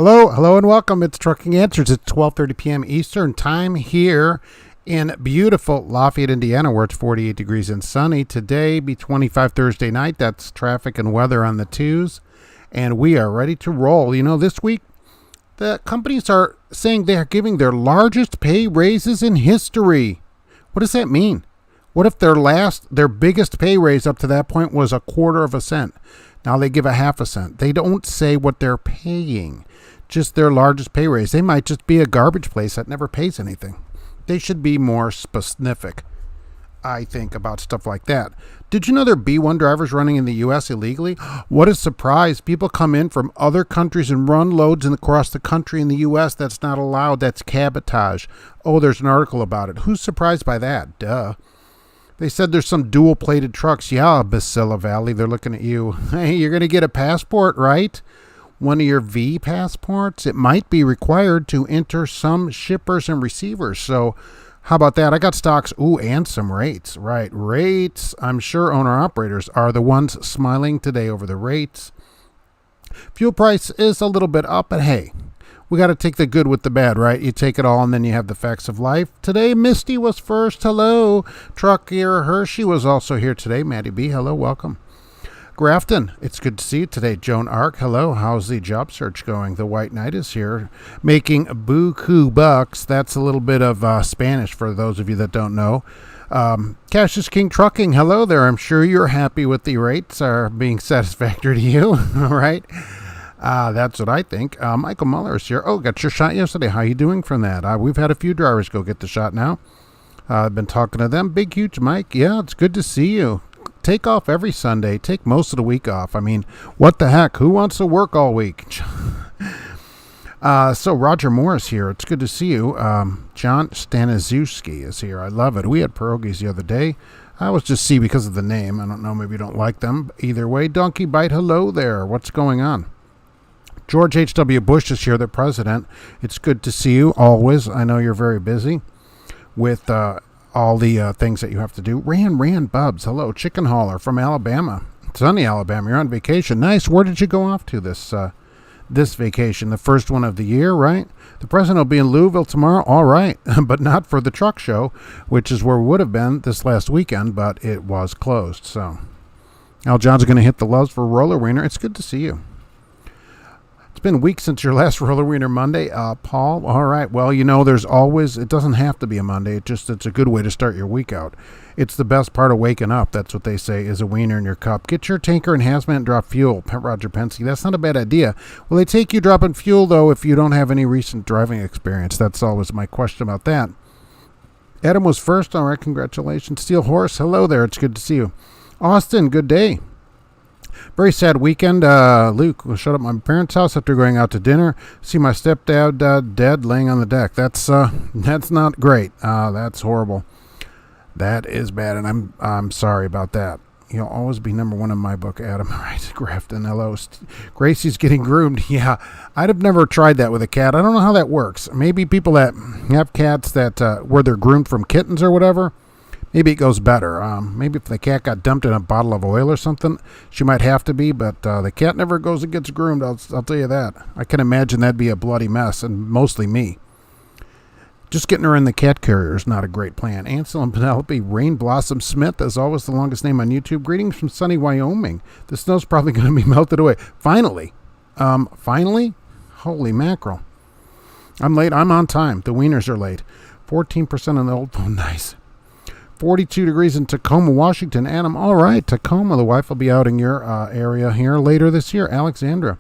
Hello, and welcome. It's Trucking Answers. It's 12:30 p.m. Eastern Time here in beautiful Lafayette, Indiana, where it's 48 degrees and sunny. Today, be 25 Thursday night. That's traffic and weather on the twos, and we are ready to roll. You know, this week, the companies are saying they are giving their largest pay raises in history. What does that mean? What if their biggest pay raise up to that point was a quarter of a cent? Now they give a half a cent. They don't say what they're paying, just their largest pay raise. They might just be a garbage place that never pays anything. They should be more specific, I think, about stuff like that. Did you know there are B1 drivers running in the U.S. illegally? What a surprise. People come in from other countries and run loads across the country in the U.S. That's not allowed. That's cabotage. Oh, there's an article about it. Who's surprised by that? Duh. They said there's some dual-plated trucks. Yeah, Basilla Valley, they're looking at you. Hey, you're going to get a passport, right? One of your V passports. It might be required to enter some shippers and receivers. So how about that? I got stocks. Ooh, and some rates. Right, rates. I'm sure owner-operators are the ones smiling today over the rates. Fuel price is a little bit up, but hey, we got to take the good with the bad, right? You take it all, and then you have the facts of life. Today, Misty was first. Hello. Trucker Hershey was also here today. Maddie B, hello, welcome. Grafton, it's good to see you today. Joan Ark, hello. How's the job search going? The White Knight is here, making buku bucks. That's a little bit of Spanish for those of you that don't know. Cash is King Trucking, hello there. I'm sure you're happy with the rates are being satisfactory to you, all right? That's what I think. Michael Muller is here. Oh, got your shot yesterday. How you doing from that? We've had a few drivers go get the shot now. I've been talking to them. Big, huge Mike. Yeah, it's good to see you. Take off every Sunday. Take most of the week off. I mean, what the heck? Who wants to work all week? So Roger Morris here. It's good to see you. John Staniszewski is here. I love it. We had pierogies the other day. I was just see because of the name. I don't know. Maybe you don't like them. Either way, Donkey Bite, hello there. What's going on? George H.W. Bush is here, the president. It's good to see you always. I know you're very busy with all the things that you have to do. Rand Bubs, hello. Chicken Hauler from Alabama. Sunny Alabama, you're on vacation. Nice. Where did you go off to this vacation? The first one of the year, right? The president will be in Louisville tomorrow. All right, but not for the truck show, which is where we would have been this last weekend, but it was closed. So Al John's going to hit the loves for Roller Weiner. It's good to see you. It's been weeks since your last Roller Weiner Monday. Paul, all right. Well, you know, it doesn't have to be a Monday. It's a good way to start your week out. It's the best part of waking up. That's what they say is a wiener in your cup. Get your tanker and hazmat and drop fuel. Roger Pensky, that's not a bad idea. Will they take you dropping fuel, though, if you don't have any recent driving experience? That's always my question about that. Adam was first. All right, congratulations. Steel Horse, hello there. It's good to see you. Austin, good day. Very sad weekend. Luke showed up at my parents' house after going out to dinner. See my stepdad dead laying on the deck. That's not great. That's horrible. That is bad, and I'm sorry about that. You'll always be number one in my book, Adam. All right, Grafton, hello. Gracie's getting groomed. Yeah, I'd have never tried that with a cat. I don't know how that works. Maybe people that have cats that where they're groomed from kittens or whatever, maybe it goes better. Maybe if the cat got dumped in a bottle of oil or something, she might have to be, but the cat never goes and gets groomed, I'll tell you that. I can imagine that'd be a bloody mess, and mostly me. Just getting her in the cat carrier is not a great plan. Ansel and Penelope, Rain Blossom Smith, as always, the longest name on YouTube. Greetings from sunny Wyoming. The snow's probably going to be melted away. Finally. Finally? Holy mackerel. I'm late. I'm on time. The wieners are late. 14% on the old phone. Nice. 42 degrees in Tacoma, Washington. Adam, all right, Tacoma. The wife will be out in your area here later this year. Alexandra.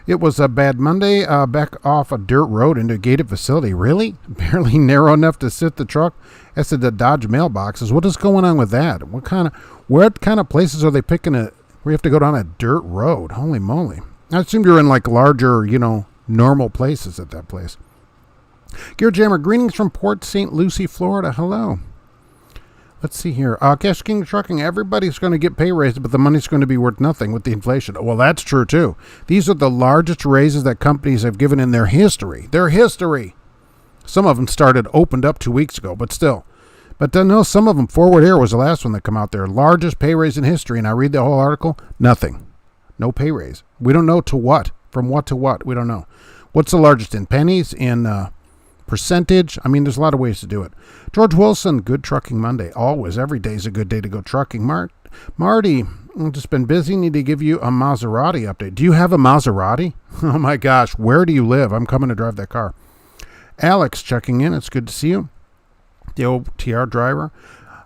It was a bad Monday, back off a dirt road into a gated facility. Really? Barely narrow enough to sit the truck? That's the Dodge mailboxes. What is going on with that? What kind of places are they picking where you have to go down a dirt road? Holy moly. I assume you're in like larger, normal places at that place. Gear Jammer, greetings from Port St. Lucie, Florida. Hello. Let's see here. Cash King Trucking, everybody's going to get pay raises, but the money's going to be worth nothing with the inflation. Well, that's true, too. These are the largest raises that companies have given in their history. Their history. Some of them opened up 2 weeks ago, but still. But no, some of them, Forward Air was the last one that come out there. Largest pay raise in history, and I read the whole article, nothing. No pay raise. We don't know to what. From what to what, we don't know. What's the largest in pennies, in percentage? I mean, there's a lot of ways to do it. George Wilson, good trucking Monday. Always, every day is a good day to go trucking. Marty, I've just been busy. Need to give you a Maserati update. Do you have a Maserati? Oh my gosh, where do you live? I'm coming to drive that car. Alex checking in. It's good to see you. The OTR driver.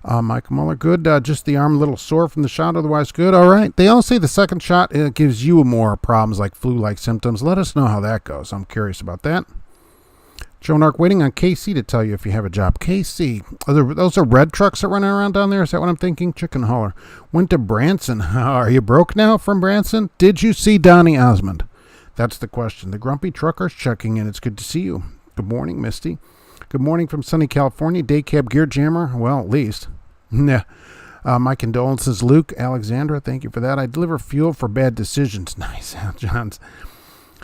Michael Muller, good. Just the arm a little sore from the shot, otherwise good. All right. They all say the second shot gives you more problems like flu-like symptoms. Let us know how that goes. I'm curious about that. Joe Nark, waiting on KC to tell you if you have a job. KC, those are red trucks that running around down there? Is that what I'm thinking? Chicken hauler. Went to Branson. Are you broke now from Branson? Did you see Donnie Osmond? That's the question. The Grumpy Trucker's checking in. It's good to see you. Good morning, Misty. Good morning from sunny California. Day cab gear jammer. Well, at least. Yeah. My condolences, Luke. Alexandra, thank you for that. I deliver fuel for bad decisions. Nice, Johns.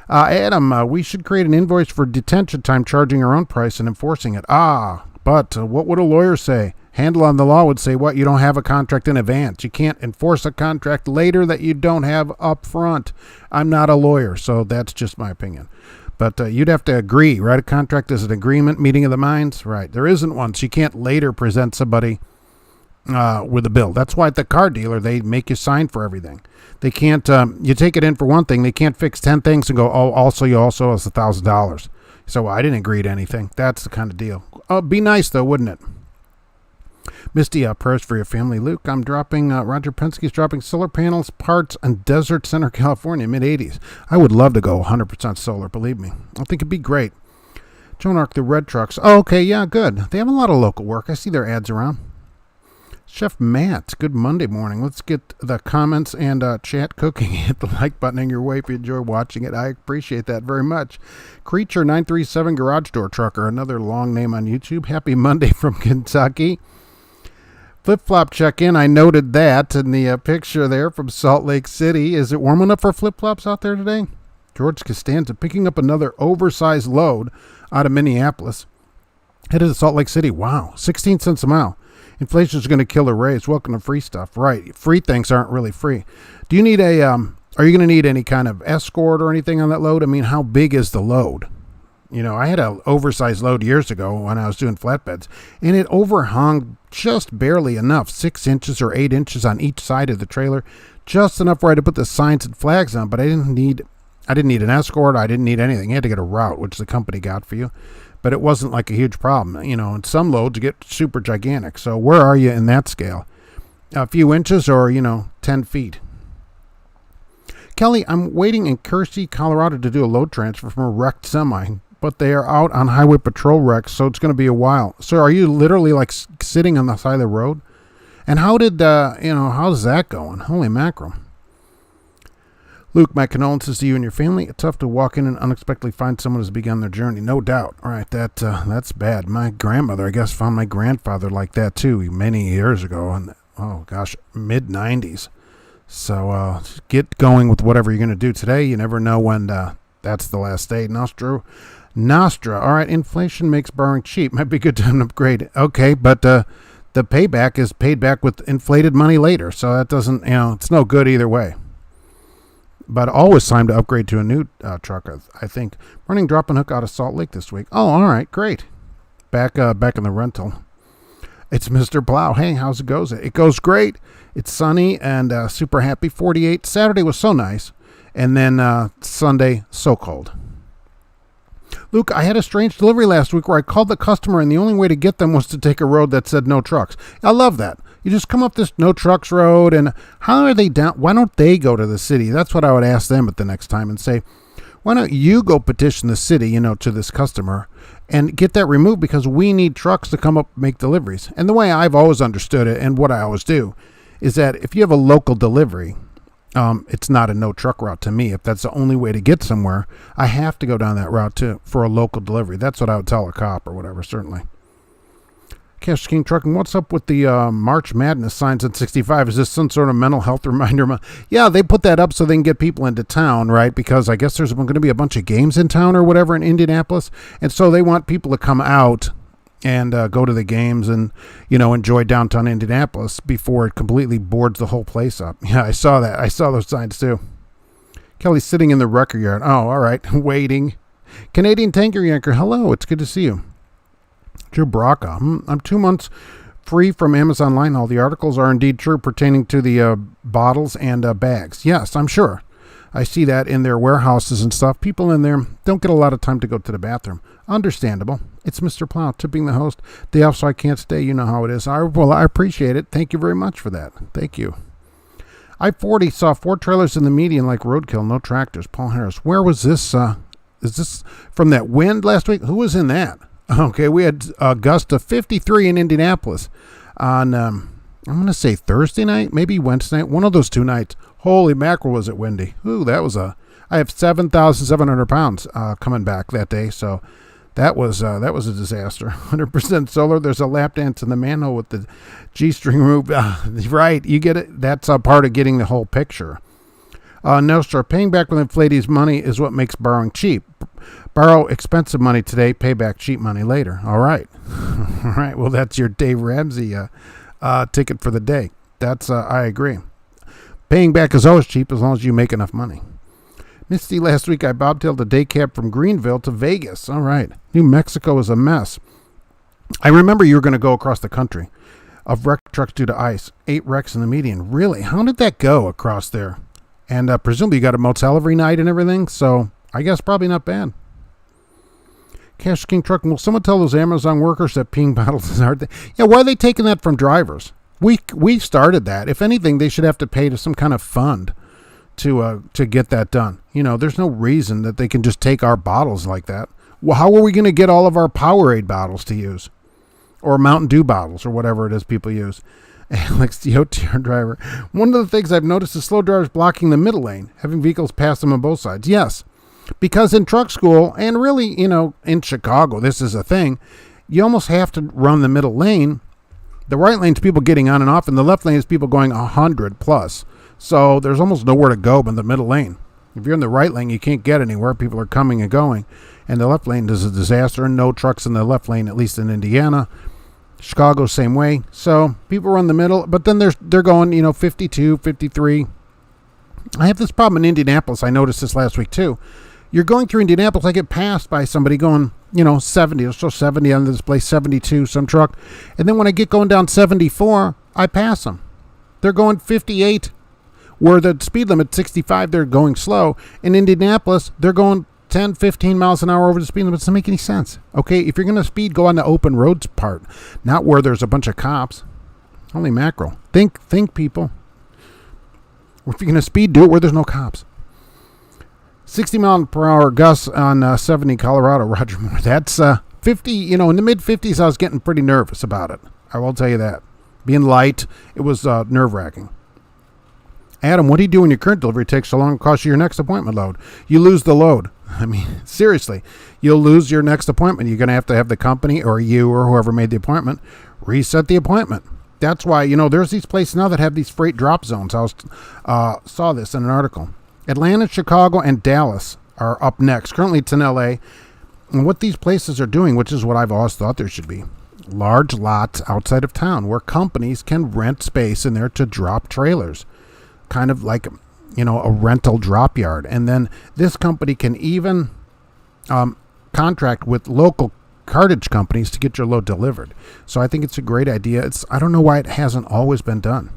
Adam, we should create an invoice for detention time, charging our own price and enforcing it. But what would a lawyer say? Handle on the law would say, what? You don't have a contract in advance. You can't enforce a contract later that you don't have up front. I'm not a lawyer, so that's just my opinion. But you'd have to agree, right? A contract is an agreement, meeting of the minds. Right. There isn't one, so you can't later present somebody with a bill. That's why at the car dealer, they make you sign for everything. They can't, you take it in for one thing, they can't fix 10 things and go, oh, also, you also owe us $1,000. So I didn't agree to anything. That's the kind of deal. Be nice, though, wouldn't it? Misty, prayers for your family. Luke, I'm dropping, Roger Penske's dropping solar panels, parts in Desert Center, California, mid-80s. I would love to go 100% solar, believe me. I think it'd be great. Joan Arc, the red trucks. Oh, okay, yeah, good. They have a lot of local work. I see their ads around. Chef Matt, good Monday morning. Let's get the comments and chat cooking. Hit the like button in your way if you enjoy watching it. I appreciate that very much. Creature 937 Garage Door Trucker, another long name on YouTube. Happy Monday from Kentucky. Flip-flop check-in. I noted that in the picture there from Salt Lake City. Is it warm enough for flip-flops out there today? George Costanza picking up another oversized load out of Minneapolis. Headed to Salt Lake City. Wow, 16 cents a mile. Inflation's going to kill a raise. Welcome to free stuff. Right. Free things aren't really free. Do you need a, are you going to need any kind of escort or anything on that load? I mean, how big is the load? You know, I had an oversized load years ago when I was doing flatbeds, and it overhung just barely enough, 6 inches or 8 inches on each side of the trailer, just enough where I had to put the signs and flags on, but I didn't need an escort. I didn't need anything. You had to get a route, which the company got for you. But it wasn't like a huge problem. You know, and some loads get super gigantic. So where are you in that scale? A few inches or, 10 feet. Kelly, I'm waiting in Kersey, Colorado to do a load transfer from a wrecked semi, but they are out on highway patrol wrecks, so it's going to be a while. So are you literally like sitting on the side of the road? And how how's that going? Holy mackerel. Luke, my condolences to you and your family. It's tough to walk in and unexpectedly find someone who's begun their journey. No doubt. All right, that's bad. My grandmother, I guess, found my grandfather like that too many years ago. And mid-90s. So get going with whatever you're going to do today. You never know when that's the last day. Nostra. All right, inflation makes borrowing cheap. Might be a good time to upgrade. Okay, but the payback is paid back with inflated money later. So that doesn't, it's no good either way. But always time to upgrade to a new truck, I think. Running drop and hook out of Salt Lake this week. Oh, all right, great. Back in the rental. It's Mr. Plow. Hey, how's it goes? It goes great. It's sunny and super happy. 48. Saturday was so nice. And then Sunday, so cold. Luke, I had a strange delivery last week where I called the customer and the only way to get them was to take a road that said no trucks. I love that. You just come up this no trucks road, and how are they down? Why don't they go to the city? That's what I would ask them at the next time and say, why don't you go petition the city, to this customer and get that removed because we need trucks to come up and make deliveries. And the way I've always understood it and what I always do is that if you have a local delivery, it's not a no truck route to me. If that's the only way to get somewhere, I have to go down that route too for a local delivery. That's what I would tell a cop or whatever, certainly. Cash King Trucking, what's up with the March Madness signs at 65? Is this some sort of mental health reminder? Yeah, they put that up so they can get people into town, right? Because I guess there's going to be a bunch of games in town or whatever in Indianapolis. And so they want people to come out and go to the games and, enjoy downtown Indianapolis before it completely boards the whole place up. Yeah, I saw that. I saw those signs too. Kelly's sitting in the record yard. Oh, all right. Waiting. Canadian Tanker Yanker, hello, it's good to see you. Joe Braca, I'm 2 months free from Amazon Line. All the articles are indeed true pertaining to the bottles and bags. Yes, I'm sure. I see that in their warehouses and stuff. People in there don't get a lot of time to go to the bathroom. Understandable. It's Mr. Plow tipping the host. Day off so I can't stay. You know how it is. I appreciate it. Thank you very much for that. Thank you. I-40 saw 4 trailers in the median like roadkill, no tractors. Paul Harris. Where was this? Is this from that wind last week? Who was in that? Okay, we had a gust of 53 in Indianapolis on, I'm going to say Thursday night, maybe Wednesday night, one of those 2 nights. Holy mackerel, was it windy. Ooh, I have 7,700 pounds coming back that day, so that was a disaster. 100% solar. There's a lap dance in the manhole with the G-string roof. Right, you get it. That's a part of getting the whole picture. Nostra, paying back with inflated money is what makes borrowing cheap. Borrow expensive money today, pay back cheap money later. All right. All right, well, that's your Dave Ramsey ticket for the day. That's, I agree. Paying back is always cheap as long as you make enough money. Misty, last week I bobtailed a day cab from Greenville to Vegas. All right. New Mexico is a mess. I remember you were going to go across the country of wreck trucks due to ice. 8 wrecks in the median. Really? How did that go across there? And presumably you got a motel every night and everything, so I guess probably not bad. Cash King Trucking, will someone tell those Amazon workers that peeing bottles is hard? Yeah, why are they taking that from drivers? We started that. If anything, they should have to pay to some kind of fund to get that done. You know, there's no reason that they can just take our bottles like that. Well, how are we going to get all of our Powerade bottles to use? Or Mountain Dew bottles or whatever it is people use. Alex, the OTR driver. One of the things I've noticed is slow drivers blocking the middle lane, having vehicles pass them on both sides. Yes, because in truck school, and really, you know, in Chicago, this is a thing, you almost have to run the middle lane. The right lane is people getting on and off, and the left lane is people going 100 plus. So there's almost nowhere to go but the middle lane. If you're in the right lane, you can't get anywhere. People are coming and going. And the left lane is a disaster. No trucks in the left lane, at least in Indiana. Chicago, same way. So people run the middle, but then they're going, you know, 52, 53. I have this problem in Indianapolis. I noticed this last week too. You're going through Indianapolis, I get passed by somebody going, you know, 70. It'll show 70 on the display, 72, some truck. And then when I get going down 74, I pass them. They're going 58. Where the speed limit 65, they're going slow. In Indianapolis, they're going 10, 15 miles an hour over the speed limit. It doesn't make any sense. Okay, if you're going to speed, go on the open roads part, not where there's a bunch of cops. Holy mackerel. Think, people. If you're going to speed, do it where there's no cops. 60 mile per hour gusts on 70 Colorado, Roger Moore. That's 50, you know, in the mid-50s, I was getting pretty nervous about it. I will tell you that. Being light, it was nerve-wracking. Adam, what do you do when your current delivery takes so long to cost you your next appointment load? You lose the load. I mean, seriously, you'll lose your next appointment. You're going to have the company or you or whoever made the appointment reset the appointment. That's why, you know, there's these places now that have these freight drop zones. I saw this in an article. Atlanta, Chicago, and Dallas are up next. Currently, it's in L.A. And what these places are doing, which is what I've always thought there should be, large lots outside of town where companies can rent space in there to drop trailers. Kind of like, you know, a rental drop yard. And then this company can even contract with local cartage companies to get your load delivered. So I think it's a great idea. I don't know why it hasn't always been done.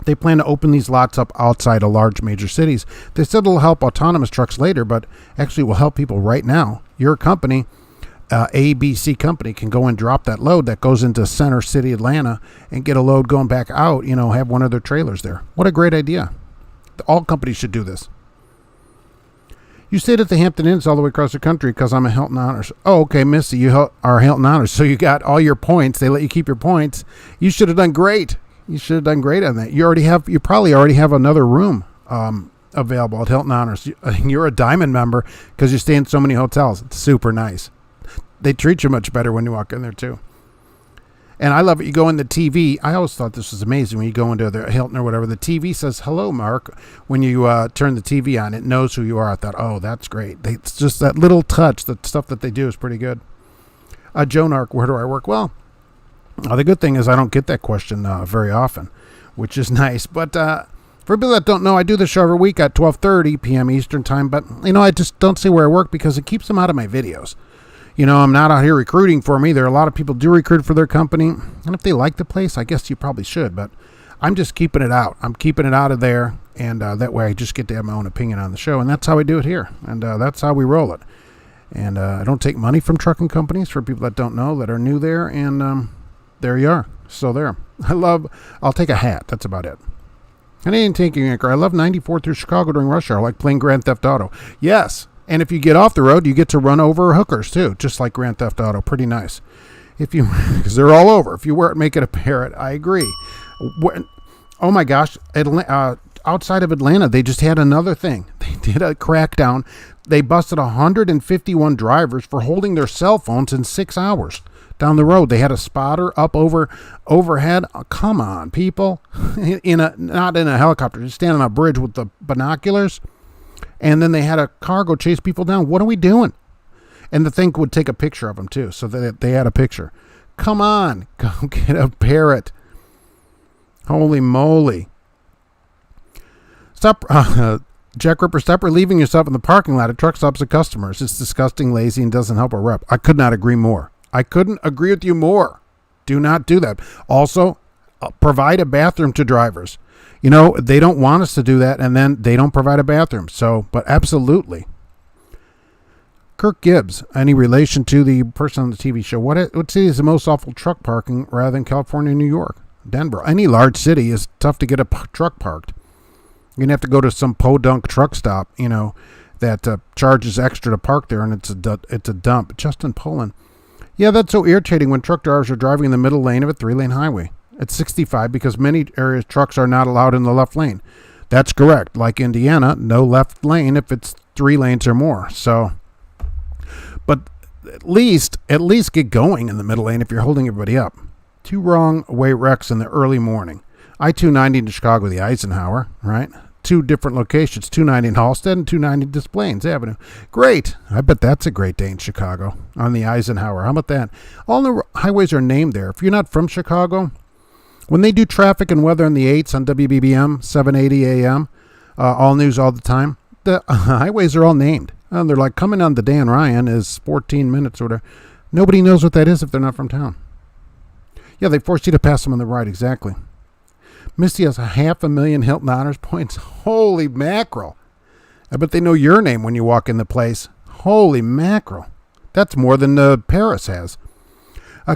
They plan to open these lots up outside of large major cities. They said it'll help autonomous trucks later, but actually will help people right now. Your company, ABC company, can go and drop that load that goes into Center City, Atlanta, and get a load going back out, you know, have one of their trailers there. What a great idea. All companies should do this. You stayed at the Hampton Inns all the way across the country because I'm a Hilton Honors. Oh, okay, Missy, you are Hilton Honors, so you got all your points. They let you keep your points. You should have done great. You should have done great on that. You probably already have another room available at Hilton Honors. You're a diamond member because you stay in so many hotels. It's super nice. They treat you much better when you walk in there too. And I love it. You go in the TV. I always thought this was amazing when you go into the Hilton or whatever. The TV says, "Hello, Mark." When you turn the TV on, it knows who you are. I thought, oh, that's great. It's just that little touch. The stuff that they do is pretty good. Joan Ark, where do I work? Well, the good thing is I don't get that question very often, which is nice. But For people that don't know, I do the show every week at 12:30 p.m. Eastern time, but, I just don't say where I work because it keeps them out of my videos. I'm not out here recruiting for them either. A lot of people do recruit for their company, and if they like the place, I guess you probably should, but I'm just keeping it out. I'm keeping it out of there, and that way I just get to have my own opinion on the show, and that's how I do it here, and that's how we roll it. And I don't take money from trucking companies, for people that don't know, that are new there, and there you are. So there. I'll take a hat. That's about it. And I didn't take anchor. I love 94 through Chicago during rush hour, like playing Grand Theft Auto. Yes, and if you get off the road, you get to run over hookers too, just like Grand Theft Auto. Pretty nice. Because they're all over. If you weren't making a parrot, I agree. Oh my gosh, outside of Atlanta, they just had another thing. They did a crackdown. They busted 151 drivers for holding their cell phones in 6 hours. Down the road, they had a spotter up overhead. Oh, come on, people! Not in a helicopter, just standing on a bridge with the binoculars, and then they had a car go chase people down. What are we doing? And the thing would take a picture of them too, so that they had a picture. Come on, go get a parrot! Holy moly! Stop, Jack Ripper! Stop relieving yourself in the parking lot at truck stops and customers. It's disgusting, lazy, and doesn't help our rep. I could not agree more. I couldn't agree with you more. Do not do that. Also, provide a bathroom to drivers. They don't want us to do that, and then they don't provide a bathroom. So, but absolutely. Kirk Gibbs, any relation to the person on the TV show? What city is the most awful truck parking rather than California and New York? Denver. Any large city is tough to get a truck parked. You're going to have to go to some podunk truck stop, that charges extra to park there, and it's a dump. Justin Pullen. Yeah, that's so irritating when truck drivers are driving in the middle lane of a 3-lane highway. It's 65 because many areas trucks are not allowed in the left lane. That's correct. Like Indiana, no left lane if it's 3 lanes or more. So, but at least get going in the middle lane if you're holding everybody up. 2 wrong way wrecks in the early morning. I-290 in Chicago, the Eisenhower, right? 2 different locations, 290 in Halstead and 290 Des Plaines Avenue. Great. I bet that's a great day in Chicago on the Eisenhower. How about that? All the highways are named there. If you're not from Chicago, when they do traffic and weather on the 8s on WBBM, 780 AM, all news all the time, the highways are all named. And they're like, coming on the Dan Ryan is 14 minutes or whatever. Nobody knows what that is if they're not from town. Yeah, they force you to pass them on the right, exactly. Misty has 500,000 Hilton Honors points. Holy mackerel. I bet they know your name when you walk in the place. Holy mackerel. That's more than Paris has.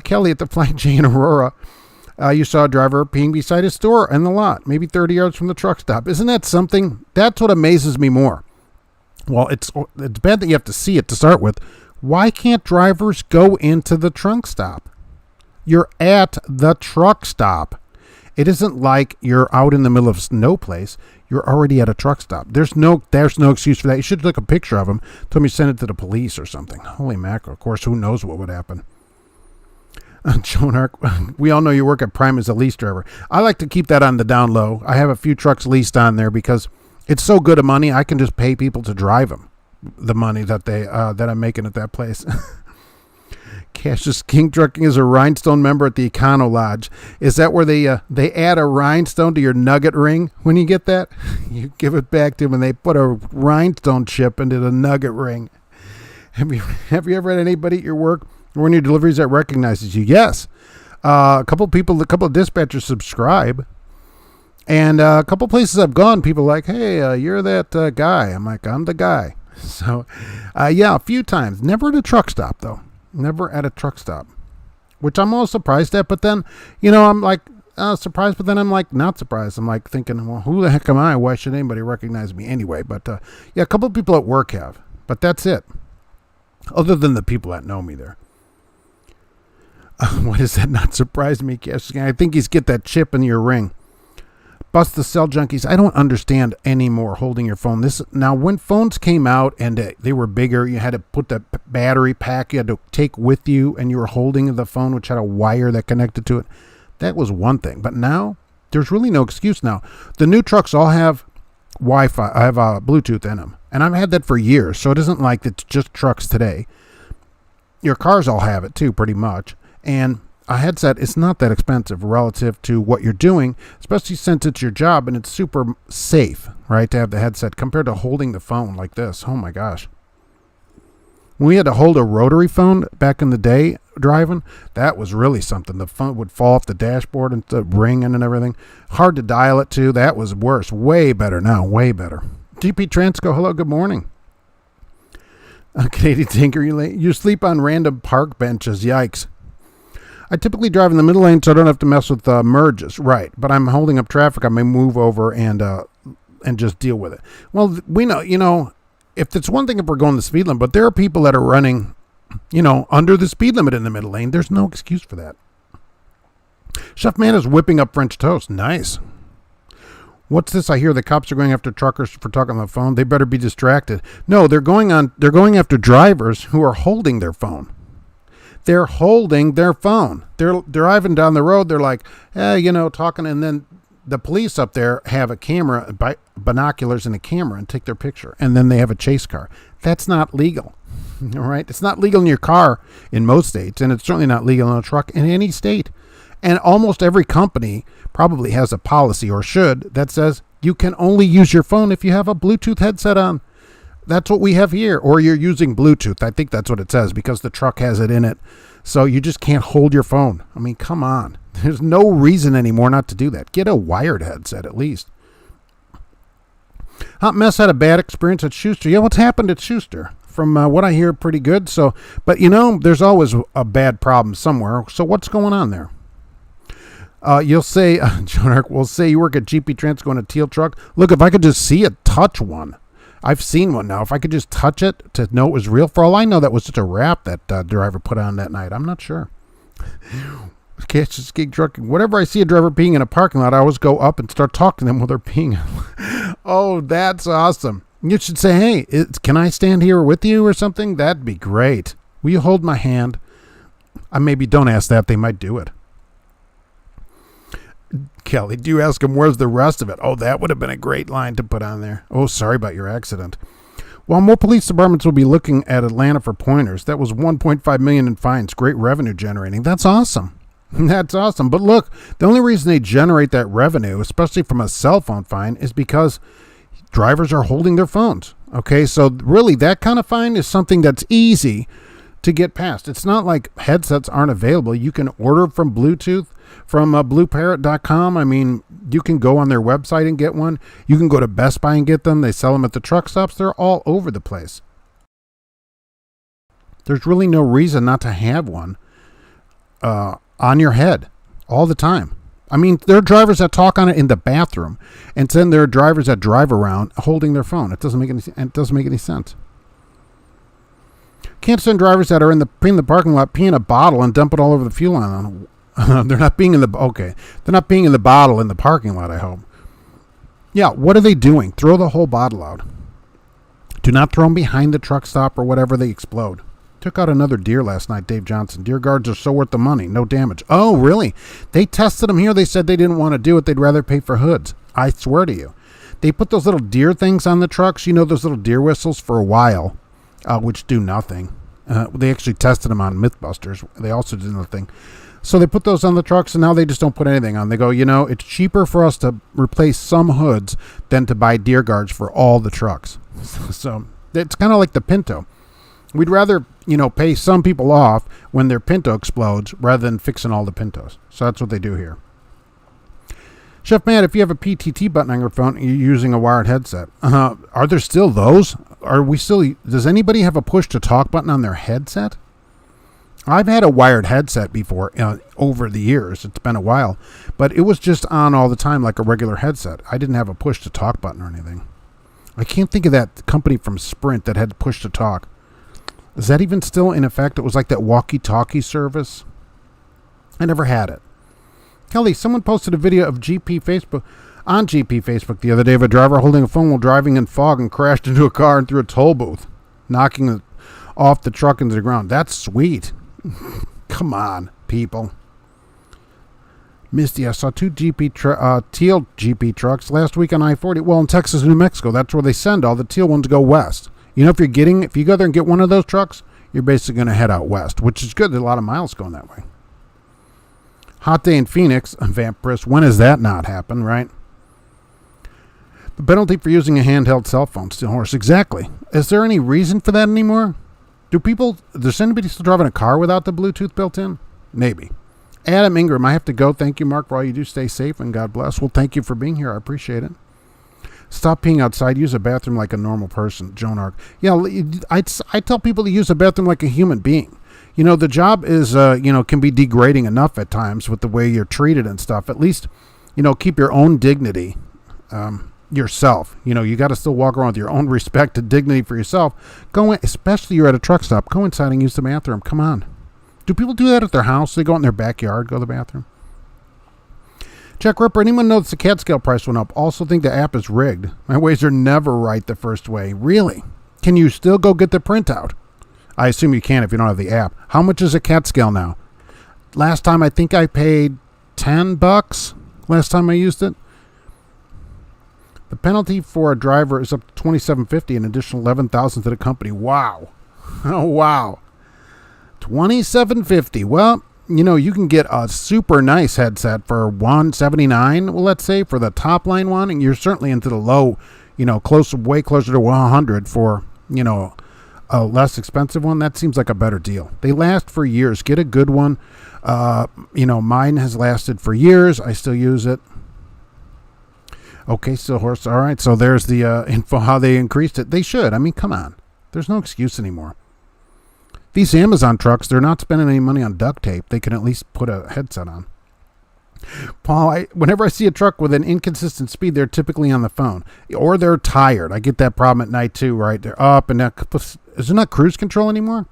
Kelly at the Flying J in Aurora. You saw a driver peeing beside his store in the lot, maybe 30 yards from the truck stop. Isn't that something? That's what amazes me more. Well, it's bad that you have to see it to start with. Why can't drivers go into the truck stop? You're at the truck stop. It isn't like you're out in the middle of no place. You're already at a truck stop. There's no excuse for that. You should take a picture of him. Tell me send it to the police or something. Holy mackerel. Of course, who knows what would happen. Joan Ark, we all know you work at Prime as a lease driver. I like to keep that on the down low. I have a few trucks leased on there because it's so good of money. I can just pay people to drive them. The money that that I'm making at that place. Cassius King Trucking is a rhinestone member at the Econo Lodge. Is that where they add a rhinestone to your nugget ring when you get that? You give it back to them and they put a rhinestone chip into the nugget ring. Have you ever had anybody at your work or in your deliveries that recognizes you? Yes. A couple of dispatchers subscribe. And a couple places I've gone, people are like, hey, you're that guy. I'm like, I'm the guy. So, yeah, a few times. Never at a truck stop, though. Never at a truck stop, which I'm all surprised at. But then, I'm like surprised, but then I'm like not surprised. I'm like thinking, well, who the heck am I? Why should anybody recognize me anyway? But yeah, a couple of people at work have, but that's it. Other than the people that know me there. Why does that not surprise me, Cash? I think he's get that chip in your ring. Bust the cell junkies. I don't understand anymore holding your phone. Now, when phones came out and they were bigger, you had to put the battery pack you had to take with you, and you were holding the phone, which had a wire that connected to it. That was one thing. But now, there's really no excuse now. The new trucks all have Wi-Fi. I have Bluetooth in them. And I've had that for years, so it isn't like it's just trucks today. Your cars all have it, too, pretty much. And a headset is not that expensive relative to what you're doing, especially since it's your job and it's super safe, right, to have the headset compared to holding the phone like this. Oh my gosh. When we had to hold a rotary phone back in the day driving, that was really something. The phone would fall off the dashboard and the ringing and everything. Hard to dial it to. That was worse. Way better now. Way better. GP Transco, hello, good morning. Canadian Tinker, you sleep on random park benches. Yikes. I typically drive in the middle lane so I don't have to mess with merges. Right, but I'm holding up traffic. I may move over and just deal with it. Well, we know, if it's one thing if we're going the speed limit, but there are people that are running, under the speed limit in the middle lane. There's no excuse for that. Chef Man is whipping up French toast. Nice. What's this? I hear the cops are going after truckers for talking on the phone. They better be distracted. No, they're going after drivers who are holding their phone. They're holding their phone. They're driving down the road. They're like, talking. And then the police up there have a camera, binoculars and a camera, and take their picture. And then they have a chase car. That's not legal. All right. It's not legal in your car in most states. And it's certainly not legal in a truck in any state. And almost every company probably has a policy, or should, that says you can only use your phone if you have a Bluetooth headset on. That's what we have here. Or you're using Bluetooth. I think that's what it says because the truck has it in it. So you just can't hold your phone. I mean, come on. There's no reason anymore not to do that. Get a wired headset at least. Hot Mess had a bad experience at Schuster. Yeah, what's happened at Schuster? From what I hear, pretty good. So, but there's always a bad problem somewhere. So what's going on there? You'll say, John Eric will say you work at GP Transco in a teal truck. Look, if I could just see it, touch one. I've seen one now. If I could just touch it to know it was real, for all I know, that was just a wrap that driver put on that night. I'm not sure. Catch this gig truck. Whenever I see a driver peeing in a parking lot, I always go up and start talking to them while they're peeing. Oh, that's awesome. You should say, hey, can I stand here with you or something? That'd be great. Will you hold my hand? Maybe don't ask that. They might do it. Kelly, do you ask him where's the rest of it? Oh, that would have been a great line to put on there. Oh, sorry about your accident. While more police departments will be looking at Atlanta for pointers, that was $1.5 million in fines. Great revenue generating. That's awesome. That's awesome. But look, the only reason they generate that revenue, especially from a cell phone fine, is because drivers are holding their phones. Okay, so really that kind of fine is something that's easy to get past. It's not like headsets aren't available. You can order from Bluetooth from blueparrot.com. I mean, you can go on their website and get one. You can go to Best Buy and get them. They sell them at the truck stops. They're all over the place. There's really no reason not to have one on your head all the time. I mean, there are drivers that talk on it in the bathroom, and then there are drivers that drive around holding their phone. It doesn't make any sense. Can't stand drivers that are in the parking lot, pee in a bottle, and dump it all over the fuel line. They're not peeing in the bottle in the parking lot, I hope. Yeah, what are they doing? Throw the whole bottle out. Do not throw them behind the truck stop or whatever, they explode. Took out another deer last night, Dave Johnson. Deer guards are so worth the money. No damage. Oh, really? They tested them here. They said they didn't want to do it. They'd rather pay for hoods. I swear to you. They put those little deer things on the trucks. Those little deer whistles for a while, which do nothing. They actually tested them on Mythbusters. They also did nothing. So they put those on the trucks, and now they just don't put anything on. They go, it's cheaper for us to replace some hoods than to buy deer guards for all the trucks. So it's kind of like the Pinto. We'd rather, pay some people off when their Pinto explodes rather than fixing all the Pintos. So that's what they do here. Chef Man, if you have a PTT button on your phone, you're using a wired headset. Are there still those? Does anybody have a push to talk button on their headset? I've had a wired headset before over the years. It's been a while, but it was just on all the time like a regular headset. I didn't have a push to talk button or anything. I can't think of that company from Sprint that had push to talk. Is that even still in effect? It was like that walkie-talkie service. I never had it. Kelly, someone posted a video of GP Facebook the other day of a driver holding a phone while driving in fog and crashed into a car and through a toll booth, knocking it off the truck into the ground. That's sweet. Come on, people. Misty, I saw two teal GP trucks last week on I-40. Well, in Texas and New Mexico, that's where they send all the teal ones go west. If you go there and get one of those trucks, you're basically going to head out west, which is good. There's a lot of miles going that way. Hot day in Phoenix, Vampris. When has that not happened, right? The penalty for using a handheld cell phone, Steel Horse. Exactly. Is there any reason for that anymore? Does anybody still driving a car without the Bluetooth built in? Maybe. Adam Ingram, I have to go. Thank you, Mark, for all you do. Stay safe and God bless. Well, thank you for being here. I appreciate it. Stop peeing outside. Use a bathroom like a normal person. Joan Arc. Yeah, I tell people to use a bathroom like a human being. You know, the job is, can be degrading enough at times with the way you're treated and stuff. At least, keep your own dignity yourself. You got to still walk around with your own respect and dignity for yourself. Go in, especially you're at a truck stop. Go inside and use the bathroom. Come on. Do people do that at their house? They go out in their backyard, go to the bathroom. Jack Ripper, anyone notice the CAT scale price went up? Also think the app is rigged. My ways are never right the first way. Really? Can you still go get the printout? I assume you can if you don't have the app. How much is a CAT scale now? Last time I think I paid $10 last time I used it. The penalty for a driver is up to $2,750, an additional $11,000 to the company. Wow. Oh, wow. $2,750. Well, you can get a super nice headset for $179, well, let's say, for the top line one, and you're certainly into the low, way closer to $100 for, a less expensive one. That seems like a better deal. They last for years. Get a good one. Mine has lasted for years. I still use it. Okay, Still Horse. All right, so there's the info how they increased it. They should. I mean, come on. There's no excuse anymore. These Amazon trucks, they're not spending any money on duct tape. They can at least put a headset on. Paul, whenever I see a truck with an inconsistent speed, they're typically on the phone. Or they're tired. I get that problem at night too, right? They're up and that. Is there not cruise control anymore?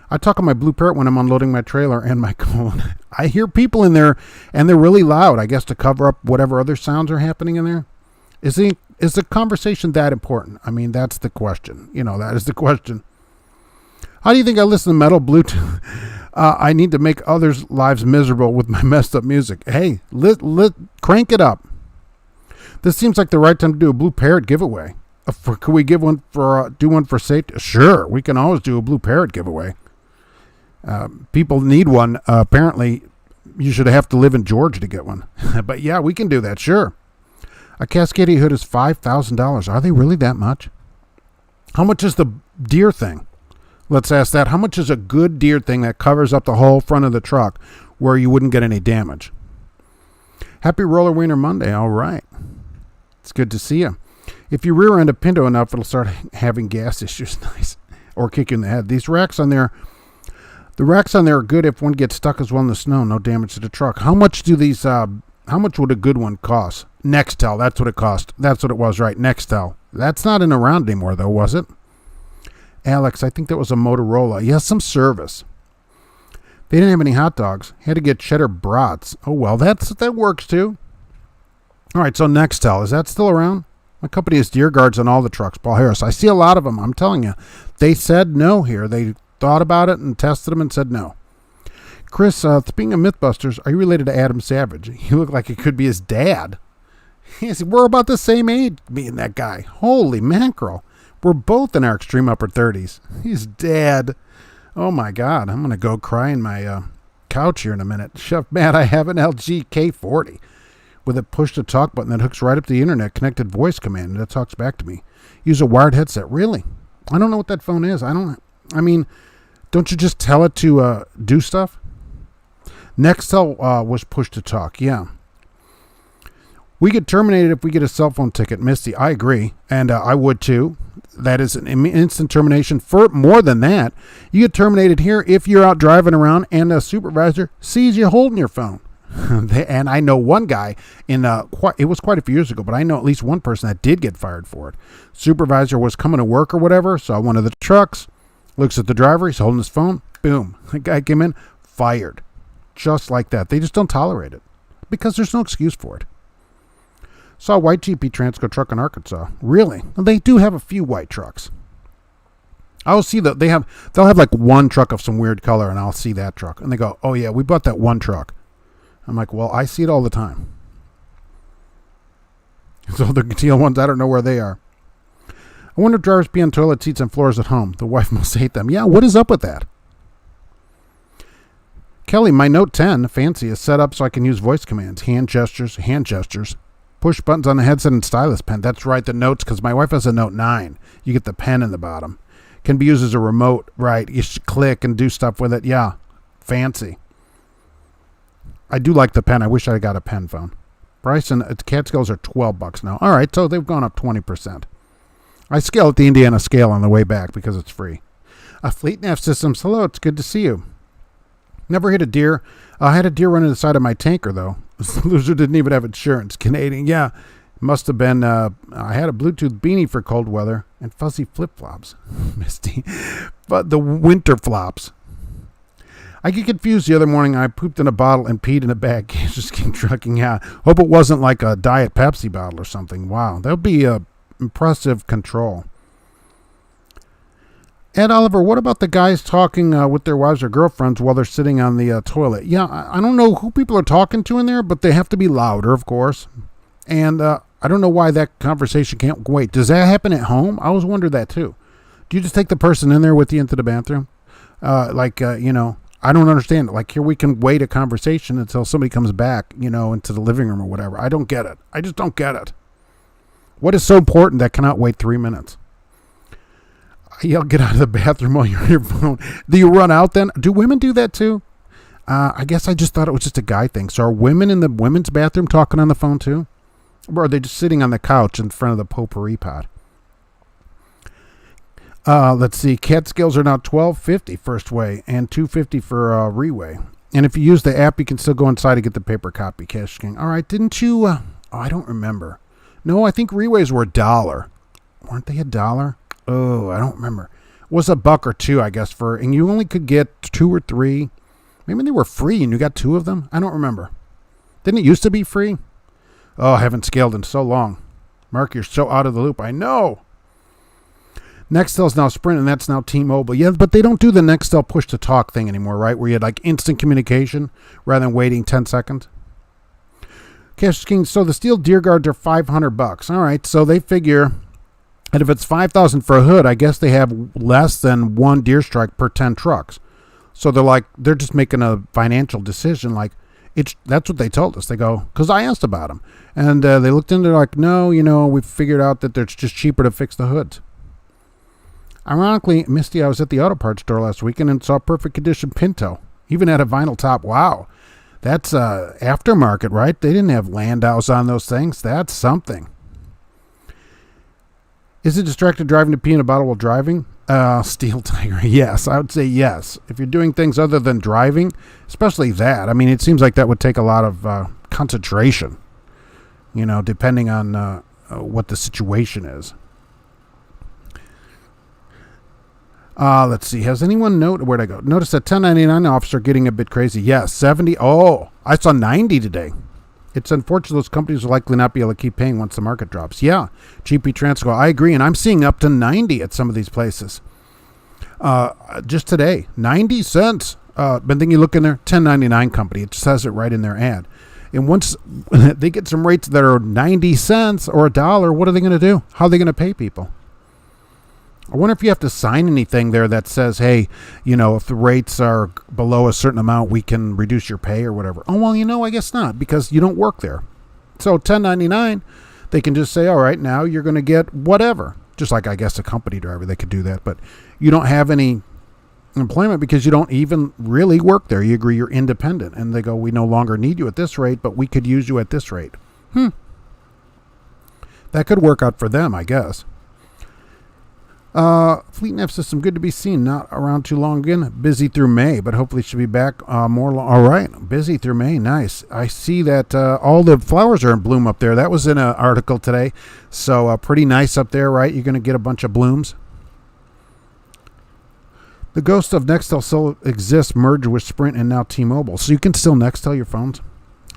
I talk on my Blue Parrot when I'm unloading my trailer and my cone. I hear people in there, and they're really loud, I guess, to cover up whatever other sounds are happening in there. Is the conversation that important? I mean, that's the question. That is the question. How do you think I listen to metal Bluetooth? I need to make others' lives miserable with my messed up music. Hey, crank it up. This seems like the right time to do a Blue Parrot giveaway. Could we do one for safety? Sure, we can always do a Blue Parrot giveaway. People need one. Apparently, you should have to live in Georgia to get one. But yeah, we can do that. Sure. A Cascadia hood is $5,000. Are they really that much? How much is the deer thing? Let's ask that. How much is a good deer thing that covers up the whole front of the truck where you wouldn't get any damage? Happy Roller Weiner Monday. All right. It's good to see you. If you rear end a Pinto enough, it'll start having gas issues. Nice. Or kick you in the head. These racks on there, the racks on there are good if one gets stuck as well in the snow. No damage to the truck. How much would a good one cost? Nextel. That's what it cost. That's what it was, right? Nextel. That's not in around anymore, though, was it? Alex, I think that was a Motorola. Yes, some service. They didn't have any hot dogs. Had to get cheddar brats. Oh, well, that works, too. All right, so Nextel. Is that still around? My company has deer guards on all the trucks. Paul Harris. I see a lot of them. I'm telling you. They said no here. They thought about it and tested them and said no. Chris, speaking of Mythbusters, are you related to Adam Savage? You look like it could be his dad. We're about the same age, me and that guy. Holy mackerel. We're both in our extreme upper 30s. He's dead. Oh, my God. I'm going to go cry in my couch here in a minute. Chef Matt, I have an LG K40 with a push-to-talk button that hooks right up to the internet, connected voice command, and that talks back to me. Use a wired headset. Really? I don't know what that phone is. Don't you just tell it to do stuff? Nextel was push-to-talk. Yeah. We get terminated if we get a cell phone ticket. Misty, I agree, and I would too. That is an instant termination. For more than that, you get terminated here if you're out driving around and a supervisor sees you holding your phone. And I know one guy it was quite a few years ago, but I know at least one person that did get fired for it. Supervisor was coming to work or whatever, saw one of the trucks, looks at the driver, he's holding his phone, boom. The guy came in, fired. Just like that. They just don't tolerate it because there's no excuse for it. Saw a white GP Transco truck in Arkansas. Really? Well, they do have a few white trucks. I'll see that they'll have like one truck of some weird color, and I'll see that truck. And they go, oh yeah, we bought that one truck. I'm like, well, I see it all the time. So the teal ones, I don't know where they are. I wonder if drivers pee on toilet seats and floors at home. The wife must hate them. Yeah, what is up with that? Kelly, my Note 10, fancy, is set up so I can use voice commands, hand gestures, push buttons on the headset and stylus pen. That's right, the notes, because my wife has a Note 9. You get the pen in the bottom. Can be used as a remote, right? You should click and do stuff with it. Yeah, fancy. I do like the pen. I wish I got a pen phone. Price and Catskills are $12 now. All right, so they've gone up 20%. I scale at the Indiana scale on the way back because it's free. Fleet Nav Systems, hello, it's good to see you. Never hit a deer. I had a deer run in the side of my tanker, though. This loser didn't even have insurance. Canadian, yeah. Must have been, I had a Bluetooth beanie for cold weather and fuzzy flip-flops. Misty. But the winter flops. I get confused the other morning. I pooped in a bottle and peed in a bag. Just keep trucking, yeah. Hope it wasn't like a Diet Pepsi bottle or something. Wow, that would be impressive control. Ed Oliver, what about the guys talking with their wives or girlfriends while they're sitting on the toilet? Yeah, I don't know who people are talking to in there, but they have to be louder, of course. And I don't know why that conversation can't wait. Does that happen at home? I always wonder that, too. Do you just take the person in there with you into the bathroom? I don't understand it. Like, here we can wait a conversation until somebody comes back, into the living room or whatever. I don't get it. I just don't get it. What is so important that cannot wait 3 minutes? I'll get out of the bathroom while you're on your phone. Do you run out then? Do women do that too? I guess I just thought it was just a guy thing. So are women in the women's bathroom talking on the phone too? Or are they just sitting on the couch in front of the potpourri pot? Let's see. Catskills are now $12.50 first way and $2.50 for Reway. And if you use the app, you can still go inside and get the paper copy. Cash King. All right. Didn't you? I don't remember. No, I think Reways were $1. Weren't they $1? Oh, I don't remember. It was $1 or $2, I guess, and you only could get 2 or 3. Maybe they were free and you got 2 of them. I don't remember. Didn't it used to be free? Oh, I haven't scaled in so long. Mark, you're so out of the loop. I know. Nextel's now Sprint, and that's now T-Mobile. Yeah, but they don't do the Nextel push-to-talk thing anymore, right? Where you had like instant communication rather than waiting 10 seconds. Cash King, so the steel deer guards are $500. All right, so they figure... And if it's $5,000 for a hood, I guess they have less than 1 deer strike per 10 trucks. So they're just making a financial decision. Like that's what they told us. They go, because I asked about them, and they looked into it like, no, we figured out that it's just cheaper to fix the hoods. Ironically, Misty, I was at the auto parts store last weekend and saw a perfect condition Pinto, even had a vinyl top. Wow, that's aftermarket, right? They didn't have Landaus on those things. That's something. Is it distracted driving to pee in a bottle while driving? Steel Tiger, yes. I would say yes. If you're doing things other than driving, especially that, I mean, it seems like that would take a lot of concentration, depending on what the situation is. Let's see. Has anyone where'd I go? Notice that 1099 officer getting a bit crazy. Yes, 70. Oh, I saw 90 today. It's unfortunate those companies will likely not be able to keep paying once the market drops. Yeah, GP Transco, I agree, and I'm seeing up to 90 at some of these places. Just today, 90 cents. But then you look in there, 1099 company. It says it right in their ad. And once they get some rates that are 90 cents or $1, what are they going to do? How are they going to pay people? I wonder if you have to sign anything there that says, hey, if the rates are below a certain amount, we can reduce your pay or whatever. Oh, well, I guess not, because you don't work there. So 1099, they can just say, all right, now you're going to get whatever. Just like, I guess, a company driver, they could do that. But you don't have any employment because you don't even really work there. You agree you're independent. And they go, we no longer need you at this rate, but we could use you at this rate. That could work out for them, I guess. Fleet Nav System, good to be seen. Not around too long again. Busy through May, but hopefully should be back more. All right, busy through May. Nice. I see that all the flowers are in bloom up there. That was in an article today. So pretty nice up there, right? You're going to get a bunch of blooms. The ghost of Nextel still exists, merged with Sprint and now T-Mobile. So you can still Nextel your phones.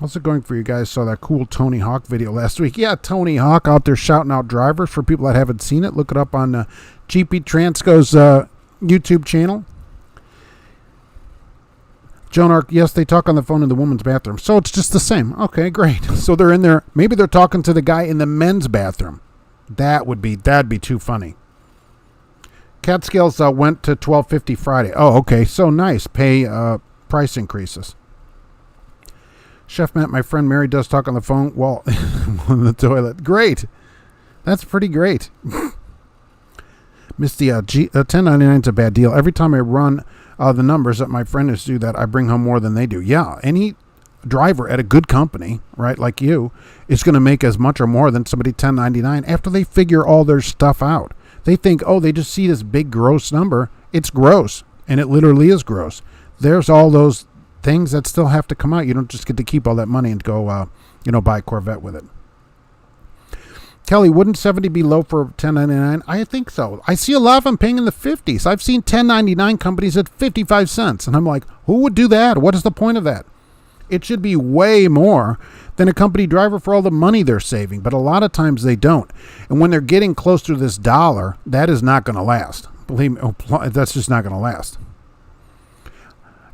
How's it going for you guys? Saw that cool Tony Hawk video last week. Yeah, Tony Hawk out there shouting out drivers. For people that haven't seen it, look it up on GP Transco's YouTube channel. Joan Arc, yes, they talk on the phone in the woman's bathroom. So it's just the same. Okay, great. So they're in there. Maybe they're talking to the guy in the men's bathroom. That'd be too funny. Catskills went to $12.50 Friday. Oh, okay. So nice. Pay price increases. Chef Matt, my friend Mary does talk on the phone while in the toilet. Great. That's pretty great. Misty, 1099 is a bad deal. Every time I run the numbers that my friends do that, I bring home more than they do. Yeah, any driver at a good company, right, like you, is going to make as much or more than somebody 1099 after they figure all their stuff out. They think, oh, they just see this big gross number. It's gross, and it literally is gross. There's all those things that still have to come out. You don't just get to keep all that money and go, buy a Corvette with it. Kelly, wouldn't 70 be low for 1099? I think so. I see a lot of them paying in the 50s. I've seen 1099 companies at 55 cents, and I'm like, who would do that? What is the point of that? It should be way more than a company driver for all the money they're saving, but a lot of times they don't. And when they're getting close to this dollar, that is not going to last. Believe me, that's just not going to last.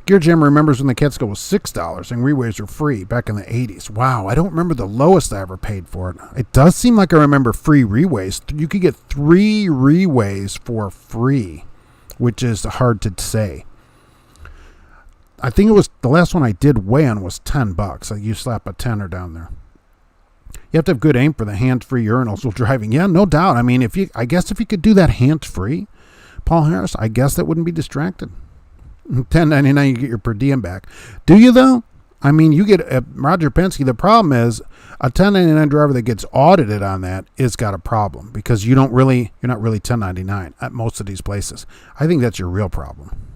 Gear Jam remembers when the Catskill was $6 and reways were free back in the 80s. Wow, I don't remember the lowest I ever paid for it. It does seem like I remember free reways. You could get 3 reways for free, which is hard to say. I think it was the last one I did weigh on was $10. Like you slap a tenner down there. You have to have good aim for the hands-free urinals while driving. Yeah, no doubt. I mean, I guess if you could do that hands-free, Paul Harris, I guess that wouldn't be distracted. $10.99, you get your per diem back. Do you though? I mean, you get Roger Penske. The problem is a $10.99 driver that gets audited on that is got a problem because you're not really $10.99 at most of these places. I think that's your real problem.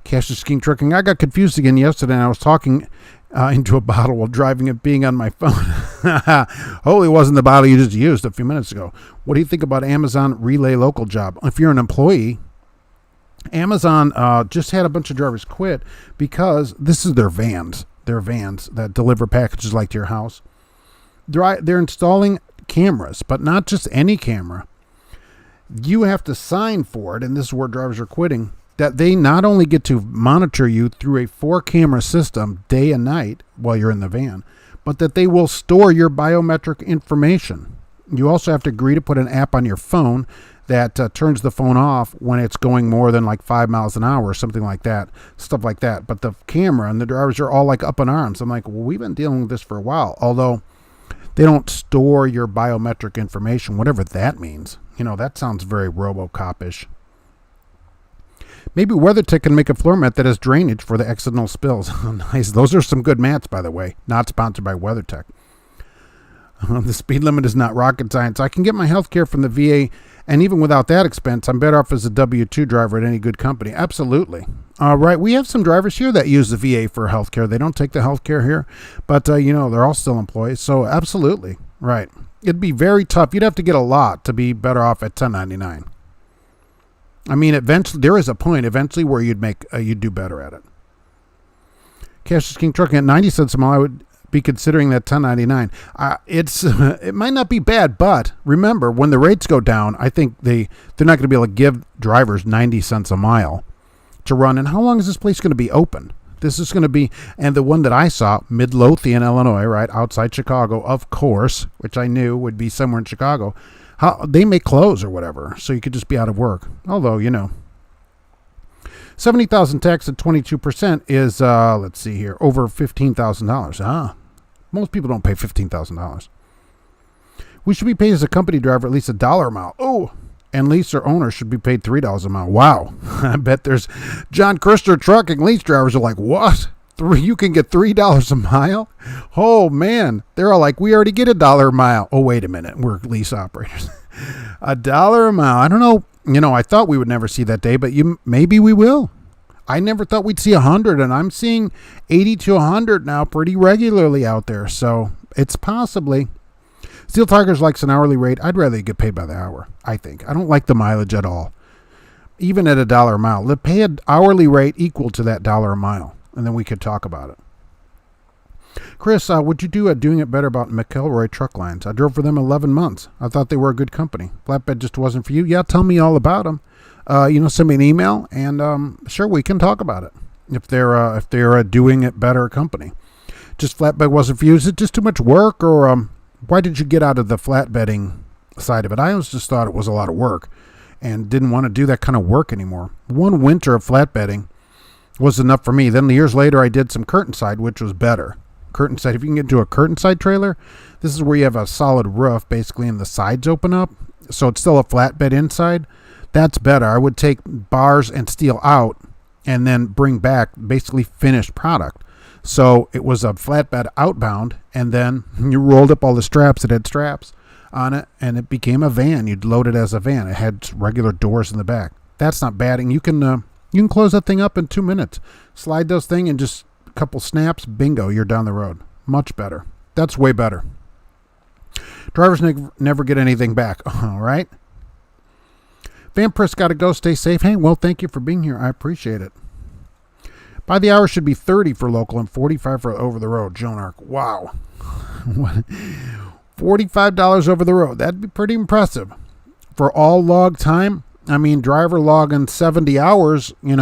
Cassius King Trucking. I got confused again yesterday, and I was talking into a bottle while driving it being on my phone. Holy, wasn't the bottle you just used a few minutes ago. What do you think about Amazon Relay Local Job? If you're an employee, Amazon just had a bunch of drivers quit because this is their vans. Their vans that deliver packages like to your house. They're installing cameras, but not just any camera. You have to sign for it, and this is where drivers are quitting, that they not only get to monitor you through a 4-camera system day and night while you're in the van, but that they will store your biometric information. You also have to agree to put an app on your phone that turns the phone off when it's going more than like 5 miles an hour or something like that, stuff like that. But the camera and the drivers are all like up in arms. I'm like, well, we've been dealing with this for a while, although they don't store your biometric information, whatever that means. That sounds very RoboCop-ish. Maybe WeatherTech can make a floor mat that has drainage for the accidental spills. Nice. Those are some good mats, by the way. Not sponsored by WeatherTech. The speed limit is not rocket science. I can get my health care from the VA, and even without that expense, I'm better off as a W-2 driver at any good company. Absolutely. All right. We have some drivers here that use the VA for health care. They don't take the health care here, but, they're all still employees. So absolutely. Right. It'd be very tough. You'd have to get a lot to be better off at 1099. I mean, eventually, there is a point eventually where you'd do better at it. Cassius King Trucking at 90 cents a mile, I would be considering that 1099. It might not be bad, but remember, when the rates go down, I think they're not going to be able to give drivers 90 cents a mile to run. And how long is this place going to be open? This is going to be, and the one that I saw, Midlothian, Illinois, right outside Chicago, of course, which I knew would be somewhere in Chicago. They may close or whatever, so you could just be out of work. Although, 70,000 tax at 22% is, let's see here, over $15,000. Most people don't pay $15,000. We should be paid as a company driver at least $1 a mile. Oh, and lease or owner should be paid $3 a mile. Wow. I bet there's John Schuster Trucking lease drivers are like, what? You can get $3 a mile? Oh, man. They're all like, we already get $1 a mile. Oh, wait a minute. We're lease operators. $1 a mile. I don't know. I thought we would never see that day, but maybe we will. I never thought we'd see 100, and I'm seeing 80 to 100 now pretty regularly out there. So it's possibly. Steel Tigers likes an hourly rate. I'd rather get paid by the hour, I think. I don't like the mileage at all. Even at $1 a mile. Let's pay an hourly rate equal to that $1 a mile. And then we could talk about it. Chris, would you do doing it better about McElroy Truck Lines? I drove for them 11 months. I thought they were a good company. Flatbed just wasn't for you. Yeah, tell me all about them. Send me an email, and sure, we can talk about it. If they're doing it better company. Just flatbed wasn't for you. Is it just too much work, or why did you get out of the flatbedding side of it? I always just thought it was a lot of work, and didn't want to do that kind of work anymore. One winter of flatbedding. was enough for me. Then years later, I did some curtain side, which was better. Curtain side, if you can get into a curtain side trailer, this is where you have a solid roof basically and the sides open up. So it's still a flatbed inside. That's better. I would take bars and steel out and then bring back basically finished product. So it was a flatbed outbound, and then you rolled up all the straps. It had straps on it, and it became a van. You'd load it as a van. It had regular doors in the back. That's not bad. And you can close that thing up in 2 minutes. Slide those thing and just a couple snaps, bingo, you're down the road. Much better. That's way better. Drivers never get anything back. All right. Van Press got to go. Stay safe. Hey, well, thank you for being here. I appreciate it. By the hour should be 30 for local and 45 for over the road. Joan Arc. Wow. $45 over the road. That'd be pretty impressive. For all log time, I mean, driver logging 70 hours, you're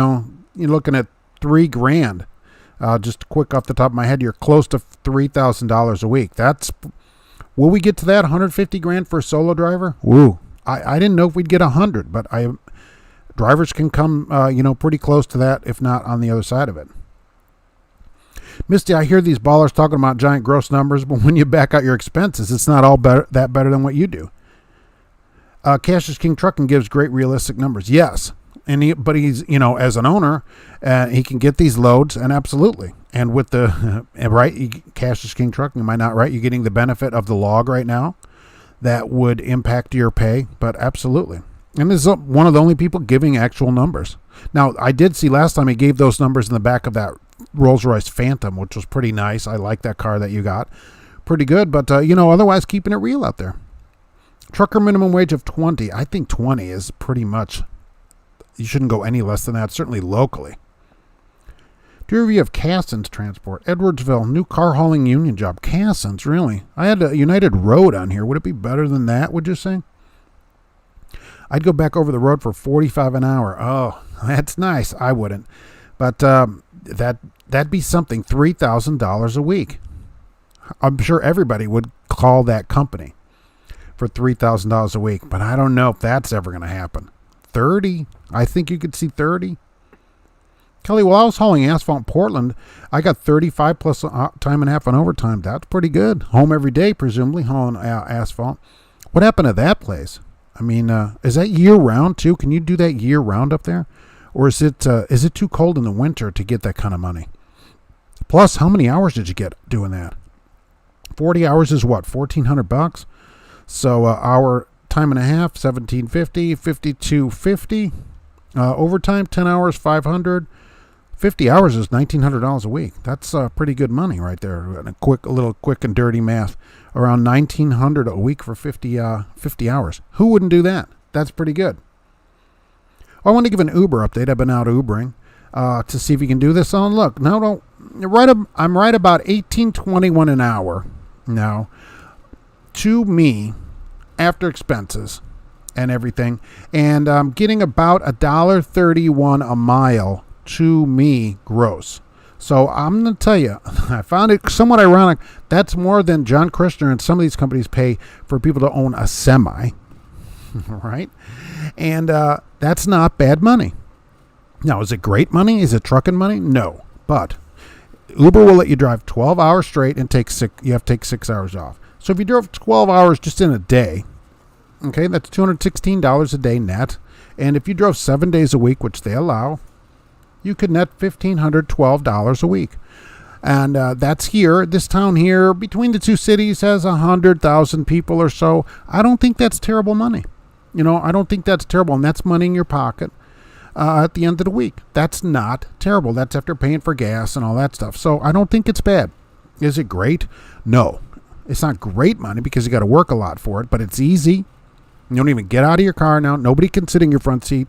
looking at $3,000. Just quick off the top of my head, you're close to $3,000 a week. Will we get to that? 150 grand for a solo driver? Woo. I didn't know if we'd get 100, but drivers can come, pretty close to that, if not on the other side of it. Misty, I hear these ballers talking about giant gross numbers, but when you back out your expenses, it's not all better than what you do. Cash is King Trucking gives great realistic numbers. Yes. But he's, as an owner, he can get these loads, and absolutely. And with the, right, Cash is King Trucking, am I not right? You're getting the benefit of the log right now. That would impact your pay, but absolutely. And this is one of the only people giving actual numbers. Now, I did see last time he gave those numbers in the back of that Rolls-Royce Phantom, which was pretty nice. I like that car that you got. Pretty good, but, otherwise keeping it real out there. Trucker minimum wage of 20. I think 20 is pretty much, you shouldn't go any less than that, certainly locally. Do you review of Casson's Transport? Edwardsville, new car hauling union job. Casson's, really? I had a United Road on here. Would it be better than that, would you say? I'd go back over the road for $45 an hour. Oh, that's nice. I wouldn't. But that'd be something, $3,000 a week. I'm sure everybody would call that company for $3,000 a week, but I don't know if that's ever going to happen. 30? I think you could see 30. Kelly, while I was hauling asphalt in Portland, I got 35 plus time and a half on overtime. That's pretty good. Home every day, presumably, hauling asphalt. What happened to that place? I mean, is that year-round, too? Can you do that year-round up there? Or is it too cold in the winter to get that kind of money? Plus, how many hours did you get doing that? 40 hours is what, $1,400? So hour time and a half, $1,750, $5,250. Overtime, 10 hours, $500. 50 hours is $1,900 a week. That's pretty good money right there. And a little quick and dirty math. Around $1,900 a week for 50 hours. Who wouldn't do that? That's pretty good. I want to give an Uber update. I've been out Ubering to see if you can do this. Oh, look, I'm right about $18.21 an hour now. To me, after expenses and everything, and I'm getting about $1.31 a mile to me gross. So I'm going to tell you, I found it somewhat ironic. That's more than John Christner and some of these companies pay for people to own a semi, right? And that's not bad money. Now, is it great money? Is it trucking money? No, but Uber will let you drive 12 hours straight and you have to take 6 hours off. So if you drove 12 hours just in a day, okay, that's $216 a day net. And if you drove 7 days a week, which they allow, you could net $1,512 a week. And that's here. This town here, between the two cities, has 100,000 people or so. I don't think that's terrible money. I don't think that's terrible. And that's money in your pocket at the end of the week. That's not terrible. That's after paying for gas and all that stuff. So I don't think it's bad. Is it great? No. It's not great money because you got to work a lot for it, but it's easy. You don't even get out of your car now. Nobody can sit in your front seat.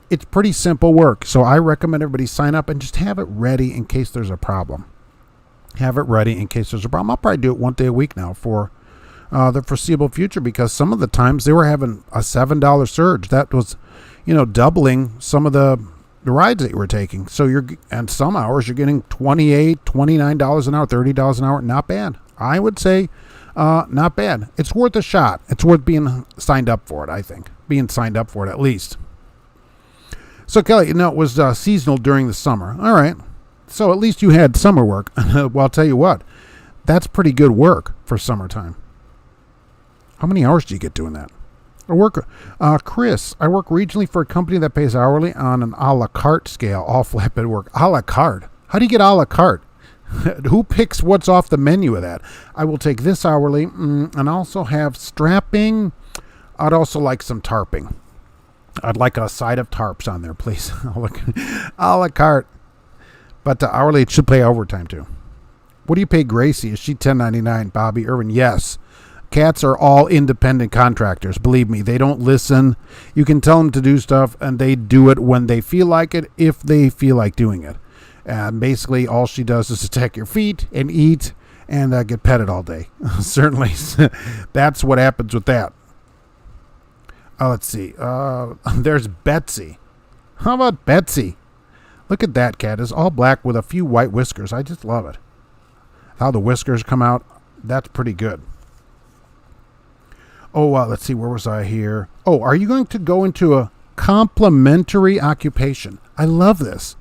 It's pretty simple work. So I recommend everybody sign up and just have it ready in case there's a problem. Have it ready in case there's a problem. I'll probably do it one day a week now for the foreseeable future because some of the times they were having a $7 surge. That was, doubling some of the rides that you were taking. So and some hours you're getting $28, $29 an hour, $30 an hour. Not bad. I would say not bad. It's worth a shot. It's worth being signed up for it, I think. Being signed up for it at least. So, Kelly, no, it was seasonal during the summer. All right. So at least you had summer work. Well, I'll tell you what. That's pretty good work for summertime. How many hours do you get doing that? Chris, I work regionally for a company that pays hourly on an a la carte scale, all flatbed work. A la carte? How do you get a la carte? Who picks what's off the menu of that? I will take this hourly and also have strapping. I'd also like some tarping. I'd like a side of tarps on there, please. A la carte. But the hourly, it should pay overtime too. What do you pay Gracie? Is she 1099? Bobby Irvin? Yes. Cats are all independent contractors. Believe me, they don't listen. You can tell them to do stuff, and they do it when they feel like it, if they feel like doing it. And basically, all she does is attack your feet and eat and get petted all day. Certainly, that's what happens with that. Let's see. There's Betsy. How about Betsy? Look at that cat. It's all black with a few white whiskers. I just love it. How the whiskers come out, that's pretty good. Oh, let's see. Where was I here? Oh, are you going to go into a complementary occupation? I love this.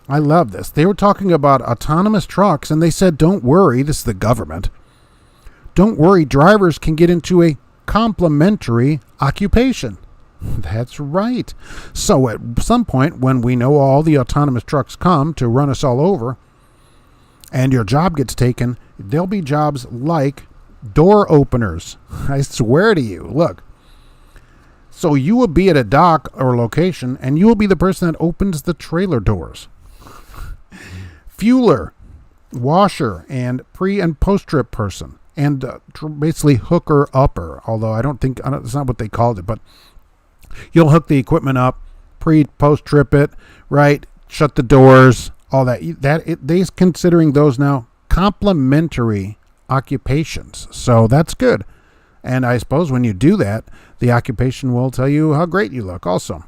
They were talking about autonomous trucks, and they said, don't worry. This is the government. Don't worry. Drivers can get into a complementary occupation. That's right. So at some point, when we know all the autonomous trucks come to run us all over, and your job gets taken, there'll be jobs like door openers. I swear to you. Look. So you will be at a dock or location, and you will be the person that opens the trailer doors. Fueler, washer, and pre- and post-trip person. And basically hooker upper, although I don't think, it's not what they called it, but you'll hook the equipment up, post-trip it, right? Shut the doors, all that. They're considering those now complementary occupations. So that's good. And I suppose when you do that, the occupation will tell you how great you look also.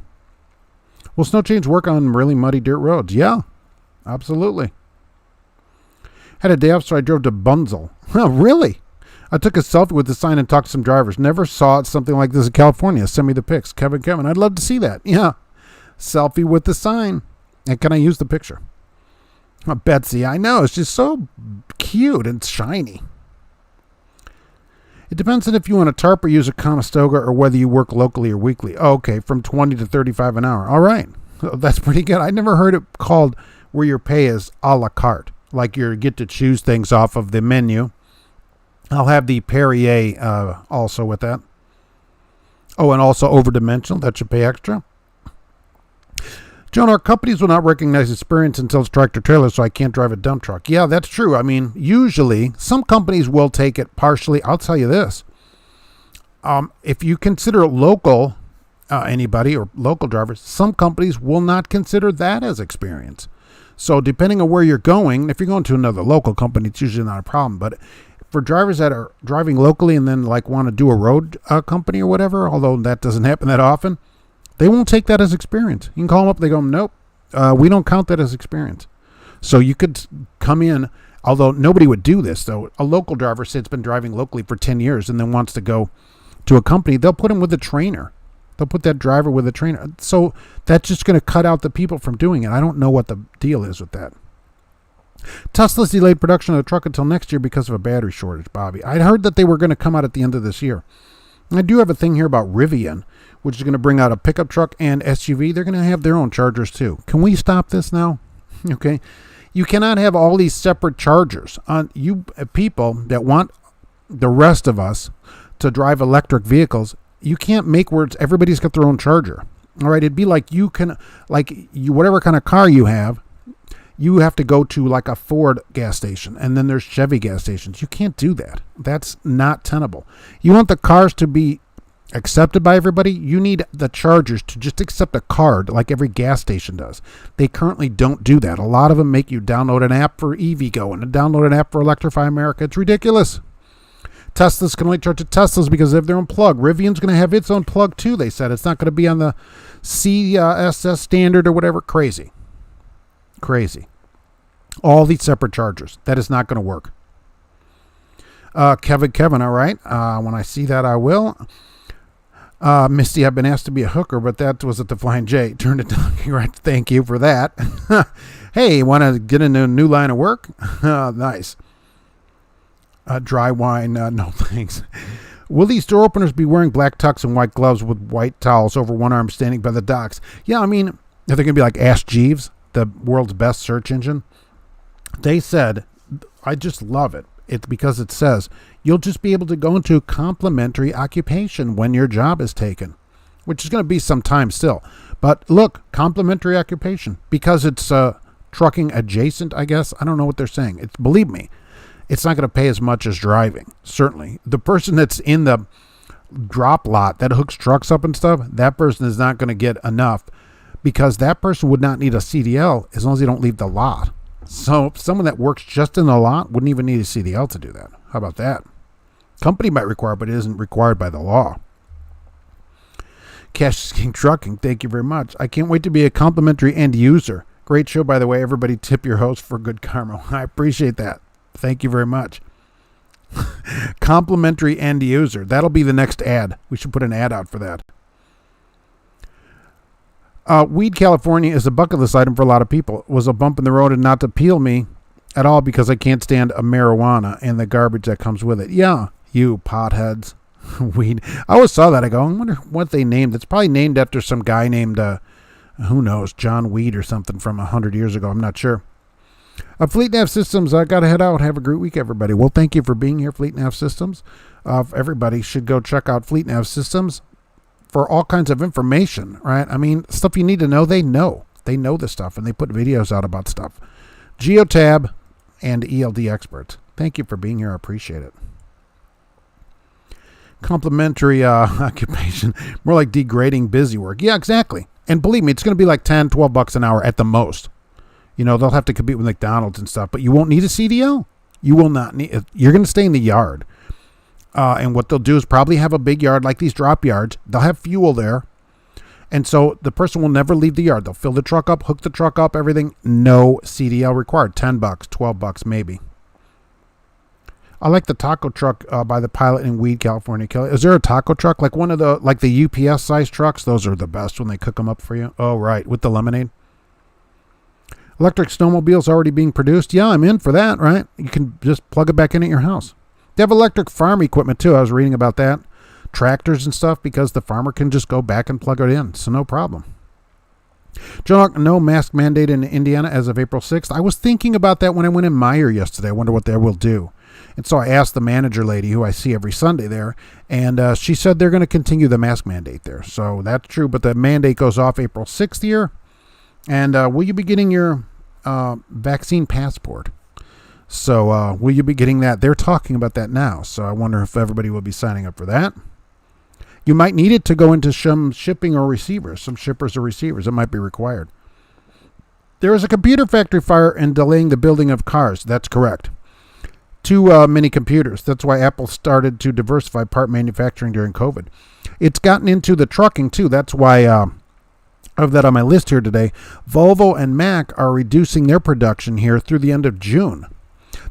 Will snow chains work on really muddy dirt roads? Yeah, absolutely. Had a day off, so I drove to Bunzel. Oh, really? I took a selfie with the sign and talked to some drivers. Never saw something like this in California. Send me the pics. Kevin, I'd love to see that. Yeah. Selfie with the sign. And can I use the picture? Oh, Betsy, I know. It's just so cute and shiny. It depends on if you want a tarp or use a Conestoga or whether you work locally or weekly. Oh, okay, from 20 to 35 an hour. All right. That's pretty good. I never heard it called where your pay is a la carte. Like you get to choose things off of the menu. I'll have the Perrier also with that. Oh, and also overdimensional. That should pay extra. John, our companies will not recognize experience until it's tractor trailer, so I can't drive a dump truck. Yeah, that's true. I mean, usually some companies will take it partially. I'll tell you this. If you consider local anybody or local drivers, some companies will not consider that as experience. So depending on where you're going, if you're going to another local company, it's usually not a problem. But for drivers that are driving locally and then like want to do a road company or whatever, although that doesn't happen that often, they won't take that as experience. You can call them up. They go, nope, we don't count that as experience. So you could come in, although nobody would do this, though. A local driver says it's been driving locally for 10 years and then wants to go to a company. They'll put him with a trainer. They'll put that driver with a trainer. So that's just going to cut out the people from doing it. I don't know what the deal is with that. Tesla's delayed production of the truck until next year because of a battery shortage, Bobby. I'd heard that they were going to come out at the end of this year. I do have a thing here about Rivian, which is going to bring out a pickup truck and SUV. They're going to have their own chargers too. Can we stop this now? Okay. You cannot have all these separate chargers. You people that want the rest of us to drive electric vehicles, you can't make words. Everybody's got their own charger. All right. It'd be like whatever kind of car you have to go to like a Ford gas station, and then there's Chevy gas stations. You can't do that. That's not tenable. You want the cars to be accepted by everybody. You need the chargers to just accept a card like every gas station does. They currently don't do that. A lot of them make you download an app for EVgo and download an app for Electrify America. It's ridiculous. Teslas can only charge to Teslas because they have their own plug. Rivian's going to have its own plug too, they said. It's not going to be on the CSS standard or whatever. Crazy. All these separate chargers. That is not going to work. Kevin, all right. When I see that, I will. Misty, I've been asked to be a hooker, but that was at the Flying J. Turned it down. Right. Thank you for that. Hey, want to get into a new line of work? Nice. Dry wine, no thanks. Will these door openers be wearing black tux and white gloves with white towels over one arm standing by the docks? Yeah, I mean, are they going to be like Ask Jeeves, the world's best search engine? They said, I just love it. It's because it says you'll just be able to go into complementary occupation when your job is taken, which is going to be some time still. But look, complementary occupation, because it's trucking adjacent, I guess. I don't know what they're saying. Believe me, it's not going to pay as much as driving. Certainly. The person that's in the drop lot that hooks trucks up and stuff, that person is not going to get enough, because that person would not need a CDL as long as they don't leave the lot. So someone that works just in the lot wouldn't even need a CDL to do that. How about that? Company might require, but it isn't required by the law. Cash King Trucking, thank you very much. I can't wait to be a complimentary end user. Great show, by the way. Everybody tip your host for good karma. I appreciate that. Thank you very much. Complimentary end user. That'll be the next ad. We should put an ad out for that. Weed California is a bucket list item for a lot of people. It was a bump in the road and not to appeal me at all because I can't stand a marijuana and the garbage that comes with it. Yeah, you potheads. Weed. I always saw that. I go, I wonder what they named. It's probably named after some guy named, who knows, John Weed or something from 100 years ago. I'm not sure. Fleet Nav Systems, I got to head out. Have a great week, everybody. Well, thank you for being here, Fleet Nav Systems. Everybody should go check out Fleet Nav Systems for all kinds of information, right? I mean, stuff you need to know, they know. They know this stuff, and they put videos out about stuff. Geotab and ELD experts. Thank you for being here. I appreciate it. Complimentary occupation. More like degrading busy work. Yeah, exactly. And believe me, it's going to be like $10, $12 an hour at the most. You know, they'll have to compete with McDonald's and stuff, but you won't need a CDL. You will not need. You're going to stay in the yard. And what they'll do is probably have a big yard like these drop yards. They'll have fuel there. And so the person will never leave the yard. They'll fill the truck up, hook the truck up, everything. No CDL required. $10, $12 maybe. I like the taco truck by the Pilot in Weed, California. Kelly, is there a taco truck like one of the UPS size trucks? Those are the best when they cook them up for you. Oh, right, with the lemonade. Electric snowmobiles already being produced. Yeah, I'm in for that, right? You can just plug it back in at your house. They have electric farm equipment too. I was reading about that. Tractors and stuff, because the farmer can just go back and plug it in. So no problem. John, no mask mandate in Indiana as of April 6th. I was thinking about that when I went in Meyer yesterday. I wonder what they will do. And so I asked the manager lady, who I see every Sunday there, and she said they're going to continue the mask mandate there. So that's true, but the mandate goes off April 6th here. And will you be getting your vaccine passport? So will you be getting that? They're talking about that now. So I wonder if everybody will be signing up for that. You might need it to go into some shipping or receivers. Some shippers or receivers. It might be required. There is a computer factory fire and delaying the building of cars. That's correct. Too many computers. That's why Apple started to diversify part manufacturing during COVID. It's gotten into the trucking too. That's why I have that on my list here today. Volvo and Mack are reducing their production here through the end of June.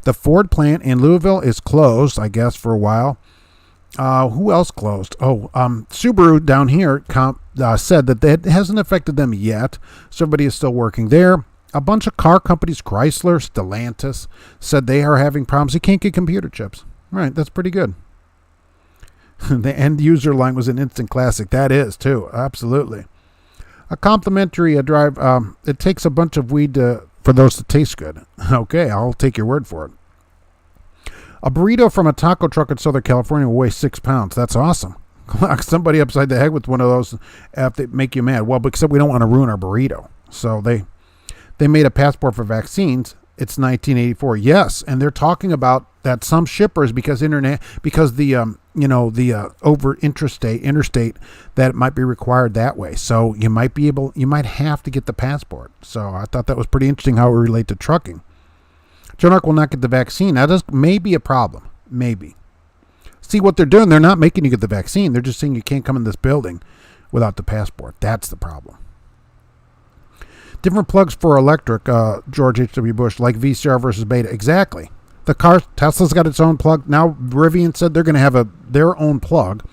The Ford plant in Louisville is closed, I guess, for a while. Who else closed? Subaru down here said that it hasn't affected them yet. So everybody is still working there. A bunch of car companies, Chrysler, Stellantis, said they are having problems. They can't get computer chips. Right, that's pretty good. The end user line was an instant classic. That is, too. Absolutely. A complimentary drive. It takes a bunch of weed for those to taste good. Okay, I'll take your word for it. A burrito from a taco truck in Southern California will weigh 6 pounds. That's awesome. Clock somebody upside the head with one of those if they make you mad. Well, except we don't want to ruin our burrito. So they made a passport for vaccines. It's 1984. Yes, and they're talking about that some shippers because the over interstate that it might be required that way. So you might have to get the passport. So I thought that was pretty interesting how it relate to trucking. John Ark will not get the vaccine. That may be a problem. Maybe. See what they're doing. They're not making you get the vaccine. They're just saying you can't come in this building without the passport. That's the problem. Different plugs for electric, George H.W. Bush, like VCR versus beta. Exactly. The car, Tesla's got its own plug. Now Rivian said they're going to have their own plug.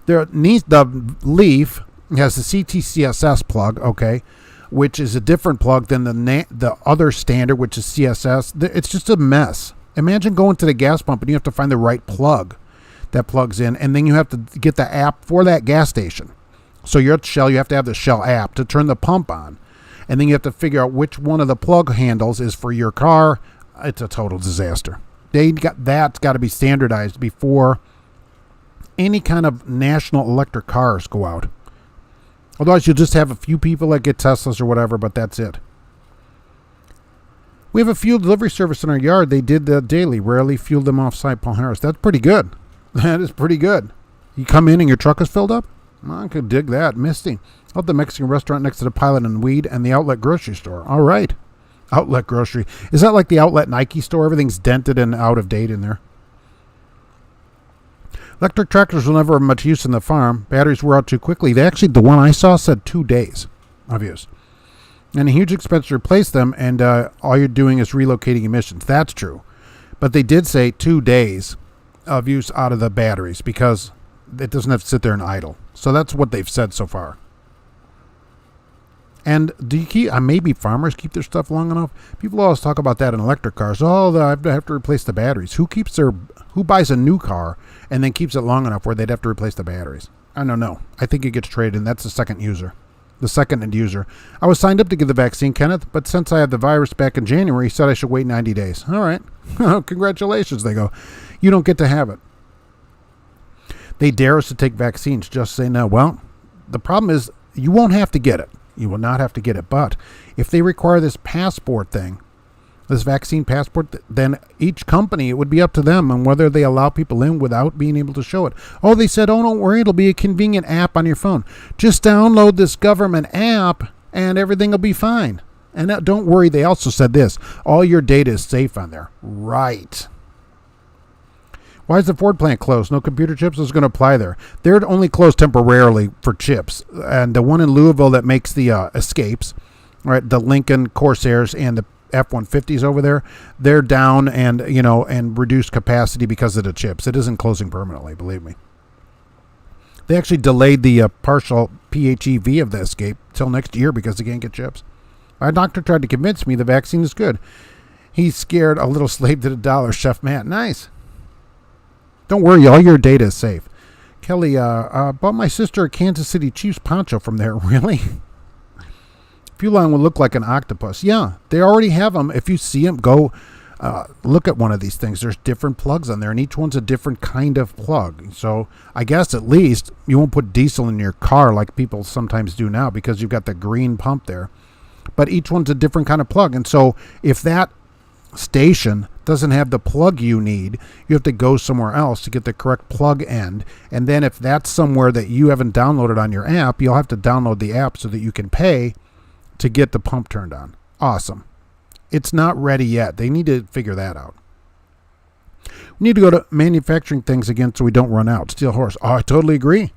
The Leaf has the CTCSS plug, okay, which is a different plug than the other standard, which is CSS. It's just a mess. Imagine going to the gas pump and you have to find the right plug that plugs in, and then you have to get the app for that gas station. So you're at Shell, you have to have the Shell app to turn the pump on, and then you have to figure out which one of the plug handles is for your car. It's a total disaster. That's got to be standardized before any kind of national electric cars go out. Otherwise, you'll just have a few people that get Teslas or whatever, but that's it. We have a fuel delivery service in our yard. They did that daily. Rarely fueled them off-site, Paul Harris. That's pretty good. That is pretty good. You come in and your truck is filled up? Well, I could dig that. Misty. Out the Mexican restaurant next to the Pilot and Weed and the Outlet grocery store. All right. Outlet grocery. Is that like the Outlet Nike store? Everything's dented and out of date in there. Electric tractors will never have much use in the farm. Batteries wear out too quickly. The one I saw said 2 days of use. And a huge expense to replace them, and all you're doing is relocating emissions. That's true. But they did say 2 days of use out of the batteries because it doesn't have to sit there and idle. So that's what they've said so far. And do you keep? Maybe farmers keep their stuff long enough. People always talk about that in electric cars. Oh, I have to replace the batteries. Who buys a new car and then keeps it long enough where they'd have to replace the batteries? I don't know. I think it gets traded, and that's the second user. The second end user. I was signed up to get the vaccine, Kenneth, but since I had the virus back in January, he said I should wait 90 days. All right. Congratulations, they go. You don't get to have it. They dare us to take vaccines. Just say no. Well, the problem is you won't have to get it. You will not have to get it. But if they require this passport thing, this vaccine passport, then each company, it would be up to them on whether they allow people in without being able to show it. Oh, they said, oh, don't worry, it'll be a convenient app on your phone. Just download this government app and everything will be fine. And don't worry, they also said this, all your data is safe on there. Right. Why is the Ford plant closed? No computer chips is going to apply there. They're only closed temporarily for chips. And the one in Louisville that makes the Escapes, right, the Lincoln Corsairs and the F-150s over there, they're down and reduced capacity because of the chips. It isn't closing permanently, believe me. They actually delayed the partial PHEV of the Escape till next year because they can't get chips. Our doctor tried to convince me the vaccine is good. He's scared a little slave to the dollar, Chef Matt. Nice. Don't worry, all your data is safe. Kelly, bought my sister a Kansas City Chiefs poncho from there. Really? Fuel line will look like an octopus. Yeah, they already have them. If you see them, go look at one of these things. There's different plugs on there, and each one's a different kind of plug. So I guess at least you won't put diesel in your car like people sometimes do now because you've got the green pump there. But each one's a different kind of plug. And so if that station doesn't have the plug you need, you have to go somewhere else to get the correct plug end. And then if that's somewhere that you haven't downloaded on your app, you'll have to download the app so that you can pay to get the pump turned on. Awesome. It's not ready yet. They need to figure that out. We need to go to manufacturing things again so we don't run out. Steel horse. Oh, I totally agree.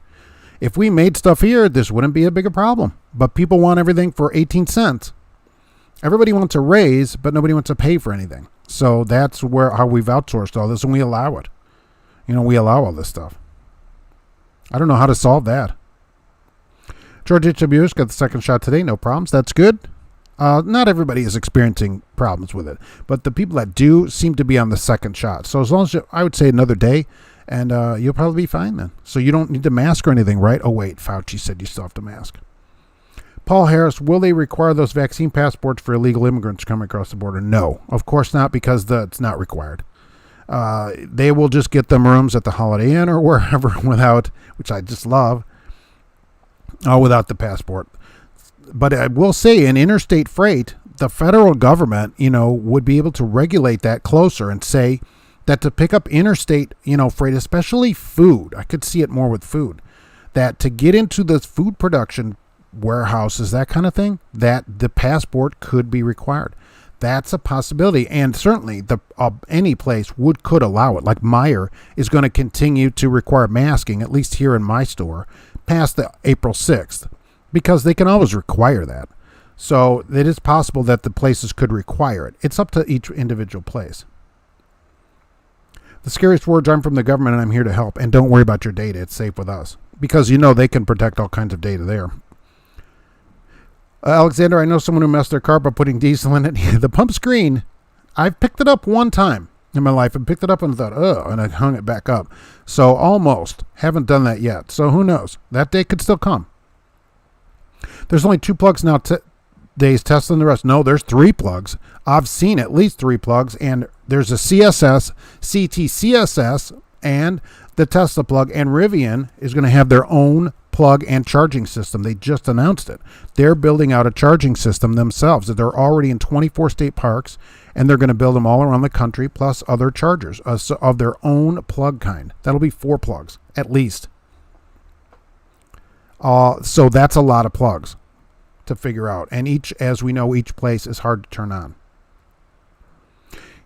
If we made stuff here, this wouldn't be a bigger problem. But people want everything for 18 cents. Everybody wants a raise, but nobody wants to pay for anything. So that's how we've outsourced all this, and we allow it. We allow all this stuff. I don't know how to solve that. George HWS got the second shot today. No problems. That's good. Not everybody is experiencing problems with it, but the people that do seem to be on the second shot. So as long as I would say another day, and you'll probably be fine then. So you don't need to mask or anything, right? Oh, wait. Fauci said you still have to mask. Paul Harris, will they require those vaccine passports for illegal immigrants coming across the border? No, of course not, because it's not required. They will just get them rooms at the Holiday Inn or wherever without, which I just love, without the passport. But I will say in interstate freight, the federal government, would be able to regulate that closer and say that to pick up interstate, freight, especially food, I could see it more with food, that to get into the food production warehouses, that kind of thing, that the passport could be required. That's a possibility, and certainly any place could allow it. Like Meijer is going to continue to require masking, at least here in my store, past the April 6th, because they can always require that. So it is possible that the places could require it. It's up to each individual place. The scariest words, I'm from the government and I'm here to help. And don't worry about your data. It's safe with us. Because they can protect all kinds of data there. Alexander, I know someone who messed their car by putting diesel in it. The pump screen, I've picked it up one time in my life. I picked it up and thought, oh, and I hung it back up. So almost. Haven't done that yet. So who knows? That day could still come. There's only 2 plugs now. Days Tesla and the rest. No, there's 3 plugs. I've seen at least 3 plugs, and there's a CSS, CT-CSS, and the Tesla plug, and Rivian is going to have their own plug and charging system. They just announced it. They're building out a charging system themselves. They're already in 24 state parks, and they're going to build them all around the country, plus other chargers of their own plug kind. That'll be 4 plugs, at least. So that's a lot of plugs to figure out. And as we know, each place is hard to turn on.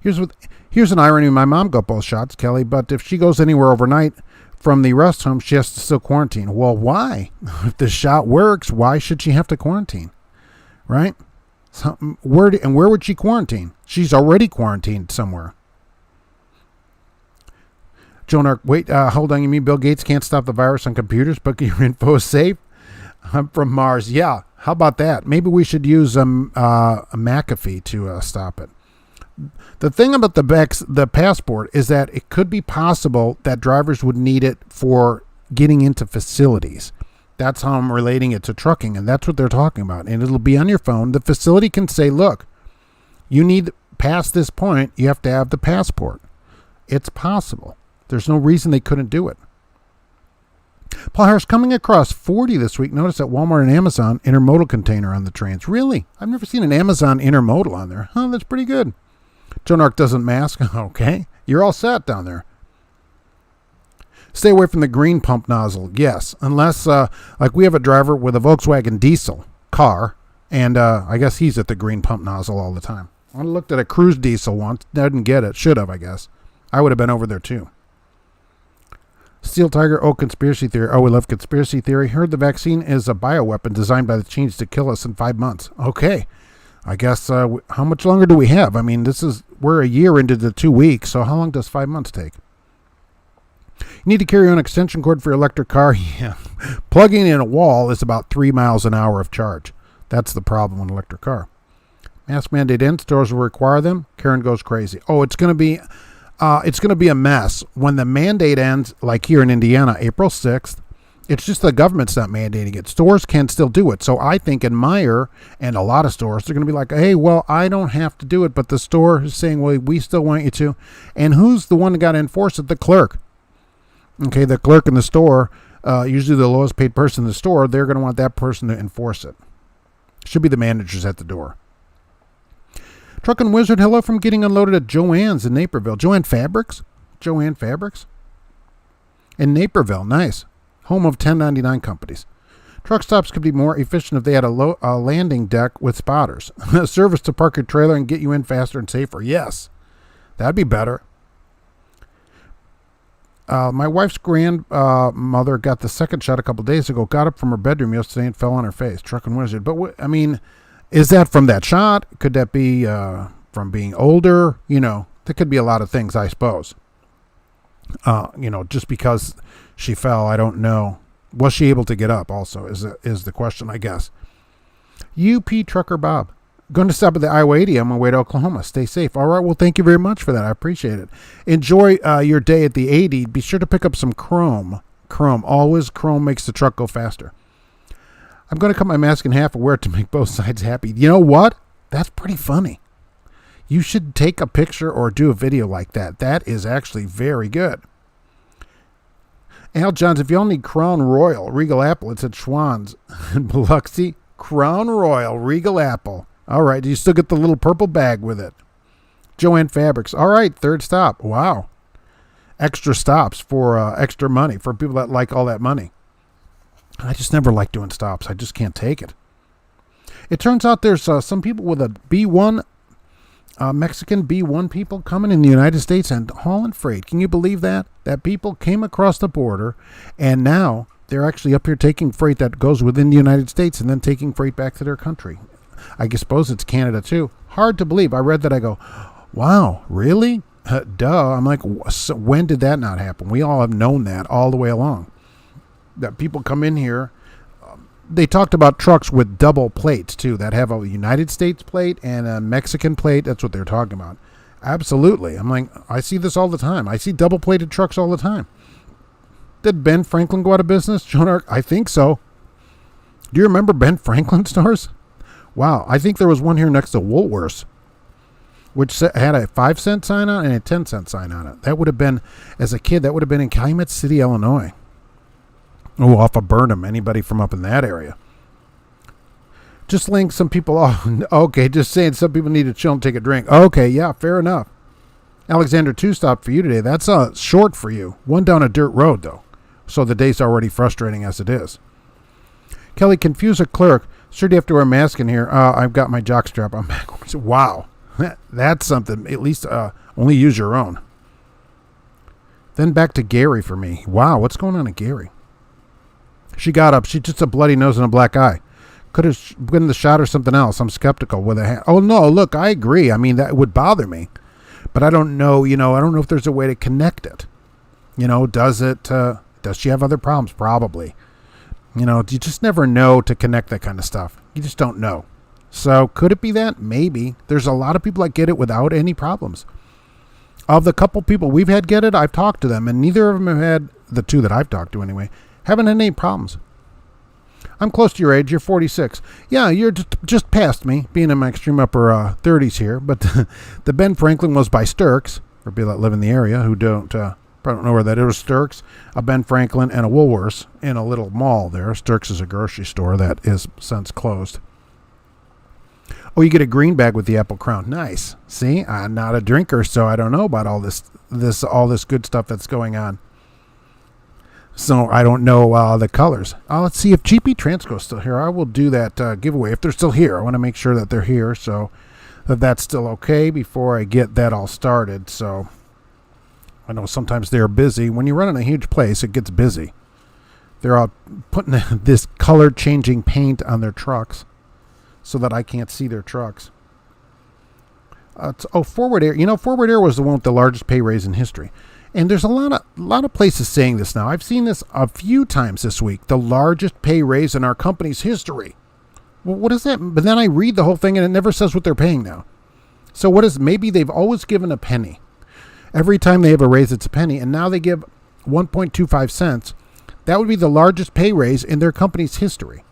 Here's an irony. My mom got both shots, Kelly, but if she goes anywhere overnight from the rest home, she has to still quarantine. Well, why? If the shot works, why should she have to quarantine? Right? Where would she quarantine? She's already quarantined somewhere. Joan, wait, hold on. You mean Bill Gates can't stop the virus on computers, but your info is safe? I'm from Mars. Yeah, how about that? Maybe we should use a McAfee to stop it. The thing about the passport is that it could be possible that drivers would need it for getting into facilities. That's how I'm relating it to trucking, and that's what they're talking about. And it'll be on your phone. The facility can say, look, you need past this point, you have to have the passport. It's possible. There's no reason they couldn't do it. Paul Harris, coming across 40 this week. Notice at Walmart and Amazon, intermodal container on the trains. Really? I've never seen an Amazon intermodal on there. Huh, that's pretty good. Joan Arc doesn't mask. Okay. You're all set down there. Stay away from the green pump nozzle. Yes. Unless, like we have a driver with a Volkswagen diesel car, and I guess he's at the green pump nozzle all the time. I looked at a Cruise diesel once. Didn't get it. Should have, I guess. I would have been over there too. Steel Tiger, conspiracy theory. Oh, we love conspiracy theory. Heard the vaccine is a bioweapon designed by the Chinese to kill us in 5 months. Okay. I guess, how much longer do we have? I mean, we're a year into the 2 weeks, so how long does 5 months take? You need to carry an extension cord for your electric car? Yeah. Plugging in a wall is about 3 miles an hour of charge. That's the problem with an electric car. Mask mandate ends. Stores will require them. Karen goes crazy. Oh, it's going to be a mess when the mandate ends, like here in Indiana, April 6th. It's just the government's not mandating it. Stores can still do it. So I think in Meyer and a lot of stores, they're going to be like, hey, well, I don't have to do it, but the store is saying, well, we still want you to. And who's the one that got to enforce it? The clerk. Okay, the clerk in the store, usually the lowest paid person in the store, they're going to want that person to enforce it. Should be the managers at the door. Truckin' Wizard, hello from getting unloaded at Joann's in Naperville. Joanne Fabrics? In Naperville, nice. Home of 1099 companies. Truck stops could be more efficient if they had a landing deck with spotters. A service to park your trailer and get you in faster and safer. Yes, that'd be better. My wife's grandmother got the second shot a couple days ago, got up from her bedroom yesterday and fell on her face. Truckin' Wizard. But, is that from that shot? Could that be from being older? There could be a lot of things, I suppose. Just because she fell, I don't know. Was she able to get up also is the question, I guess. UP Trucker Bob. Going to stop at the Iowa 80 on my way to Oklahoma. Stay safe. All right, well, thank you very much for that. I appreciate it. Enjoy your day at the 80. Be sure to pick up some chrome. Always chrome makes the truck go faster. I'm going to cut my mask in half and wear it to make both sides happy. You know what? That's pretty funny. You should take a picture or do a video like that. That is actually very good. Al Johns, if y'all need Crown Royal Regal Apple, it's at Schwann's in Biloxi. Crown Royal Regal Apple. All right, you still get the little purple bag with it. Joanne Fabrics. All right, third stop. Wow. Extra stops for extra money for people that like all that money. I just never like doing stops. I just can't take it. It turns out there's some people with a B1, Mexican B1 people coming in the United States and hauling freight. Can you believe that? That people came across the border and now they're actually up here taking freight that goes within the United States and then taking freight back to their country. I suppose it's Canada too. Hard to believe. I read that. I go, wow, really? Duh. I'm like, so when did that not happen? We all have known that all the way along. That people come in here. They talked about trucks with double plates, too, that have a United States plate and a Mexican plate. That's what they're talking about. Absolutely. I'm like, I see this all the time. I see double-plated trucks all the time. Did Ben Franklin go out of business? Joan Arc? I think so. Do you remember Ben Franklin stores? Wow. I think there was one here next to Woolworths, which had a 5-cent sign on it and a 10-cent sign on it. That would have been, as a kid, that would have been in Calumet City, Illinois. Oh, off of Burnham. Anybody from up in that area? Just laying some people off. Okay, just saying some people need to chill and take a drink. Okay, yeah, fair enough. Alexander, 2-stop for you today. That's short for you. One down a dirt road, though. So the day's already frustrating as it is. Kelly, confuse a clerk. Sure, do you have to wear a mask in here? I've got my jockstrap on backwards. Wow. That's something. At least only use your own. Then back to Gary for me. Wow, what's going on at Gary? She got up. She just a bloody nose and a black eye. Could have been the shot or something else. I'm skeptical with a hand. Oh, no, look, I agree. I mean, that would bother me. But I don't know, I don't know if there's a way to connect it. Does she have other problems? Probably. You just never know to connect that kind of stuff. You just don't know. So could it be that? Maybe. There's a lot of people that get it without any problems. Of the couple people we've had get it, I've talked to them, and neither of them have had, the two that I've talked to anyway, haven't had any problems. I'm close to your age. You're 46. Yeah, you're just past me, being in my extreme upper 30s here. But the Ben Franklin was by Sturks, for people that live in the area who don't know where that is. Sturks, a Ben Franklin, and a Woolworths in a little mall there. Sturks is a grocery store that is since closed. Oh, you get a green bag with the Apple Crown. Nice. See, I'm not a drinker, so I don't know about all this good stuff that's going on. So I don't know the colors. Let's see if GP Transco is still here. I will do that giveaway if they're still here. I want to make sure that they're here, so that's still okay before I get that all started. So I know sometimes they're busy. When you run in a huge place, it gets busy. They're all putting this color-changing paint on their trucks so that I can't see their trucks. Forward Air. Forward Air was the one with the largest pay raise in history. And there's a lot of places saying this now. I've seen this a few times this week. The largest pay raise in our company's history. Well, what is that? But then I read the whole thing and it never says what they're paying now. So maybe they've always given a penny. Every time they have a raise, it's a penny. And now they give 1.25 cents. That would be the largest pay raise in their company's history.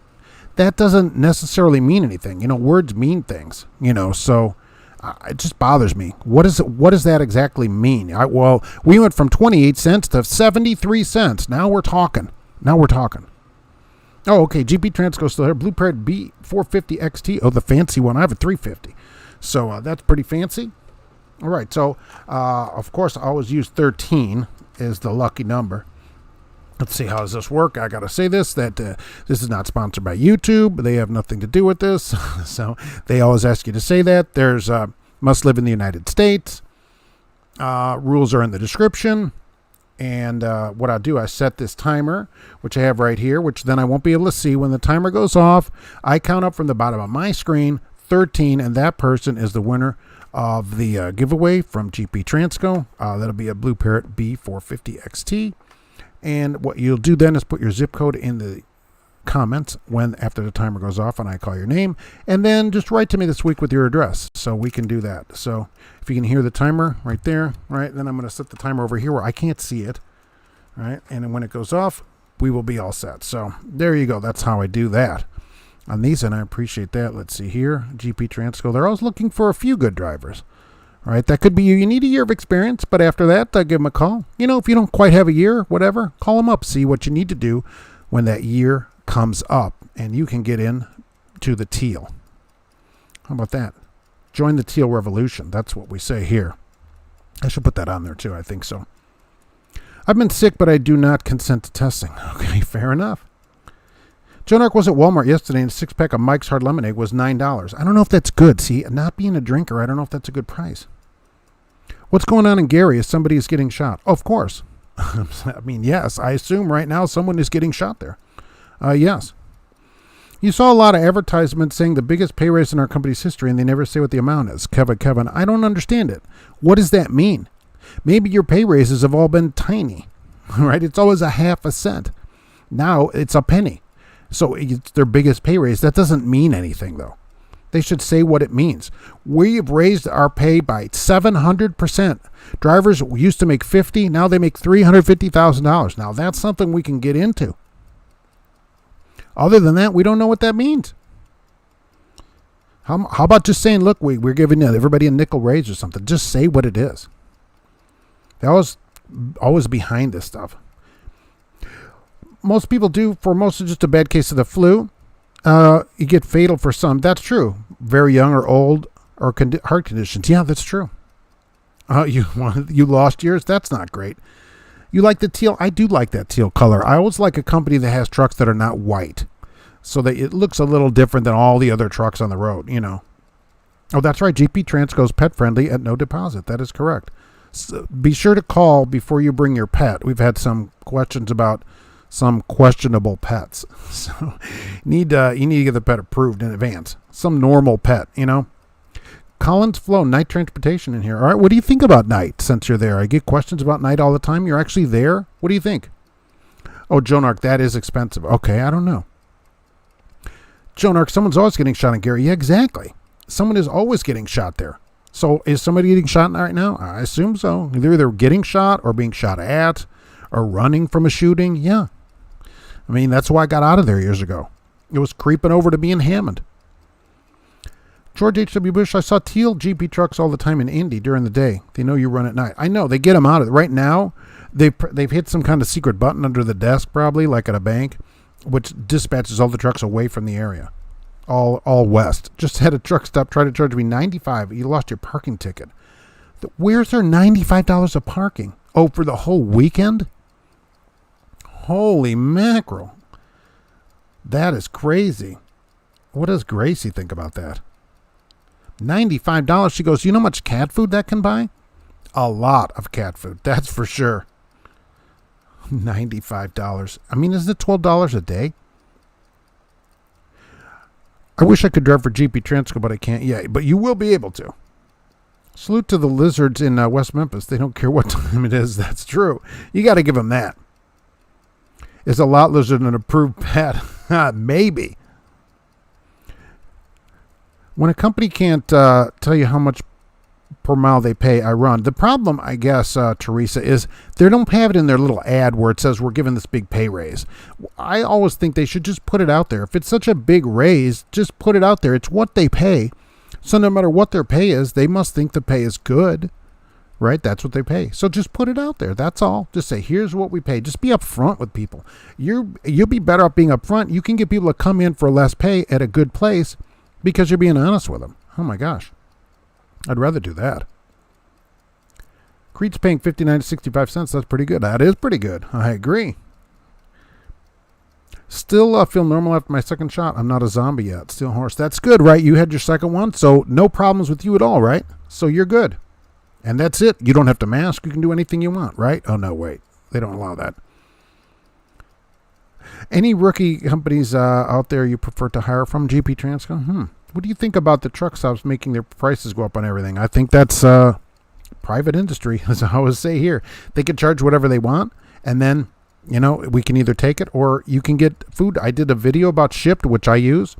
That doesn't necessarily mean anything. Words mean things, so it just bothers me. What does that exactly mean? We went from 28 cents to 73 cents. Now we're talking. Oh, okay. GP Transco still here. Blue Parrot B450 XT. Oh, the fancy one. I have a 350. So that's pretty fancy. All right. So, of course, I always use 13 as the lucky number. Let's see, how does this work? I got to say this is not sponsored by YouTube. They have nothing to do with this. So they always ask you to say that. There's must live in the United States. Rules are in the description. And what I do, I set this timer, which I have right here, which then I won't be able to see. When the timer goes off, I count up from the bottom of my screen, 13, and that person is the winner of the giveaway from GP Transco. That'll be a Blue Parrot B450 XT. And what you'll do then is put your zip code in the comments after the timer goes off and I call your name, and then just write to me this week with your address so we can do that. So if you can hear the timer right there, right, then I'm going to set the timer over here where I can't see it, right, and then when it goes off, we will be all set. So there you go. That's how I do that on these, and I appreciate that. Let's see here. GP Transco, they're always looking for a few good drivers. All right, that could be you. You need a year of experience, but after that, give them a call. If you don't quite have a year, whatever, call them up. See what you need to do when that year comes up, and you can get in to the teal. How about that? Join the teal revolution. That's what we say here. I should put that on there, too. I think so. I've been sick, but I do not consent to testing. Okay, fair enough. Joan Arc was at Walmart yesterday, and a 6-pack of Mike's Hard Lemonade was $9. I don't know if that's good. See, not being a drinker, I don't know if that's a good price. What's going on in Gary? Is somebody is getting shot? Oh, of course. I mean, yes. I assume right now someone is getting shot there. Yes. You saw a lot of advertisements saying the biggest pay raise in our company's history, and they never say what the amount is. Kevin, I don't understand it. What does that mean? Maybe your pay raises have all been tiny, right? It's always a half a cent. Now it's a penny. So it's their biggest pay raise. That doesn't mean anything, though. They should say what it means. We've raised our pay by 700%. Drivers used to make $50,000, now they make $350,000. Now that's something we can get into. Other than that, we don't know what that means. How about just saying, look, we're giving everybody a nickel raise or something. Just say what it is. They're always behind this stuff. Most people do. For most, it's just a bad case of the flu. You get fatal for some. That's true. Very young or old or heart conditions. Yeah, that's true. You lost yours? That's not great. You like the teal? I do like that teal color. I always like a company that has trucks that are not white, so that it looks a little different than all the other trucks on the road, you know. Oh, that's right. GP Transco's pet friendly at no deposit. That is correct. So be sure to call before you bring your pet. We've had some questions about some questionable pets. So you need to get the pet approved in advance. Some normal pet, you know. Collins Flow, night transportation in here. All right, what do you think about night since you're there? I get questions about night all the time. You're actually there? What do you think? Oh, Jonark, that is expensive. Okay, I don't know. Jonark, someone's always getting shot in Gary. Yeah, exactly. Someone is always getting shot there. So is somebody getting shot right now? I assume so. They're either getting shot or being shot at or running from a shooting. Yeah. I mean, that's why I got out of there years ago. It was creeping over to being Hammond. George H.W. Bush, I saw teal GP trucks all the time in Indy during the day. They know you run at night. I know. They get them out of it. Right now, they've hit some kind of secret button under the desk, probably, like at a bank, which dispatches all the trucks away from the area. All west. Just had a truck stop, try to charge me $95. You lost your parking ticket. Where's their $95 of parking? Oh, for the whole weekend? Holy mackerel. That is crazy. What does Gracie think about that? $95. She goes, you know how much cat food that can buy? A lot of cat food. That's for sure. $95. I mean, isn't it $12 a day? I wish I could drive for GP Transco, but I can't yet. But you will be able to. Salute to the lizards in West Memphis. They don't care what time it is. That's true. You got to give them that. Is a lot lizard an approved pet? Maybe. When a company can't tell you how much per mile they pay, I run. The problem, I guess, Teresa, is they don't have it in their little ad where it says we're giving this big pay raise. I always think they should just put it out there. If it's such a big raise, just put it out there. It's what they pay. So no matter what their pay is, they must think the pay is good, right? That's what they pay. So just put it out there. That's all. Just say, here's what we pay. Just be upfront with people. You'll be better off being upfront. You can get people to come in for less pay at a good place because you're being honest with them. Oh my gosh. I'd rather do that. Creed's paying 59 to 65 cents. That's pretty good. That is pretty good. I agree. Still feel normal after my second shot. I'm not a zombie yet. Still hoarse. That's good, right? You had your second one, so no problems with you at all, right? So you're good. And that's it. You don't have to mask. You can do anything you want, right? Oh, no, wait. They don't allow that. Any rookie companies out there you prefer to hire from GP Transco? What do you think about the truck stops making their prices go up on everything? I think that's private industry, as I always say here. They can charge whatever they want, and then, you know, we can either take it or you can get food. I did a video about Shipt, which I use.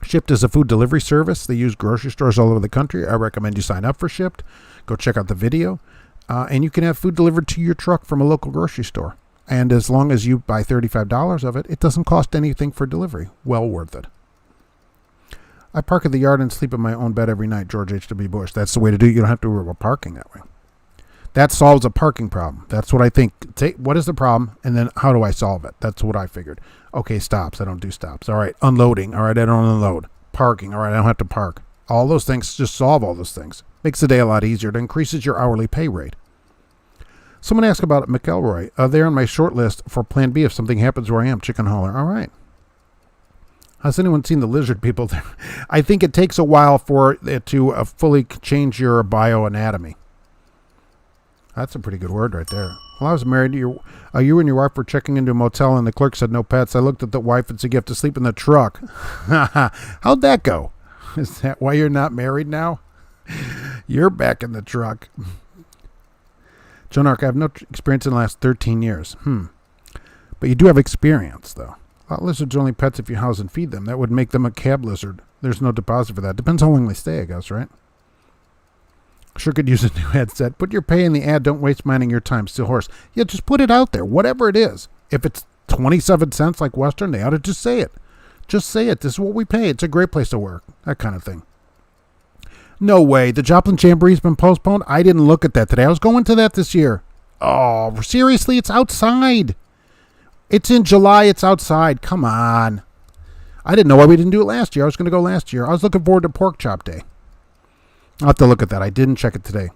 Shipt is a food delivery service. They use grocery stores all over the country. I recommend you sign up for Shipt. Go check out the video. And you can have food delivered to your truck from a local grocery store. And as long as you buy $35 of it, it doesn't cost anything for delivery. Well worth it. I park at the yard and sleep in my own bed every night, George H.W. Bush. That's the way to do it. You don't have to worry about parking that way. That solves a parking problem. That's what I think. What is the problem, and then how do I solve it? That's what I figured. Okay, stops. I don't do stops. All right, unloading. All right, I don't unload. Parking. All right, I don't have to park. All those things, just solve all those things. Makes the day a lot easier. It increases your hourly pay rate. Someone asked about McElroy. They're on my short list for Plan B if something happens where I am. Chicken hauler. All right. Has anyone seen the lizard people there? I think it takes a while for it to fully change your bioanatomy. That's a pretty good word right there. Well, I was married. You and your wife were checking into a motel, and the clerk said no pets. I looked at the wife and said, you have to sleep in the truck. How'd that go? Is that why you're not married now? You're back in the truck. John Ark, I have no experience in the last 13 years. But you do have experience, though. Lizards are only pets if you house and feed them. That would make them a cab lizard. There's no deposit for that. Depends how long they stay, I guess, right? Sure could use a new headset. Put your pay in the ad. Don't waste mine and your time. Still horse. Yeah, just put it out there. Whatever it is. If it's 27 cents like Western, they ought to just say it. Just say it. This is what we pay. It's a great place to work. That kind of thing. No way. The Joplin Jamboree's been postponed? I didn't look at that today. I was going to that this year. Oh, seriously? It's outside. It's in July. It's outside. Come on. I didn't know why we didn't do it last year. I was going to go last year. I was looking forward to Pork Chop Day. I'll have to look at that. I didn't check it today.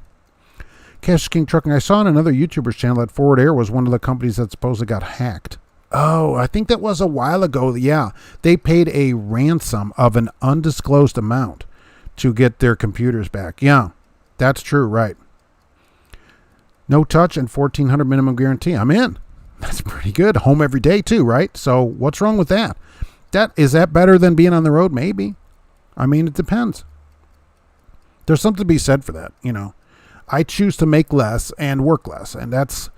Cash King Trucking. I saw on another YouTuber's channel that Forward Air was one of the companies that supposedly got hacked. Oh, I think that was a while ago. Yeah. They paid a ransom of an undisclosed amount to get their computers back. Yeah, that's true. Right. No touch and 1,400 minimum guarantee. I'm in. That's pretty good. Home every day too, right? So what's wrong with that? Is that better than being on the road? Maybe. I mean, it depends. There's something to be said for that. I choose to make less and work less, and that's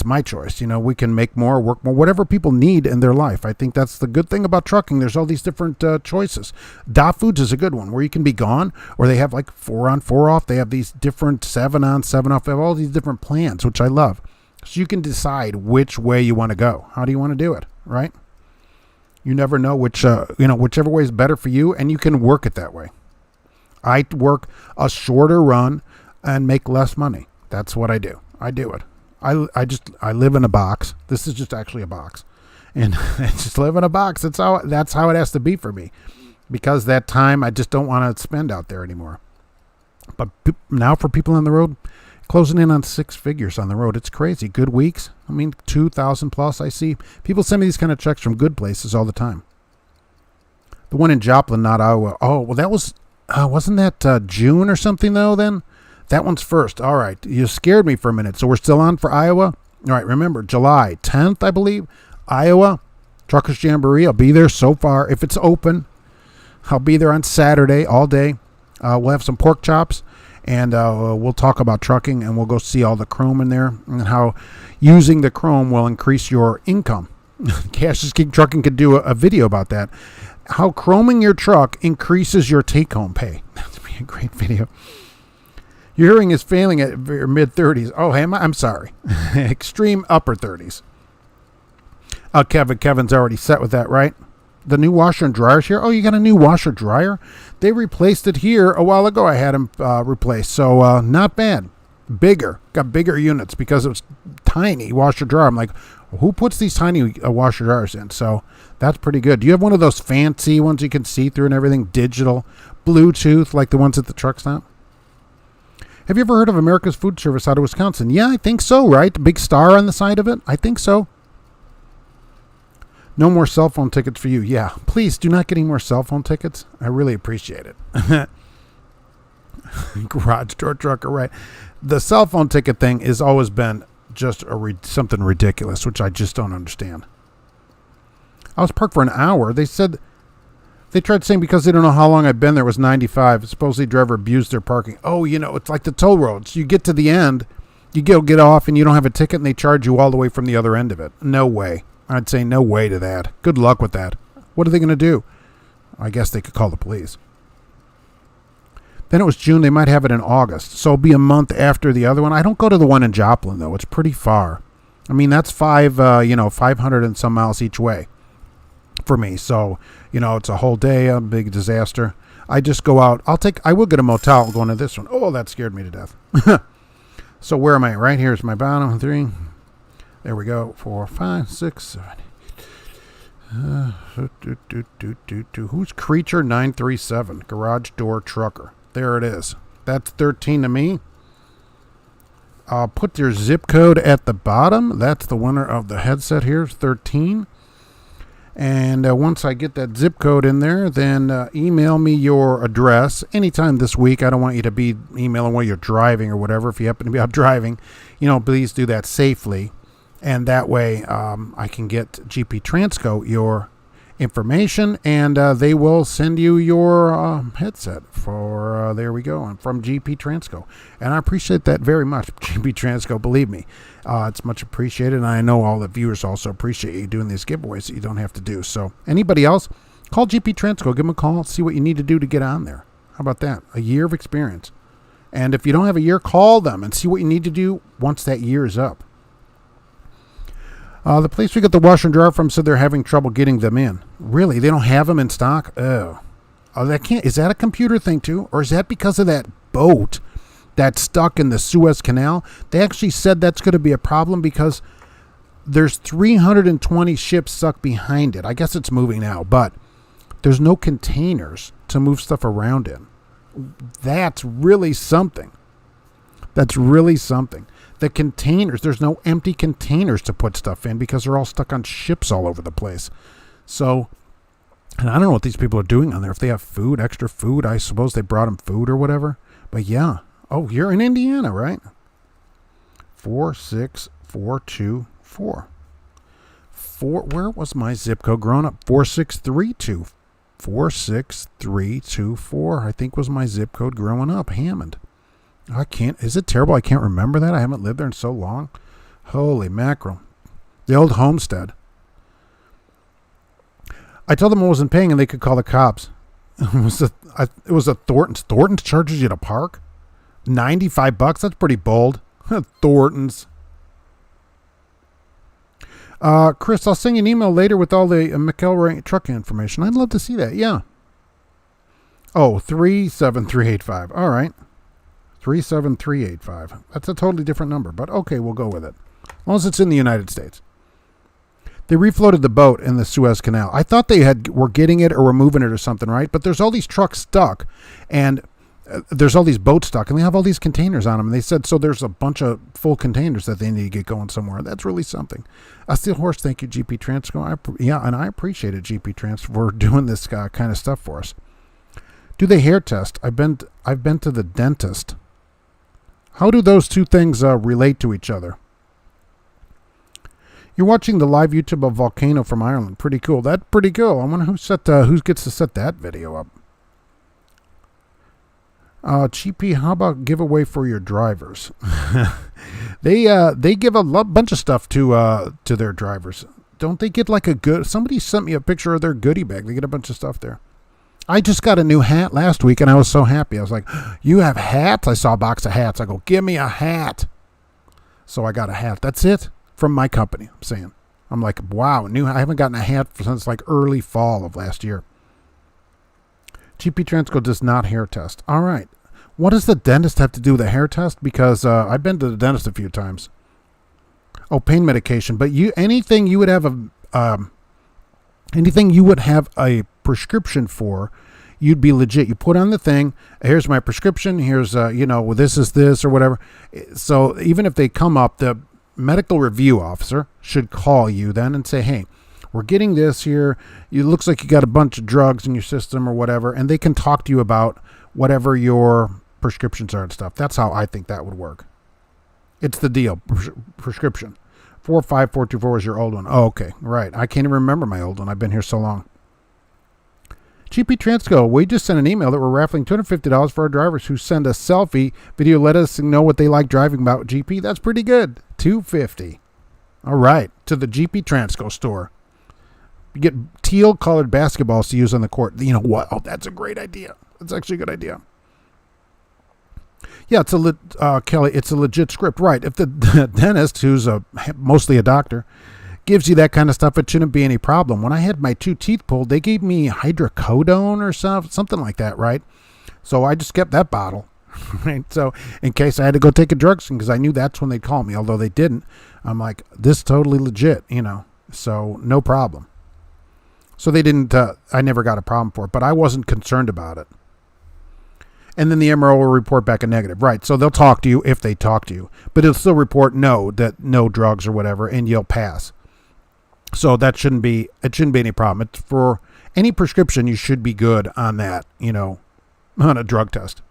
my choice. We can make more, work more, whatever people need in their life. I think that's the good thing about trucking. There's all these different choices. Da Foods is a good one where you can be gone, or they have like 4 on 4 off. They have these different 7 on 7 off. They have all these different plans, which I love. So you can decide which way you want to go. How do you want to do it, right? You never know whichever way is better for you, and you can work it that way. I work a shorter run and make less money. That's what I do. I do it. I live in a box. This is just actually a box, and I just live in a box. That's how it has to be for me, because that time I just don't want to spend out there anymore. But now for people on the road, closing in on 6 figures on the road, it's crazy. Good weeks. I mean, 2,000 plus. I see people send me these kind of checks from good places all the time. The one in Joplin, not Iowa. Oh, well, that was wasn't that June or something though? Then. That one's first. All right. You scared me for a minute. So we're still on for Iowa. All right. Remember, July 10th, I believe. Iowa. Truckers Jamboree. I'll be there so far. If it's open, I'll be there on Saturday all day. We'll have some pork chops, and we'll talk about trucking, and we'll go see all the chrome in there and how using the chrome will increase your income. Cash is King Trucking could do a video about that. How chroming your truck increases your take-home pay. That would be a great video. Your hearing is failing at your mid-30s. Oh, hey, I'm sorry. Extreme upper 30s. Kevin's already set with that, right? The new washer and dryer's here. Oh, you got a new washer dryer? They replaced it here a while ago. I had them replaced. So not bad. Bigger. Got bigger units because it was tiny washer dryer. I'm like, who puts these tiny washer dryers in? So that's pretty good. Do you have one of those fancy ones you can see through and everything? Digital, Bluetooth, like the ones at the truck stop? Have you ever heard of America's Food Service out of Wisconsin? Yeah, I think so, right? The big star on the side of it? I think so. No more cell phone tickets for you. Yeah, please do not get any more cell phone tickets. I really appreciate it. Garage door trucker, right? The cell phone ticket thing has always been just something ridiculous, which I just don't understand. I was parked for an hour. They said... They tried saying because they don't know how long I've been there was 95. Supposedly driver abused their parking. Oh, it's like the toll roads. You get to the end, you get off, and you don't have a ticket, and they charge you all the way from the other end of it. No way. I'd say no way to that. Good luck with that. What are they going to do? I guess they could call the police. Then it was June. They might have it in August. So it'll be a month after the other one. I don't go to the one in Joplin, though. It's pretty far. I mean, that's 500 and some miles each way for me. So, it's a whole day, a big disaster. I just go out. I will get a motel going to this one. Oh, that scared me to death. So where am I? Right here is my bottom 3. There we go. 4, 5, 6, 7, 8. Who's Creature 937? Garage door trucker. There it is. That's 13 to me. Put your zip code at the bottom. That's the winner of the headset here, 13. And once I get that zip code in there, then email me your address anytime this week. I don't want you to be emailing while you're driving or whatever. If you happen to be out driving, please do that safely. And that way I can get GP Transco your information, and they will send you your headset for, there we go, from GP Transco. And I appreciate that very much, GP Transco, believe me. It's much appreciated, and I know all the viewers also appreciate you doing these giveaways that you don't have to do. So anybody else, call GP Transco, give them a call, see what you need to do to get on there. How about that? A year of experience. And if you don't have a year, call them and see what you need to do once that year is up. The place we got the washer and dryer from said they're having trouble getting them in. Really? They don't have them in stock? Oh, that can't. Is that a computer thing too? Or is that because of that boat that's stuck in the Suez Canal? They actually said that's going to be a problem because there's 320 ships stuck behind it. I guess it's moving now, but there's no containers to move stuff around in. That's really something. That's really something. The containers, there's no empty containers to put stuff in because they're all stuck on ships all over the place. So, and I don't know what these people are doing on there. If they have food, extra food, I suppose they brought them food or whatever. But yeah. Oh, you're in Indiana, right? 46424. Where was my zip code growing up? 4632. 46324, I think, was my zip code growing up. Hammond. Is it terrible? I can't remember that. I haven't lived there in so long. Holy mackerel. The old homestead. I told them I wasn't paying and they could call the cops. It was a Thornton's. Thornton's charges you to park? $95? That's pretty bold. Thornton's. Chris, I'll send you an email later with all the McElroy trucking information. I'd love to see that. Yeah. Oh, 37385. All right. 37385. That's a totally different number, but okay, we'll go with it. As long as it's in the United States. They refloated the boat in the Suez Canal. I thought they were getting it or were moving it or something, right? But there's all these trucks stuck, and there's all these boats stuck, and they have all these containers on them. And they said, so there's a bunch of full containers that they need to get going somewhere. That's really something. Steel Horse, thank you, GP Transco. And I appreciate it, GP Transco, for doing this kind of stuff for us. Do they hair test? I've been to the dentist. How do those two things relate to each other? You're watching the live YouTube of Volcano from Ireland. Pretty cool. That's pretty cool. I wonder who gets to set that video up. GP, how about giveaway for your drivers? They give a bunch of stuff to their drivers. Don't they get like somebody sent me a picture of their goodie bag. They get a bunch of stuff there. I just got a new hat last week, and I was so happy. I was like, you have hats? I saw a box of hats. I go, give me a hat. So I got a hat. That's it from my company, I'm saying. I'm like, wow, I haven't gotten a hat since like early fall of last year. GP Transco does not hair test. All right. What does the dentist have to do with a hair test? Because I've been to the dentist a few times. Oh, pain medication. But anything you would have a prescription for, you'd be legit. You put on the thing, here's my prescription, here's, this is this or whatever. So even if they come up, the medical review officer should call you then and say, hey, we're getting this here. It looks like you got a bunch of drugs in your system or whatever, and they can talk to you about whatever your prescriptions are and stuff. That's how I think that would work. It's the deal. Prescription. 45424 is your old one. Oh, okay. Right. I can't even remember my old one. I've been here so long. GP Transco, we just sent an email that we're raffling $250 for our drivers who send a selfie video. Let us know what they like driving about GP. That's pretty good. $250. All right. To the GP Transco store. You get teal colored basketballs to use on the court. You know what? Oh, that's a great idea. That's actually a good idea. Yeah, Kelly, it's a legit script. Right. If the dentist, who's mostly a doctor, gives you that kind of stuff, it shouldn't be any problem. When I had my 2 teeth pulled, they gave me hydrocodone or something like that, right? So I just kept that bottle, right? So in case I had to go take a drug screen, because I knew that's when they'd call me, although they didn't. I'm like, this is totally legit, so no problem. So they didn't, I never got a problem for it, but I wasn't concerned about it. And then the MRO will report back a negative. Right, so they'll talk to you if they talk to you. But it'll still report no drugs or whatever, and you'll pass. So it shouldn't be any problem. It's for any prescription, you should be good on that, on a drug test,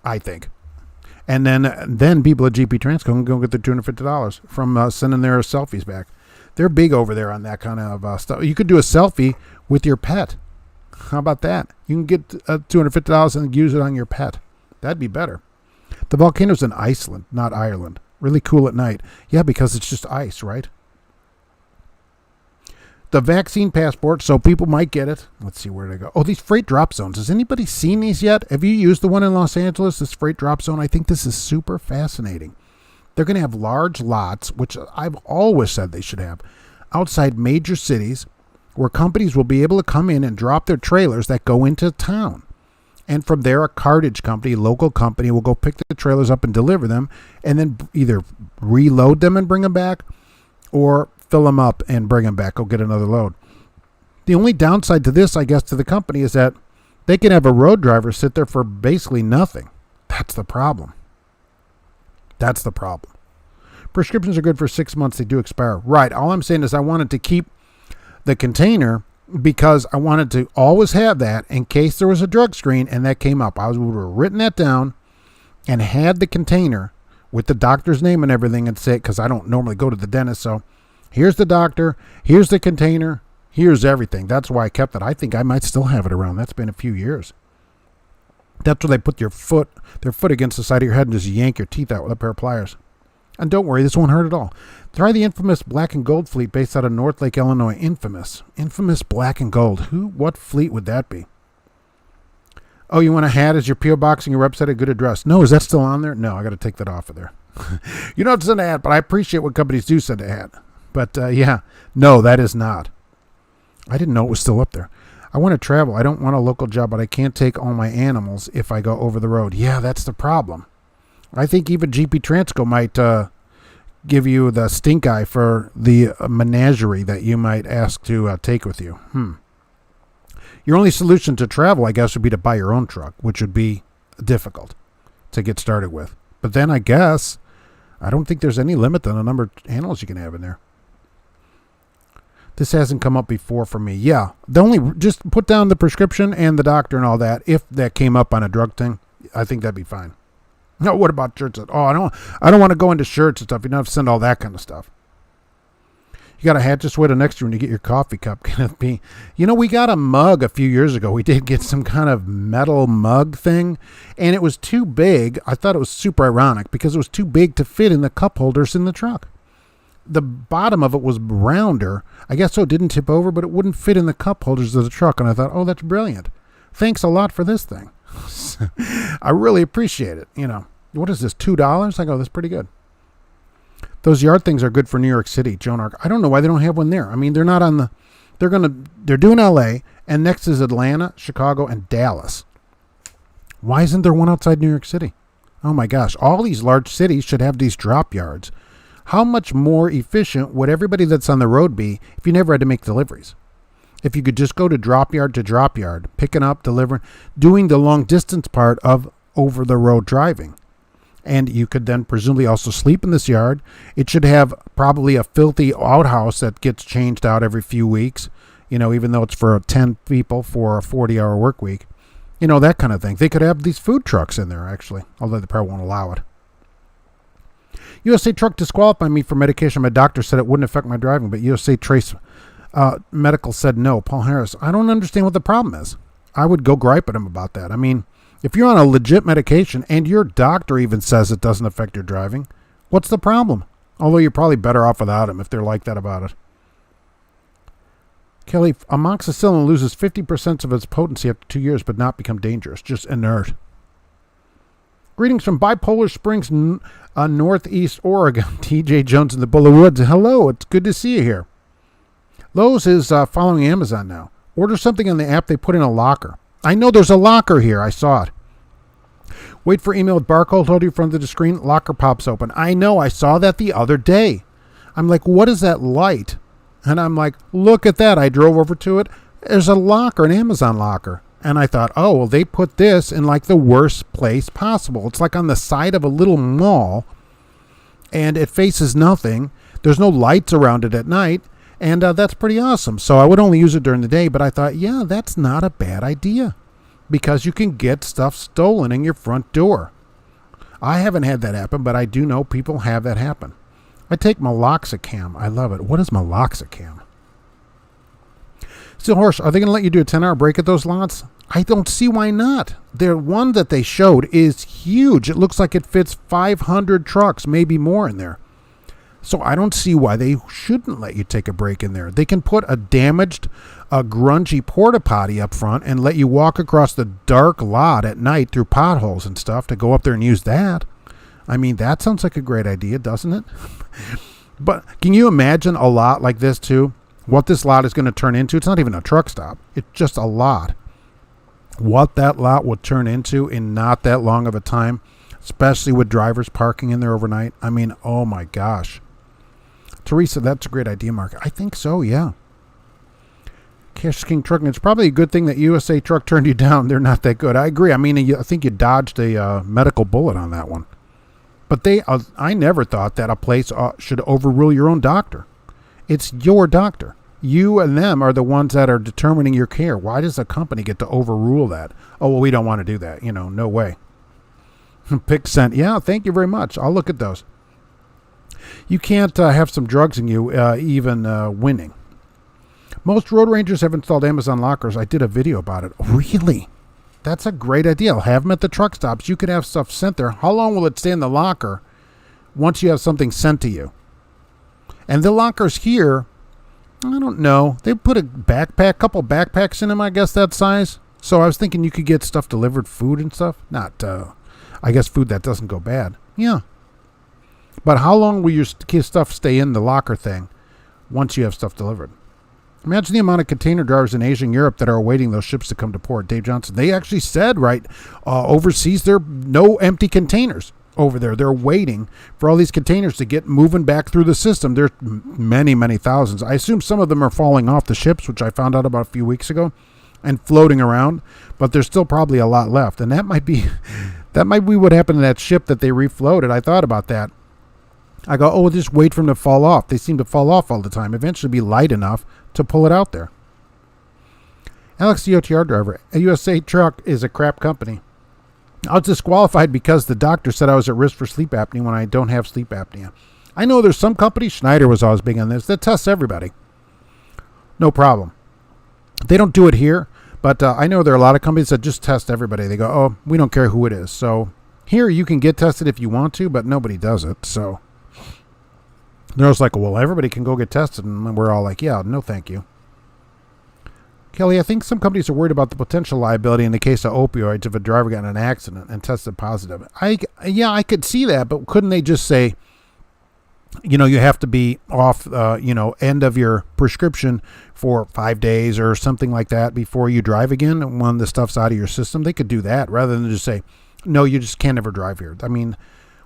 I think. And then people at GP Transco can go get their $250 from sending their selfies back. They're big over there on that kind of stuff. You could do a selfie with your pet. How about that? You can get $250 and use it on your pet. That'd be better. The volcano's in Iceland, not Ireland. Really cool at night. Yeah, because it's just ice, right? The vaccine passport, so people might get it. Let's see where they go. Oh, these freight drop zones. Has anybody seen these yet? Have you used the one in Los Angeles, this freight drop zone? I think this is super fascinating. They're going to have large lots, which I've always said they should have, outside major cities where companies will be able to come in and drop their trailers that go into town. And from there, a cartage company, local company, will go pick the trailers up and deliver them, and then either reload them and bring them back, or fill them up and bring them back. Go get another load. The only downside to this, I guess, to the company is that they can have a road driver sit there for basically nothing. That's the problem. That's the problem. Prescriptions are good for 6 months. They do expire. Right. All I'm saying is I wanted to keep the container because I wanted to always have that in case there was a drug screen and that came up. I would have written that down and had the container with the doctor's name and everything and say, because I don't normally go to the dentist, so here's the doctor, here's the container, here's everything. That's why I kept it. I think I might still have it around. That's been a few years. That's where they put their foot against the side of your head and just yank your teeth out with a pair of pliers. And don't worry, this won't hurt at all. Try the infamous black and gold fleet based out of North Lake, Illinois. Infamous black and gold. What fleet would that be? Oh, you want a hat as your P.O. box and your website, a good address? No, is that still on there? No, I got to take that off of there. You don't send a hat, but I appreciate what companies do send a hat. But yeah, no, that is not. I didn't know it was still up there. I want to travel. I don't want a local job, but I can't take all my animals if I go over the road. Yeah, that's the problem. I think even GP Transco might give you the stink eye for the menagerie that you might ask to take with you. Your only solution to travel, I guess, would be to buy your own truck, which would be difficult to get started with. But then I guess I don't think there's any limit on the number of animals you can have in there. This hasn't come up before for me. Yeah, just put down the prescription and the doctor and all that. If that came up on a drug thing, I think that'd be fine. No, what about shirts? Oh, I don't want to go into shirts and stuff. You don't have to send all that kind of stuff. You got a hat, just wait next to you when you get your coffee cup. Can it be? We got a mug a few years ago. We did get some kind of metal mug thing, and it was too big. I thought it was super ironic because it was too big to fit in the cup holders in the truck. The bottom of it was rounder. I guess so it didn't tip over, but it wouldn't fit in the cup holders of the truck. And I thought, oh, that's brilliant. Thanks a lot for this thing. I really appreciate it. What is this, $2? I go, that's pretty good. Those yard things are good for New York City, Joan Arc. I don't know why they don't have one there. I mean, they're not on the, they're doing LA, and next is Atlanta, Chicago, and Dallas. Why isn't there one outside New York City? Oh my gosh, all these large cities should have these drop yards. How much more efficient would everybody that's on the road be if you never had to make deliveries? If you could just go to drop yard, picking up, delivering, doing the long distance part of over the road driving. And you could then presumably also sleep in this yard. It should have probably a filthy outhouse that gets changed out every few weeks, even though it's for 10 people for a 40-hour work week. That kind of thing. They could have these food trucks in there, actually, although they probably won't allow it. USA Truck disqualified me for medication. My doctor said it wouldn't affect my driving, but USA Trace Medical said no. Paul Harris, I don't understand what the problem is. I would go gripe at him about that. I mean, if you're on a legit medication and your doctor even says it doesn't affect your driving, what's the problem? Although you're probably better off without him if they're like that about it. Kelly, amoxicillin loses 50% of its potency after 2 years but not become dangerous, just inert. Greetings from Bipolar Springs, Northeast Oregon. TJ Jones in the Bull of Woods. Hello, it's good to see you here. Lowe's is following Amazon now. Order something on the app, they put in a locker. I know there's a locker here. I saw it. Wait for email with barcode hold you front of the screen. Locker pops open. I know. I saw that the other day. I'm like, what is that light? And I'm like, look at that. I drove over to it. There's a locker, an Amazon locker. And I thought, oh, well, they put this in like the worst place possible. It's like on the side of a little mall, and it faces nothing. There's no lights around it at night. And that's pretty awesome. So I would only use it during the day, but I thought, yeah, that's not a bad idea because you can get stuff stolen in your front door. I haven't had that happen, but I do know people have that happen. I take meloxicam. I love it. What is meloxicam? Steel Horse, are they going to let you do a 10-hour break at those lots? I don't see why not. The one that they showed is huge. It looks like it fits 500 trucks, maybe more in there. So I don't see why they shouldn't let you take a break in there. They can put a damaged, grungy porta potty up front and let you walk across the dark lot at night through potholes and stuff to go up there and use that. I mean, that sounds like a great idea, doesn't it? But can you imagine a lot like this too? What this lot is going to turn into? It's not even a truck stop. It's just a lot. What that lot would turn into in not that long of a time, especially with drivers parking in there overnight. I mean, oh my gosh. Teresa, that's a great idea, Mark. I think so, yeah. Cash King Trucking, it's probably a good thing that USA Truck turned you down. They're not that good. I agree. I mean, I think you dodged a medical bullet on that one. But I never thought that a place should overrule your own doctor. It's your doctor. You and them are the ones that are determining your care. Why does a company get to overrule that? Oh, well, we don't want to do that. No way. Pick cent. Yeah, thank you very much. I'll look at those. You can't have some drugs in you even winning. Most road rangers have installed Amazon lockers. I did a video about it. Really? That's a great idea. I'll have them at the truck stops. You could have stuff sent there. How long will it stay in the locker once you have something sent to you? And the lockers here, I don't know. They put a couple backpacks in them, I guess, that size. So I was thinking you could get stuff delivered, food and stuff. Not, I guess, food that doesn't go bad. Yeah. But how long will your stuff stay in the locker thing once you have stuff delivered? Imagine the amount of container drivers in Asia and Europe that are awaiting those ships to come to port. Dave Johnson, they actually said, right, overseas there are no empty containers over there. They're waiting for all these containers to get moving back through the system. There's many, many thousands. I assume some of them are falling off the ships, which I found out about a few weeks ago, and floating around, but there's still probably a lot left. And that might be what happened to that ship that they refloated. I thought about that. I go, oh, just wait for them to fall off. They seem to fall off all the time. Eventually be light enough to pull it out there. Alex, the OTR driver. A USA Truck is a crap company. I was disqualified because the doctor said I was at risk for sleep apnea when I don't have sleep apnea. I know there's some companies, Schneider was always big on this, that tests everybody. No problem. They don't do it here, but I know there are a lot of companies that just test everybody. They go, oh, we don't care who it is. So here you can get tested if you want to, but nobody does it. So they're just like, well, everybody can go get tested. And we're all like, yeah, no, thank you. Kelly, I think some companies are worried about the potential liability in the case of opioids if a driver got in an accident and tested positive. I could see that, but couldn't they just say, you have to be off, end of your prescription for 5 days or something like that before you drive again when the stuff's out of your system? They could do that rather than just say, no, you just can't ever drive here. I mean,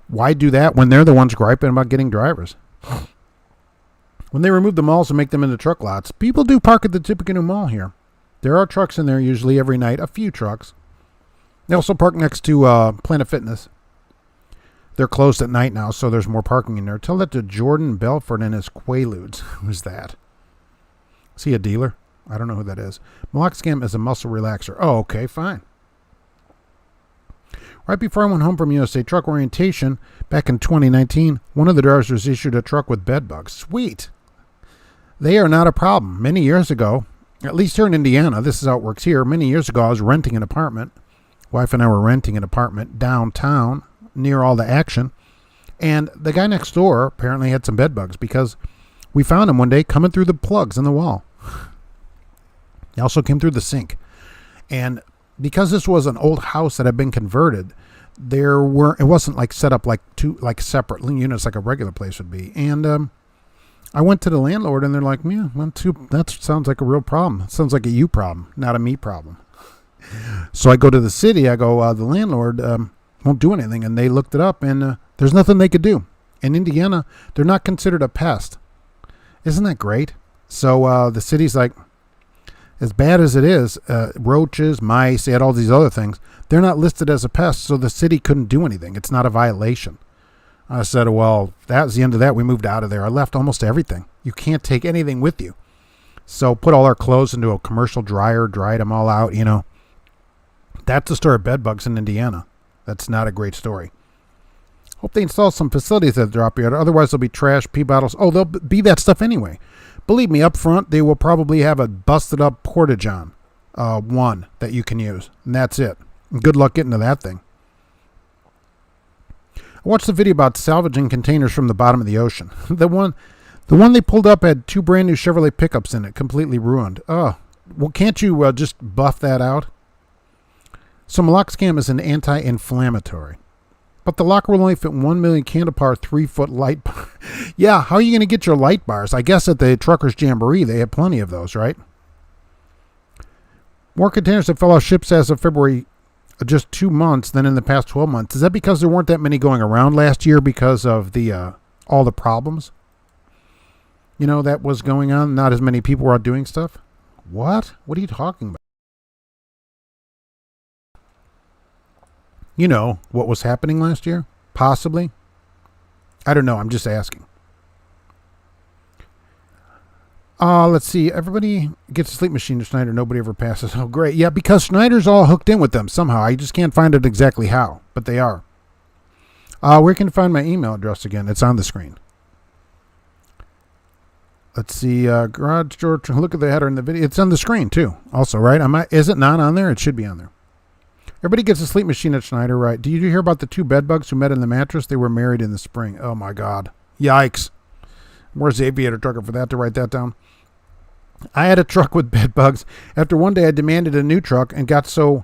why do that when they're the ones griping about getting drivers? When they remove the malls and make them into truck lots, people do park at the Tippecanoe Mall here. There are trucks in there usually every night, a few trucks. They also park next to Planet Fitness. They're closed at night now, so there's more parking in there. Tell that to Jordan Belfort and his Quaaludes. Who's that? Is he a dealer? I don't know who that is. Meloxicam is a muscle relaxer. Oh, okay, fine. Right before I went home from USA Truck Orientation back in 2019, one of the drivers was issued a truck with bed bugs. Sweet. They are not a problem. Many years ago, at least here in Indiana, this is how it works here. Many years ago, I was renting an apartment. Wife and I were renting an apartment downtown near all the action. And the guy next door apparently had some bed bugs because we found him one day coming through the plugs in the wall. He also came through the sink. And because this was an old house that had been converted, it wasn't like set up like two like separate units like a regular place would be. And I went to the landlord and they're like, yeah, that sounds like a real problem. It sounds like a you problem, not a me problem. So I go to the city. I go, the landlord won't do anything. And they looked it up and there's nothing they could do. In Indiana, they're not considered a pest. Isn't that great? So the city's like, as bad as it is, roaches, mice, they had all these other things. They're not listed as a pest, so the city couldn't do anything. It's not a violation. I said, well, that was the end of that. We moved out of there. I left almost everything. You can't take anything with you. So put all our clothes into a commercial dryer, dried them all out, That's the story of bed bugs in Indiana. That's not a great story. Hope they install some facilities at the drop yard. Otherwise, there'll be trash, pee bottles. Oh, they'll be that stuff anyway. Believe me, up front, they will probably have a busted up Porta-John, one that you can use. And that's it. And good luck getting to that thing. I watched the video about salvaging containers from the bottom of the ocean. The one they pulled up had 2 brand new Chevrolet pickups in it, completely ruined. Oh, well, can't you just buff that out? So Meloxicam is an anti-inflammatory. But the locker will only fit 1 million candle power 3-foot light bar. Yeah, how are you going to get your light bars? I guess at the Truckers Jamboree, they have plenty of those, right? More containers that fell off ships as of February, just 2 months than in the past 12 months. Is that because there weren't that many going around last year because of the all the problems? You know, that was going on. Not as many people were out doing stuff. What? What are you talking about? You know what was happening last year? Possibly. I don't know. I'm just asking. Let's see. Everybody gets a sleep machine to Schneider. Nobody ever passes. Oh, great. Yeah, because Schneider's all hooked in with them somehow. I just can't find it exactly how, but they are. Where can I find my email address again? It's on the screen. Let's see. Garage door. Look at the header in the video. It's on the screen too. Also, right? Is it not on there? It should be on there. Everybody gets a sleep machine at Schneider, right? Did you hear about the 2 bed bugs who met in the mattress? They were married in the spring. Oh, my God. Yikes. Where's the aviator trucker for that to write that down? I had a truck with bed bugs. After one day, I demanded a new truck and got it so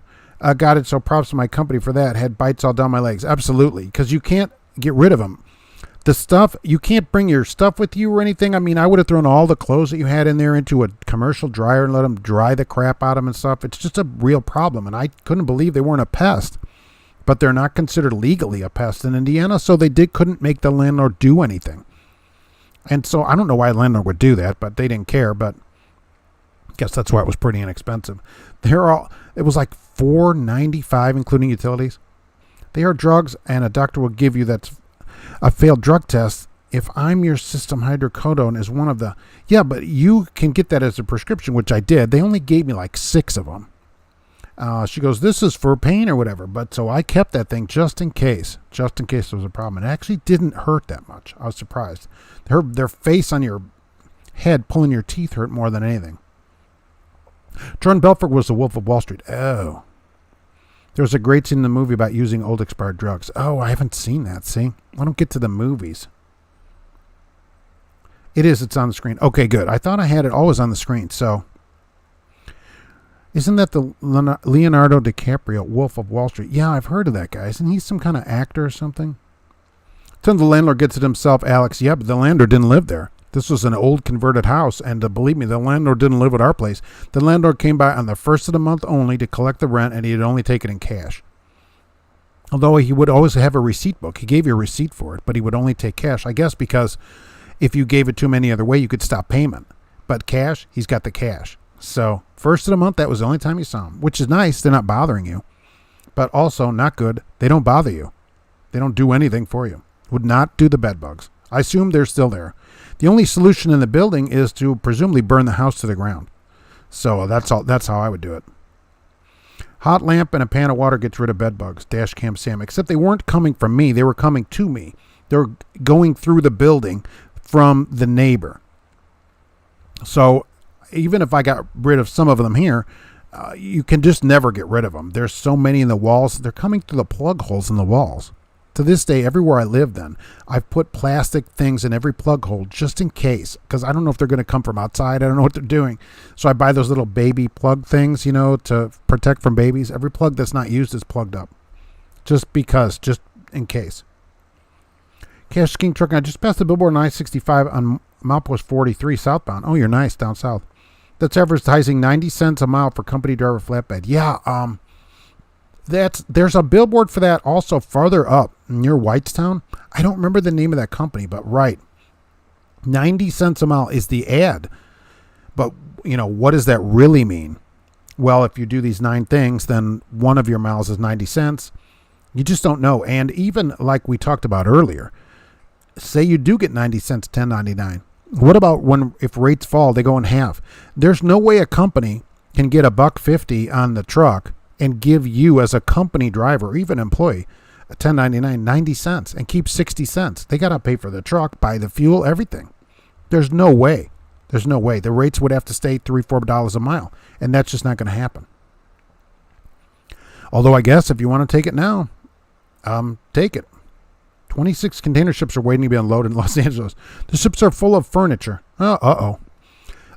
props to my company for that. Had bites all down my legs. Absolutely, because you can't get rid of them. The stuff, you can't bring your stuff with you or anything. I mean, I would have thrown all the clothes that you had in there into a commercial dryer and let them dry the crap out of them and stuff. It's just a real problem, and I couldn't believe they weren't a pest. But they're not considered legally a pest in Indiana, so they couldn't make the landlord do anything. And so I don't know why a landlord would do that, but they didn't care. But I guess that's why it was pretty inexpensive. It was like $4.95, including utilities. They are drugs, and a doctor will give you that's a failed drug test. If I'm your system, hydrocodone is one of the... Yeah, but you can get that as a prescription, which I did. They only gave me like 6 of them. She goes, this is for pain or whatever. But so I kept that thing just in case there was a problem. It actually didn't hurt that much. I was surprised. Their face on your head pulling your teeth hurt more than anything. Jordan Belfort was the Wolf of Wall Street. Oh. There was a great scene in the movie about using old expired drugs. Oh, I haven't seen that. See? I don't get to the movies. It's on the screen. Okay, good. I thought I had it always on the screen. So, isn't that the Leonardo DiCaprio Wolf of Wall Street? Yeah, I've heard of that guy. Isn't he some kind of actor or something? Tell the landlord gets it himself, Alex. Yeah, but the landlord didn't live there. This was an old converted house, and believe me, the landlord didn't live at our place. The landlord came by on the first of the month only to collect the rent, and he'd only take it in cash. Although he would always have a receipt book. He gave you a receipt for it, but he would only take cash. I guess because if you gave it to him any other way, you could stop payment. But cash, he's got the cash. So first of the month, that was the only time you saw him, which is nice. They're not bothering you. But also not good. They don't bother you. They don't do anything for you. Would not do the bed bugs. I assume they're still there. The only solution in the building is to presumably burn the house to the ground. So that's all. That's how I would do it. Hot lamp and a pan of water gets rid of bed bugs. Dash cam Sam. Except they weren't coming from me. They were coming to me. They were going through the building from the neighbor. So even if I got rid of some of them here, you can just never get rid of them. There's so many in the walls. They're coming through the plug holes in the walls. To this day, everywhere I live then, I've put plastic things in every plug hole just in case, because I don't know if they're going to come from outside. I don't know what they're doing. So I buy those little baby plug things, to protect from babies. Every plug that's not used is plugged up. Just in case. Cash King Trucking. I just passed the billboard on I-65 on milepost 43 southbound. Oh, you're nice, down south. That's advertising 90 cents a mile for company driver flatbed. Yeah, there's a billboard for that also farther up near Whitestown. I don't remember the name of that company, but right. 90 cents a mile is the ad. But, what does that really mean? Well, if you do these 9 things, then one of your miles is 90 cents. You just don't know. And even like we talked about earlier, say you do get 90 cents, $10.99. What about if rates fall, they go in half? There's no way a company can get $1.50 on the truck and give you as a company driver or even employee a 1099, 90 cents, and keep 60 cents. They got to pay for the truck, buy the fuel, everything. There's no way. There's no way. The rates would have to stay $3, $4 a mile, and that's just not going to happen. Although I guess if you want to take it now, take it. 26 container ships are waiting to be unloaded in Los Angeles. The ships are full of furniture. Uh-oh.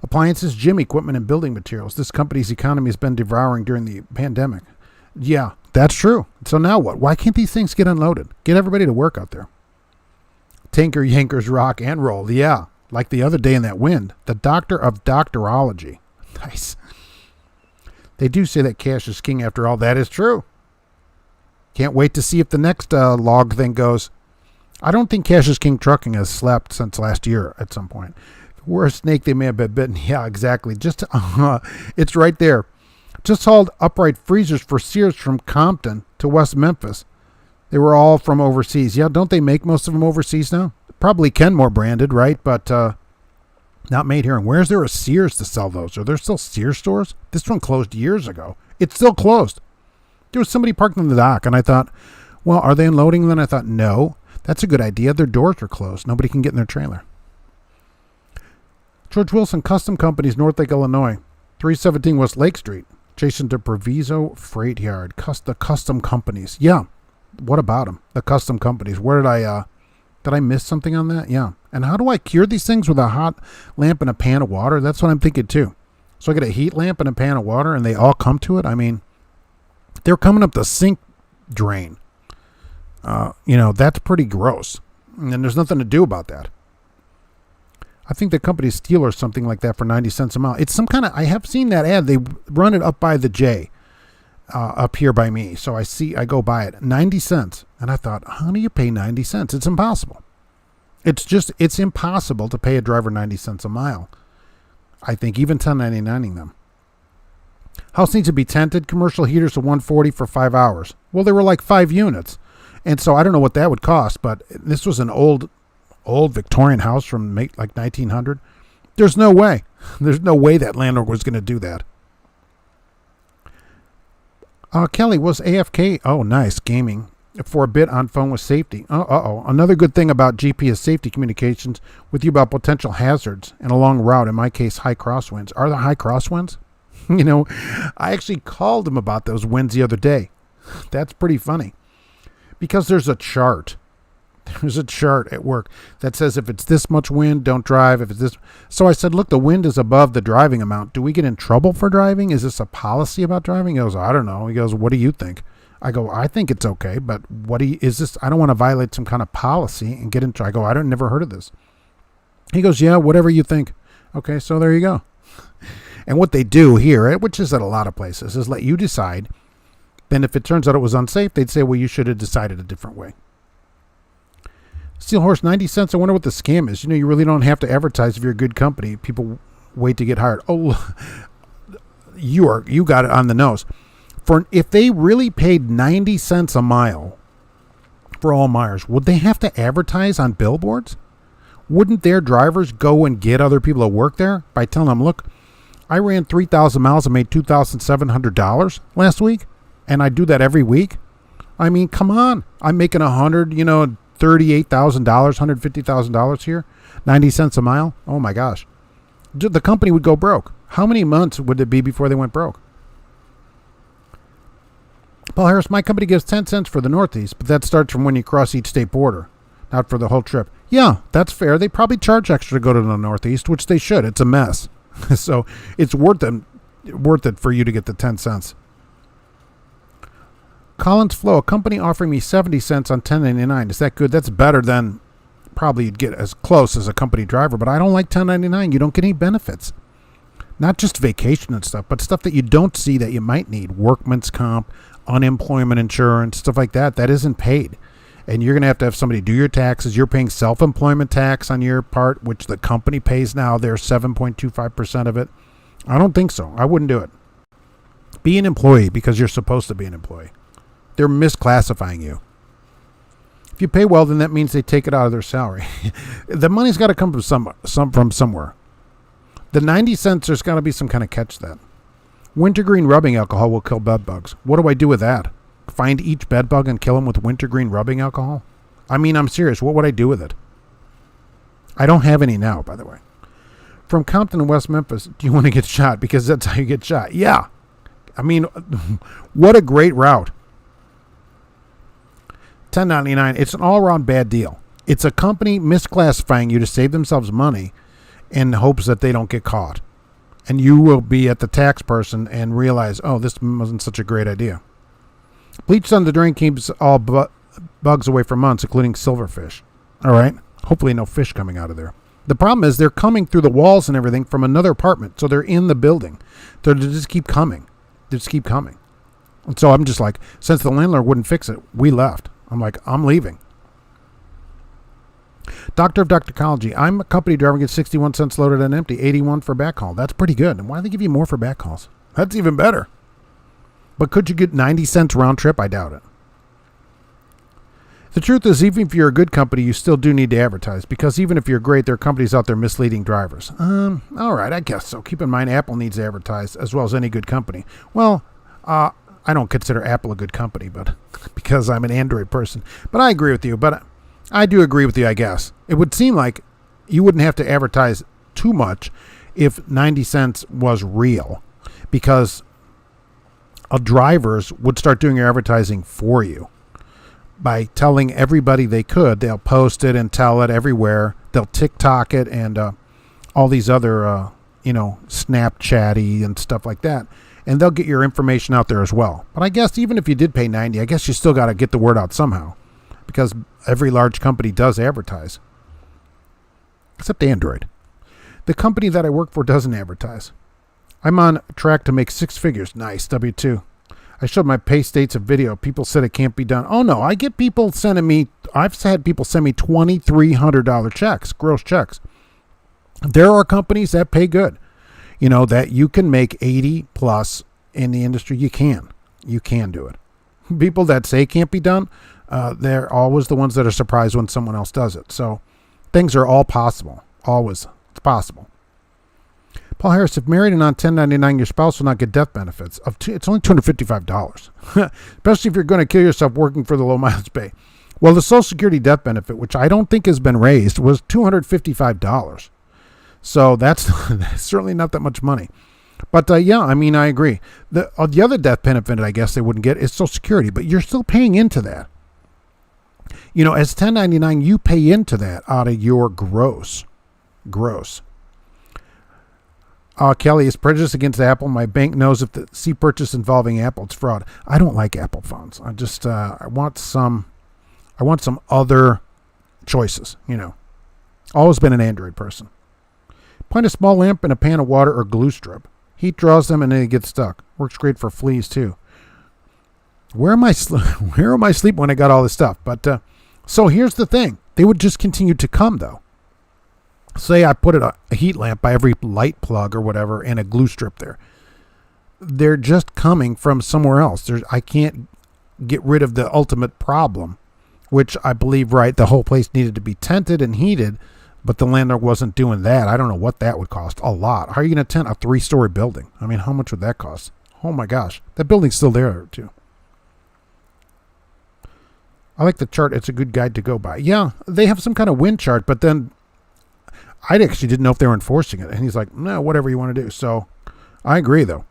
Appliances, gym equipment, and building materials. This company's economy has been devouring during the pandemic. Yeah, that's true. So now what? Why can't these things get unloaded? Get everybody to work out there. Tanker yankers rock and roll. Yeah, like the other day in that wind. The doctor of doctorology. Nice. They do say that cash is king after all. That is true. Can't wait to see if the next log thing goes. I don't think Cash is King Trucking has slept since last year at some point. We're a snake, they may have been bitten. Yeah, exactly. Just it's right there. Just hauled upright freezers for Sears from Compton to West Memphis. They were all from overseas. Yeah, don't they make most of them overseas now? Probably Kenmore branded, right? But not made here. And where's there a Sears to sell those? Are there still Sears stores? This one closed years ago. It's still closed. There was somebody parked on the dock, and I thought, well, are they unloading? And then I thought, no, that's a good idea. Their doors are closed. Nobody can get in their trailer. George Wilson Custom Companies, North Lake, Illinois, 317 West Lake Street, adjacent to Proviso Freight Yard. The Custom Companies. Yeah, what about them? The Custom Companies. Where did I miss something on that? Yeah. And how do I cure these things with a hot lamp and a pan of water? That's what I'm thinking too. So I get a heat lamp and a pan of water, and they all come to it. I mean, they're coming up the sink drain. That's pretty gross. And there's nothing to do about that. I think the company Steel or something like that for 90 cents a mile. It's some kind of, I have seen that ad. They run it up by the J, up here by me. So I go by it. 90 cents. And I thought, how do you pay 90 cents? It's impossible. It's impossible to pay a driver 90 cents a mile. I think even 1099ing them. House needs to be tented. Commercial heaters of 140 for 5 hours. Well, there were like 5 units. And so I don't know what that would cost, but this was an old Victorian house from like 1900. There's no way. There's no way that landlord was going to do that. Kelly was AFK. Oh, nice. Gaming for a bit on phone with safety. Another good thing about GP is safety communications with you about potential hazards and a long route. In my case, high crosswinds. Are there high crosswinds? I actually called him about those winds the other day. That's pretty funny. Because there's a chart. There's a chart at work that says if it's this much wind, don't drive. If it's this. So I said, look, the wind is above the driving amount. Do we get in trouble for driving? Is this a policy about driving? He goes, I don't know. He goes, what do you think? I go, I think it's okay, but is this? I don't want to violate some kind of policy and get into. I go, never heard of this. He goes, yeah, whatever you think. Okay, so there you go. And what they do here, which is at a lot of places, is let you decide. Then if it turns out it was unsafe, they'd say, well, you should have decided a different way. Steel Horse, 90 cents. I wonder what the scam is. You really don't have to advertise if you're a good company. People wait to get hired. Oh, you got it on the nose. If they really paid 90 cents a mile for all Myers, would they have to advertise on billboards? Wouldn't their drivers go and get other people to work there by telling them, look, I ran 3,000 miles and made $2,700 last week, and I do that every week? I mean, come on. I'm making $38,000, $150,000 here, 90 cents a mile. Oh my gosh. The company would go broke. How many months would it be before they went broke? Paul Harris, my company gives 10 cents for the Northeast, but that starts from when you cross each state border, not for the whole trip. Yeah, that's fair. They probably charge extra to go to the Northeast, which they should. It's a mess. So it's worth it for you to get the 10 cents. Collins Flow, a company offering me 70 cents on 1099. Is that good? That's better than probably you'd get as close as a company driver, but I don't like 1099. You don't get any benefits. Not just vacation and stuff, but stuff that you don't see that you might need. Workman's comp, unemployment insurance, stuff like that. That isn't paid. And you're going to have somebody do your taxes. You're paying self-employment tax on your part, which the company pays now. They're 7.25% of it. I don't think so. I wouldn't do it. Be an employee because you're supposed to be an employee. They're misclassifying you. If you pay well, then that means they take it out of their salary. The money's got to come from somewhere. The 90 cents, there's got to be some kind of catch to that. Wintergreen rubbing alcohol will kill bed bugs. What do I do with that? find each bed bug and kill them with wintergreen rubbing alcohol? I mean, I'm serious. What would I do with it? I don't have any now, by the way. From Compton to West Memphis, do you want to get shot? Because that's how you get shot. Yeah. I mean, what a great route. $10.99. It's an all-around bad deal. It's a company misclassifying you to save themselves money in hopes that they don't get caught. And you will be at the tax person and realize, oh, this wasn't such a great idea. Bleach on the drain keeps all bugs away for months, including silverfish. All right? Hopefully no fish coming out of there. The problem is they're coming through the walls and everything from another apartment, so they're in the building. So they just keep coming. They just keep coming. And so I'm just like, since the landlord wouldn't fix it, we left. I'm like, I'm leaving. Doctor of Doctocology. I'm a company driver, gets 61 cents loaded and empty, 81 for backhaul. That's pretty good. And why do they give you more for backhauls? That's even better. But could you get 90 cents round trip? I doubt it. The truth is, even if you're a good company, you still do need to advertise, because even if you're great, there are companies out there misleading drivers. All right, I guess so. Keep in mind, Apple needs to advertise as well as any good company. Well, I don't consider Apple a good company, but because I'm an Android person. But I agree with you. But I do agree with you, I guess. It would seem like you wouldn't have to advertise too much if 90 cents was real, because drivers would start doing your advertising for you. By telling everybody they could, they'll post it and tell it everywhere. They'll TikTok it and all these other, Snapchatty and stuff like that. And they'll get your information out there as well. But I guess even if you did pay 90, I guess you still got to get the word out somehow, because every large company does advertise, except Android. The company that I work for doesn't advertise. I'm on track to make 6 figures. Nice, W2. I showed my pay states of video. People said it can't be done. Oh, no, I get people sending me, I've had people send me $2,300 checks, gross checks. There are companies that pay good, that you can make 80 plus in the industry. You can do it. People that say it can't be done, they're always the ones that are surprised when someone else does it. So things are all possible. Always. It's possible. Paul Harris, if married and on 1099, your spouse will not get death benefits. It's only $255, especially if you're going to kill yourself working for the low mileage pay. Well, the Social Security death benefit, which I don't think has been raised, was $255. So that's certainly not that much money. But I agree. The other death benefit I guess they wouldn't get is Social Security, but you're still paying into that. As 1099, you pay into that out of your gross. Kelly is prejudiced against Apple. My bank knows if the C purchase involving Apple, it's fraud. I don't like Apple phones. I just I want some other choices. Always been an Android person. Plant a small lamp in a pan of water or glue strip. Heat draws them and they get stuck. Works great for fleas too. Where am I sleep when I got all this stuff? But so here's the thing: they would just continue to come though. Say I put a heat lamp by every light plug or whatever and a glue strip there. They're just coming from somewhere else. I can't get rid of the ultimate problem, which I believe, the whole place needed to be tented and heated, but the landlord wasn't doing that. I don't know what that would cost. A lot. How are you going to tent a 3-story building? I mean, how much would that cost? Oh my gosh. That building's still there too. I like the chart. It's a good guide to go by. Yeah, they have some kind of wind chart, but then I actually didn't know if they were enforcing it. And he's like, no, whatever you want to do. So I agree, though.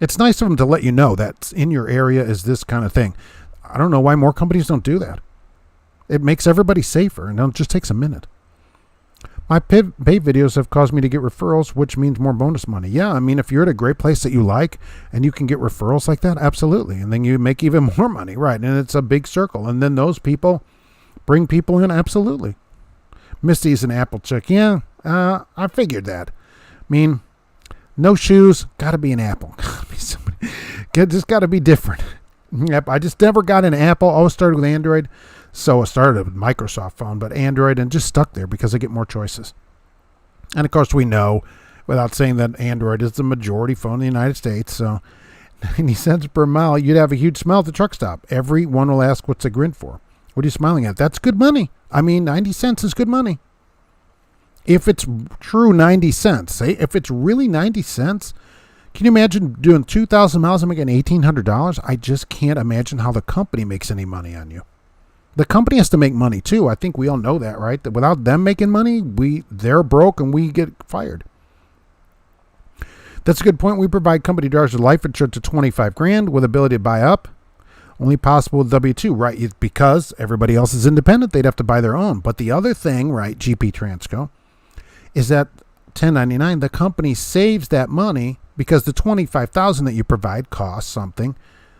It's nice of them to let you know that in your area is this kind of thing. I don't know why more companies don't do that. It makes everybody safer, and it just takes a minute. My pay videos have caused me to get referrals, which means more bonus money. Yeah, I mean, if you're at a great place that you like and you can get referrals like that, absolutely. And then you make even more money, right? And it's a big circle. And then those people bring people in, absolutely. Misty's an Apple chick. Yeah, I figured that. I mean, no shoes, got to be an Apple. Just got to be different. Yep, I just never got an Apple. Always started with Android. So I started with Microsoft phone, but Android, and just stuck there because I get more choices. And of course, we know, without saying, that Android is the majority phone in the United States. So 90 cents per mile, you'd have a huge smile at the truck stop. Everyone will ask, what's a grin for? What are you smiling at? That's good money. I mean, 90 cents is good money. If it's true 90 cents, if it's really 90 cents, Can you imagine doing 2,000 miles and making $1,800? I just can't imagine how the company makes any money on you. The company has to make money too. I think we all know that, right? That without them making money, they're broke and we get fired. That's a good point. We provide company drivers with life insurance to $25,000 with ability to buy up. Only possible with W-2, right? Because everybody else is independent, they'd have to buy their own. But the other thing, right, GP Transco, is that 1099, the company saves that money because the $25,000 that you provide costs something,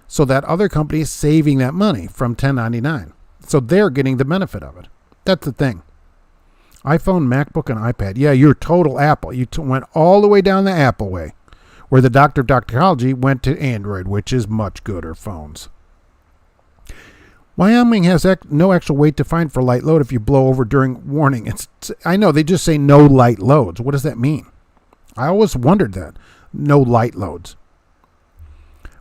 so that other company is saving that money from 1099. So they're getting the benefit of it. That's the thing. iPhone, MacBook, and iPad. Yeah, you're total Apple. You went all the way down the Apple way, where the doctor of doctology went to Android, which is much gooder phones. Wyoming has no actual weight defined for light load if you blow over during warning. I know, they just say no light loads. What does that mean? I always wondered that. No light loads.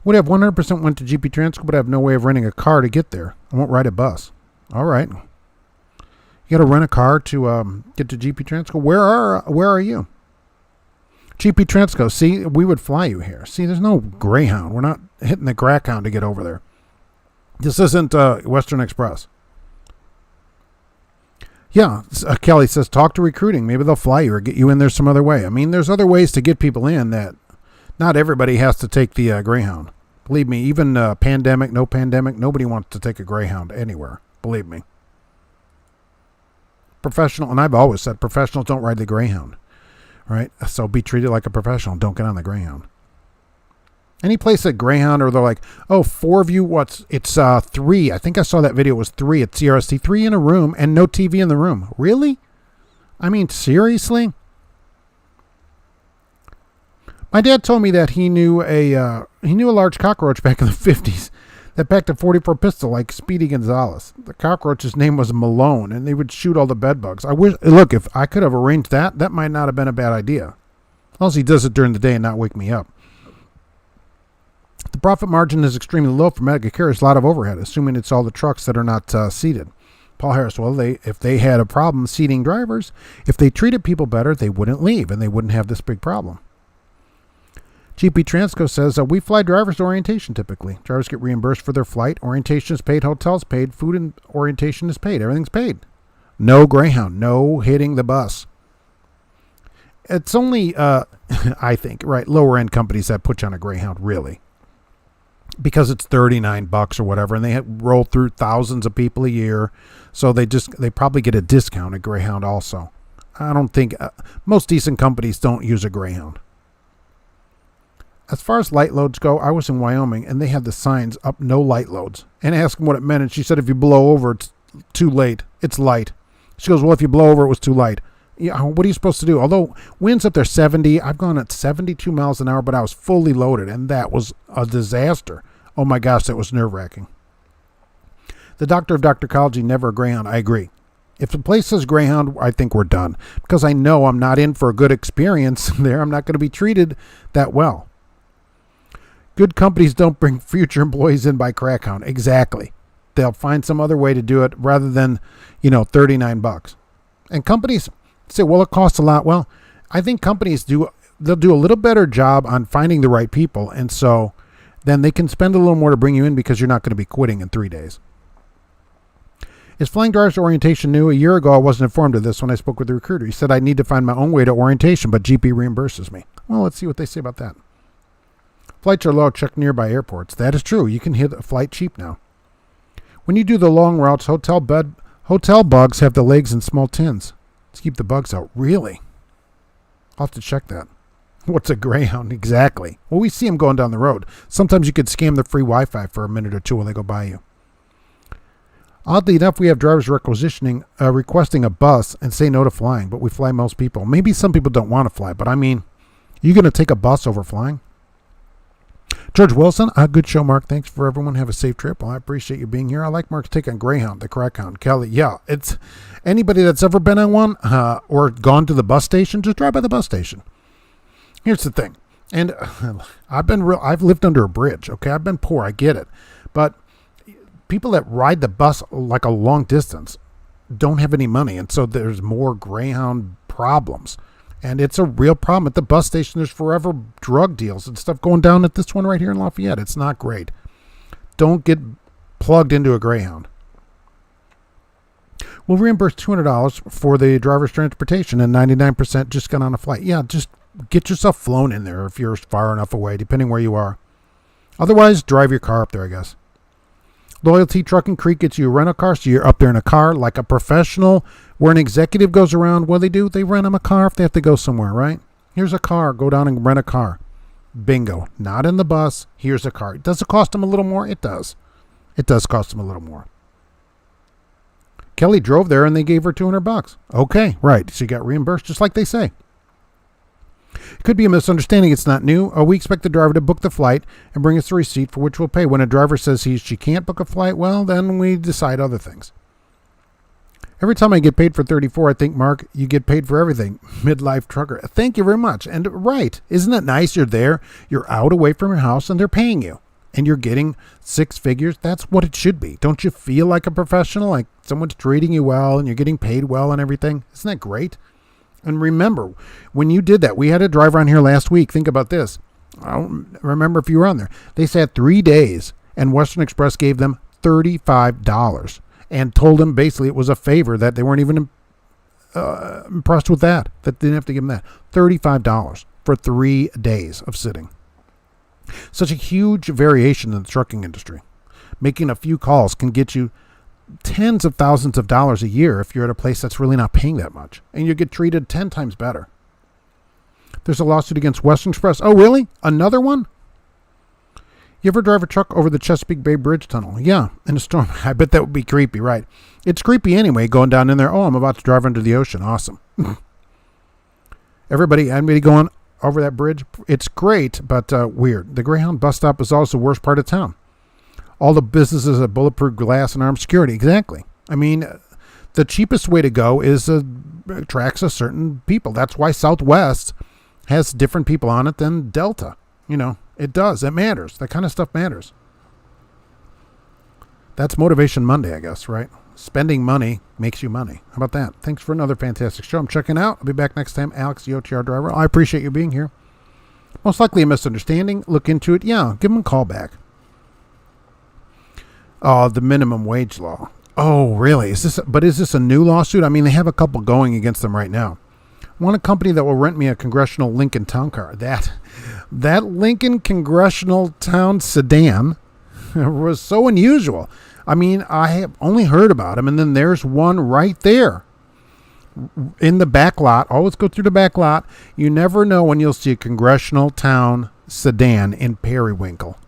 Would have 100% went to GP Transco, but I have no way of renting a car to get there. I won't ride a bus. All right. You got to rent a car to get to GP Transco. Where are you? GP Transco. See, we would fly you here. See, there's no Greyhound. We're not hitting the Greyhound to get over there. This isn't Western Express. Yeah, Kelly says, talk to recruiting. Maybe they'll fly you or get you in there some other way. I mean, there's other ways to get people in that not everybody has to take the Greyhound. Believe me, even pandemic, no pandemic, nobody wants to take a Greyhound anywhere. Believe me. Professional, and I've always said professionals don't ride the Greyhound, right? So be treated like a professional. Don't get on the Greyhound. Any place at Greyhound, or they're like, oh, 4 of you, it's 3. I think I saw that video. It was 3 at CRST, 3 in a room and no TV in the room. Really? I mean, seriously? My dad told me that he knew a large cockroach back in the 50s that packed a .44 pistol like Speedy Gonzalez. The cockroach's name was Malone, and they would shoot all the bed bugs. Look, if I could have arranged that might not have been a bad idea. As long as he does it during the day and not wake me up. The profit margin is extremely low for medical carriers, a lot of overhead, assuming it's all the trucks that are not seated. Paul Harris, well, if they had a problem seating drivers, if they treated people better, they wouldn't leave, and they wouldn't have this big problem. GP Transco says, we fly drivers to orientation typically. Drivers get reimbursed for their flight. Orientation is paid. Hotels paid. Food and orientation is paid. Everything's paid. No Greyhound. No hitting the bus. It's only, I think, right, lower-end companies that put you on a Greyhound, really. Because it's $39 or whatever, and they roll through thousands of people a year. So they probably get a discount at Greyhound also. I don't think, most decent companies don't use a Greyhound. As far as light loads go, I was in Wyoming, and they had the signs up, no light loads. And I asked them what it meant, and she said, if you blow over, it's too late. It's light. She goes, well, if you blow over, it was too light. Yeah, what are you supposed to do? Although winds up there 70, I've gone at 72 miles an hour, but I was fully loaded, and that was a disaster. Oh my gosh, that was nerve-wracking. The doctor of doctology, never a Greyhound. I agree. If the place says Greyhound, I think we're done. Because I know I'm not in for a good experience there. I'm not going to be treated that well. Good companies don't bring future employees in by crackhound. Exactly. They'll find some other way to do it rather than, $39. And companies say, well, it costs a lot. Well, I think companies they'll do a little better job on finding the right people. And so then they can spend a little more to bring you in because you're not going to be quitting in 3 days. Is flying drivers orientation new? A year ago, I wasn't informed of this when I spoke with the recruiter. He said I need to find my own way to orientation, but GP reimburses me. Well, let's see what they say about that. Flights are low. Check nearby airports. That is true. You can hit a flight cheap now. When you do the long routes, hotel bugs have the legs in small tins to keep the bugs out. Really? I'll have to check that. What's a Greyhound? Exactly. Well, we see them going down the road. Sometimes you could scam the free Wi-Fi for a minute or two when they go by you. Oddly enough, we have drivers requesting a bus and say no to flying, but we fly most people. Maybe some people don't want to fly, but I mean, you going to take a bus over flying? George Wilson, good show, Mark. Thanks for everyone. Have a safe trip. Well, I appreciate you being here. I like Mark's take on Greyhound, the Crackhound. Kelly, yeah, it's anybody that's ever been on one or gone to the bus station, just drive by the bus station. Here's the thing, and I've lived under a bridge. Okay, I've been poor. I get it, but people that ride the bus like a long distance don't have any money, and so there's more Greyhound problems. And it's a real problem. At the bus station, there's forever drug deals and stuff going down at this one right here in Lafayette. It's not great. Don't get plugged into a Greyhound. We'll reimburse $200 for the driver's transportation, and 99% just got on a flight. Yeah, just get yourself flown in there if you're far enough away, depending where you are. Otherwise, drive your car up there, I guess. Loyalty Trucking Creek gets you a rental car, so you're up there in a car like a professional. Where an executive goes around, what do? They rent them a car if they have to go somewhere, right? Here's a car. Go down and rent a car. Bingo. Not in the bus. Here's a car. Does it cost them a little more? It does. It does cost them a little more. Kelly drove there and they gave her $200. Okay, right. She got reimbursed just like they say. It could be a misunderstanding. It's not new. We expect the driver to book the flight and bring us the receipt for which we'll pay. When a driver says she can't book a flight, well, then we decide other things. Every time I get paid for 34, I think, Mark, you get paid for everything. Midlife trucker. Thank you very much. And right. Isn't it nice? You're there. You're out away from your house and they're paying you. And you're getting 6 figures. That's what it should be. Don't you feel like a professional? Like someone's treating you well and you're getting paid well and everything? Isn't that great? And remember, when you did that, we had a driver on here last week. Think about this. I don't remember if you were on there. They sat 3 days and Western Express gave them $35 and told them basically it was a favor, that they weren't even impressed with that they didn't have to give them that. $35 for 3 days of sitting. Such a huge variation in the trucking industry. Making a few calls can get you tens of thousands of dollars a year if you're at a place that's really not paying that much. And you get treated 10 times better. There's a lawsuit against Western Express. Oh, really? Another one? You ever drive a truck over the Chesapeake Bay Bridge Tunnel? Yeah, in a storm. I bet that would be creepy, right? It's creepy anyway, going down in there. Oh, I'm about to drive under the ocean. Awesome. Anybody going over that bridge? It's great, but weird. The Greyhound bus stop is also the worst part of town. All the businesses have bulletproof glass and armed security. Exactly. I mean, the cheapest way to go is attracts a certain people. That's why Southwest has different people on it than Delta. You know, it does. It matters. That kind of stuff matters. That's Motivation Monday, I guess, right? Spending money makes you money. How about that? Thanks for another fantastic show. I'm checking out. I'll be back next time. Alex, the OTR driver. I appreciate you being here. Most likely a misunderstanding. Look into it. Yeah, give them a call back. Oh, the minimum wage law. Oh, really? Is this a new lawsuit? I mean, they have a couple going against them right now. I want a company that will rent me a Congressional Lincoln Town car. That Lincoln Congressional Town sedan was so unusual. I mean, I have only heard about them, and then there's one right there in the back lot. Always go through the back lot. You never know when you'll see a Congressional Town sedan in Periwinkle.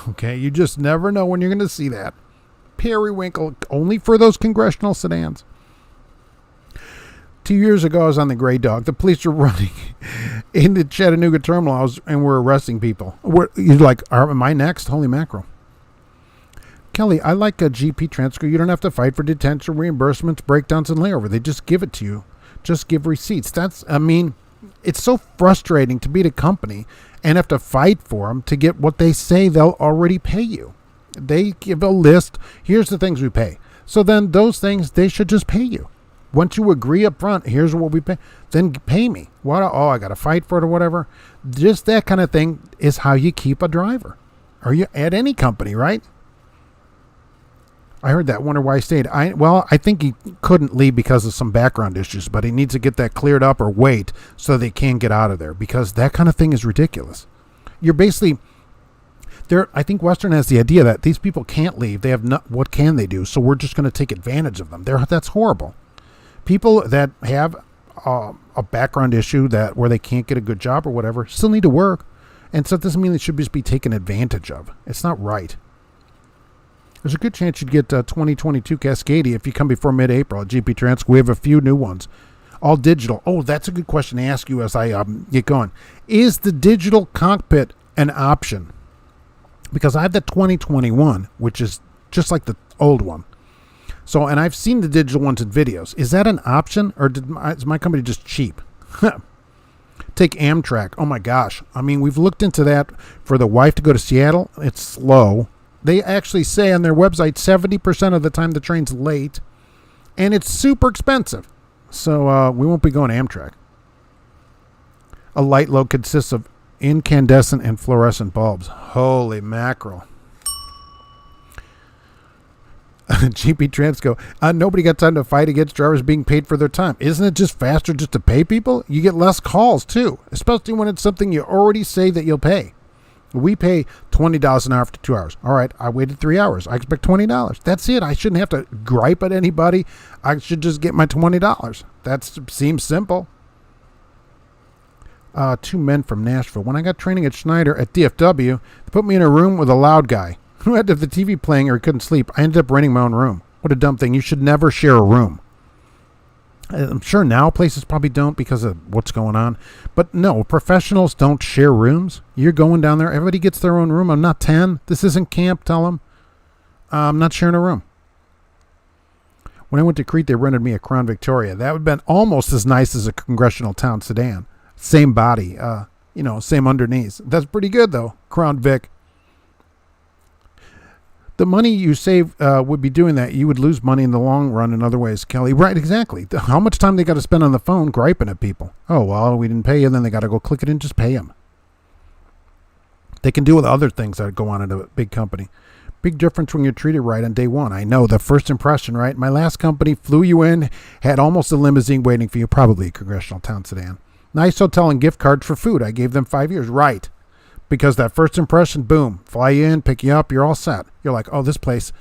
Okay, you just never know when you're going to see that. Periwinkle, only for those Congressional sedans. 2 years ago, I was on the Gray Dog. The police were running in the Chattanooga terminal and were arresting people. You're like, am I next? Holy mackerel. Kelly, I like a GP Transco. You don't have to fight for detention, reimbursements, breakdowns, and layover. They just give it to you. Just give receipts. It's so frustrating to be at a company and have to fight for them to get what they say they'll already pay you. They give a list. Here's the things we pay. So then those things, they should just pay you. Once you agree up front, here's what we pay, then pay me. What? Oh, I got to fight for it or whatever. Just that kind of thing is how you keep a driver. Or you at any company, right? I heard that. Wonder why he stayed. I think he couldn't leave because of some background issues, but he needs to get that cleared up or wait so they can get out of there, because that kind of thing is ridiculous. You're basically there. I think Western has the idea that these people can't leave. They have what can they do? So we're just going to take advantage of them. That's horrible. People that have a background issue where they can't get a good job or whatever still need to work, and so it doesn't mean they should just be taken advantage of. It's not right. There's a good chance you'd get 2022 Cascadia if you come before mid-April at GP Transco. We have a few new ones, all digital. Oh, that's a good question to ask you as I get going. Is the digital cockpit an option? Because I have the 2021, which is just like the old one. So, and I've seen the digital ones in videos. Is that an option, or is my company just cheap? Take Amtrak. Oh my gosh. I mean, we've looked into that for the wife to go to Seattle. It's slow. They actually say on their website 70% of the time the train's late, and it's super expensive. So we won't be going Amtrak. A light load consists of incandescent and fluorescent bulbs. Holy mackerel. GP Transco. Nobody got time to fight against drivers being paid for their time. Isn't it just faster just to pay people? You get less calls, too, especially when it's something you already say that you'll pay. We pay $20 an hour for 2 hours. All right, I waited 3 hours. I expect $20. That's it. I shouldn't have to gripe at anybody. I should just get my $20. That seems simple. 2 men from Nashville. When I got training at Schneider at DFW, they put me in a room with a loud guy who had the TV playing or he couldn't sleep. I ended up renting my own room. What a dumb thing. You should never share a room. I'm sure now places probably don't because of what's going on. But no, professionals don't share rooms. You're going down there. Everybody gets their own room. I'm not 10. This isn't camp. Tell them. I'm not sharing a room. When I went to Crete, they rented me a Crown Victoria. That would have been almost as nice as a Congressional Town sedan. Same body, same underneath. That's pretty good, though. Crown Vic. The money you save would be doing that. You would lose money in the long run in other ways, Kelly. Right, exactly. How much time they got to spend on the phone griping at people? Oh, well, we didn't pay you. Then they got to go click it and just pay them. They can deal with other things that go on at a big company. Big difference when you're treated right on day one. I know, the first impression, right? My last company flew you in, had almost a limousine waiting for you, probably a Congressional Town sedan. Nice hotel and gift cards for food. I gave them 5 years. Right. Because that first impression, boom, fly you in, pick you up, you're all set. You're like, oh, this place,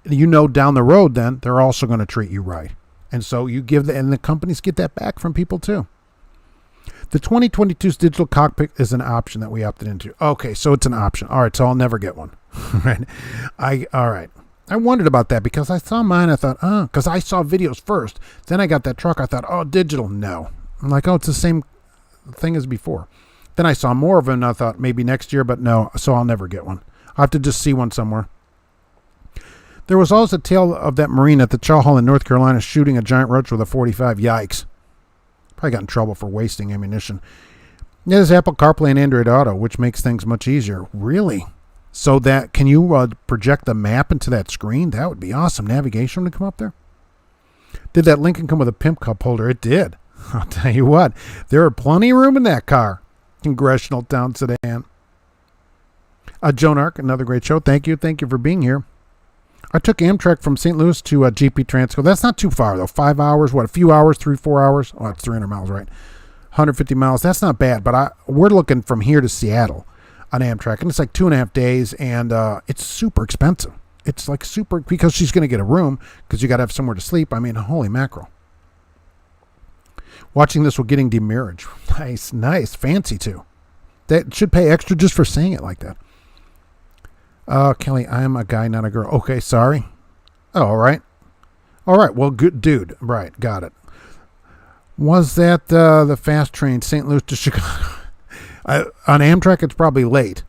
down the road then, they're also going to treat you right. And so you give and the companies get that back from people too. The 2022's digital cockpit is an option that we opted into. Okay, so it's an option. All right, so I'll never get one. Right? All right. I wondered about that because I saw mine. I thought, because I saw videos first. Then I got that truck. I thought, oh, digital. No. I'm like, oh, it's the same thing as before. Then I saw more of them and I thought maybe next year, but no, so I'll never get one. I'll have to just see one somewhere. There was always a tale of that Marine at the Chow Hall in North Carolina shooting a giant roach with a 45. Yikes. Probably got in trouble for wasting ammunition. Yeah, there's Apple CarPlay and Android Auto, which makes things much easier. Really? So that, can you project the map into that screen? That would be awesome. Navigation to come up there? Did that Lincoln come with a pimp cup holder? It did. I'll tell you what, there are plenty of room in that car. Congressional Town sedan. Joan Arc, another great show. Thank you for being here. I took Amtrak from St. Louis to GP Transco. That's not too far though. 5 hours, a few hours, 4 hours. Oh, that's 300 miles, right? 150 miles. That's not bad. But we're looking from here to Seattle on Amtrak, and it's like 2.5 days, and it's super expensive. It's like super because she's going to get a room because you got to have somewhere to sleep. I mean, holy mackerel. Watching this while getting demurrage. Nice. Fancy, too. That should pay extra just for saying it like that. Kelly, I am a guy, not a girl. Okay, sorry. Oh, all right. All right, well, good dude. Right, got it. Was that the fast train St. Louis to Chicago? On Amtrak, it's probably late.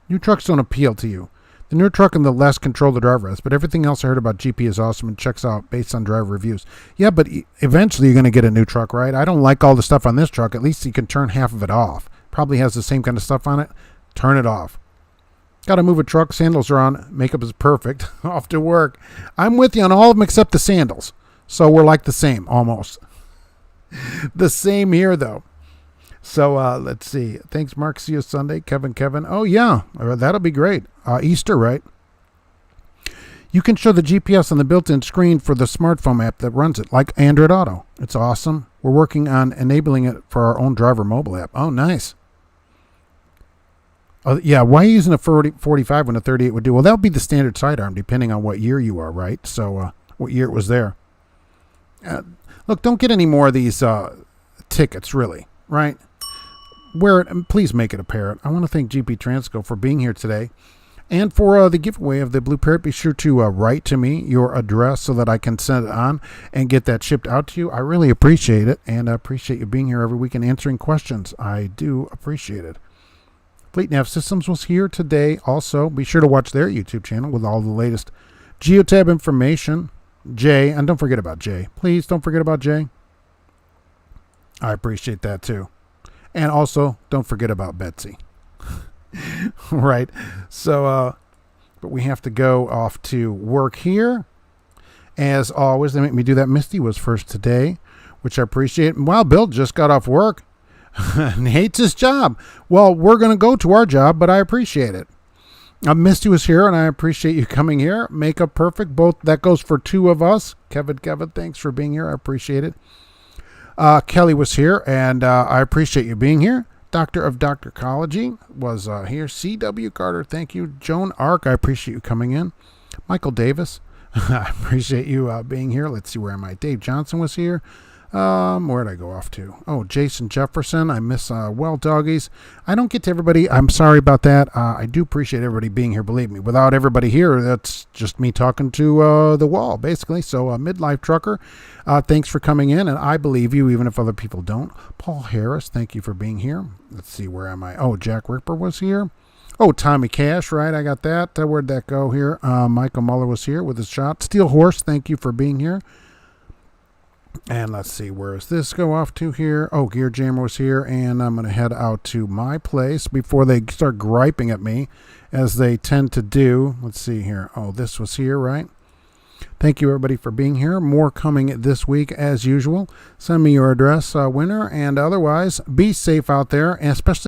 New trucks don't appeal to you. The newer truck and the less control the driver has, but everything else I heard about GP is awesome and checks out based on driver reviews. Yeah, but eventually you're going to get a new truck, right? I don't like all the stuff on this truck. At least you can turn half of it off. Probably has the same kind of stuff on it. Turn it off. Got to move a truck. Sandals are on. Makeup is perfect. Off to work. I'm with you on all of them except the sandals. So we're like the same, almost. The same here, though. So let's see. Thanks, Mark. See you Sunday. Kevin. Oh, yeah. That'll be great. Easter, right? You can show the GPS on the built-in screen for the smartphone app that runs it, like Android Auto. It's awesome. We're working on enabling it for our own driver mobile app. Oh, nice. Yeah, why are you using a 45 when a 38 would do? Well, that would be the standard sidearm, depending on what year you are, right? So what year it was there. Look, don't get any more of these tickets, really, right? Wear it, and please make it a parrot. I want to thank GP Transco for being here today. And for the giveaway of the Blue Parrot, be sure to write to me your address so that I can send it on and get that shipped out to you. I really appreciate it, and I appreciate you being here every week and answering questions. I do appreciate it. Fleet Nav Systems was here today also. Be sure to watch their YouTube channel with all the latest Geotab information. Jay, and don't forget about Jay. Please don't forget about Jay. I appreciate that too. And also, don't forget about Betsy. Right. So, but we have to go off to work here. As always, they make me do that. Misty was first today, which I appreciate. And wow, Bill just got off work. and hates his job. Well, we're going to go to our job, but I appreciate it. Misty was here, and I appreciate you coming here. Makeup perfect. Both that goes for two of us. Kevin, thanks for being here. I appreciate it. Kelly was here, and I appreciate you being here. Doctor of Doctorcology was here. C.W. Carter, thank you. Joan Ark, I appreciate you coming in. Michael Davis, I appreciate you being here. Let's see, where am I? Dave Johnson was here. Where'd I go off to? Oh, Jason Jefferson. I miss Well Doggies. I don't get to everybody. I'm sorry about that. I do appreciate everybody being here. Believe me, without everybody here, that's just me talking to the wall, basically. So, Midlife Trucker, thanks for coming in, and I believe you, even if other people don't. Paul Harris, thank you for being here. Let's see, where am I? Oh, Jack Ripper was here. Oh, Tommy Cash, right? I got that. Where'd that go here? Michael Muller was here with his shot. Steel Horse, thank you for being here. And let's see, where does this go off to here? Oh, Gear Jammer was here, and I'm going to head out to my place before they start griping at me, as they tend to do. Let's see here. Oh, this was here, right? Thank you, everybody, for being here. More coming this week, as usual. Send me your address, winner, and otherwise, be safe out there, and especially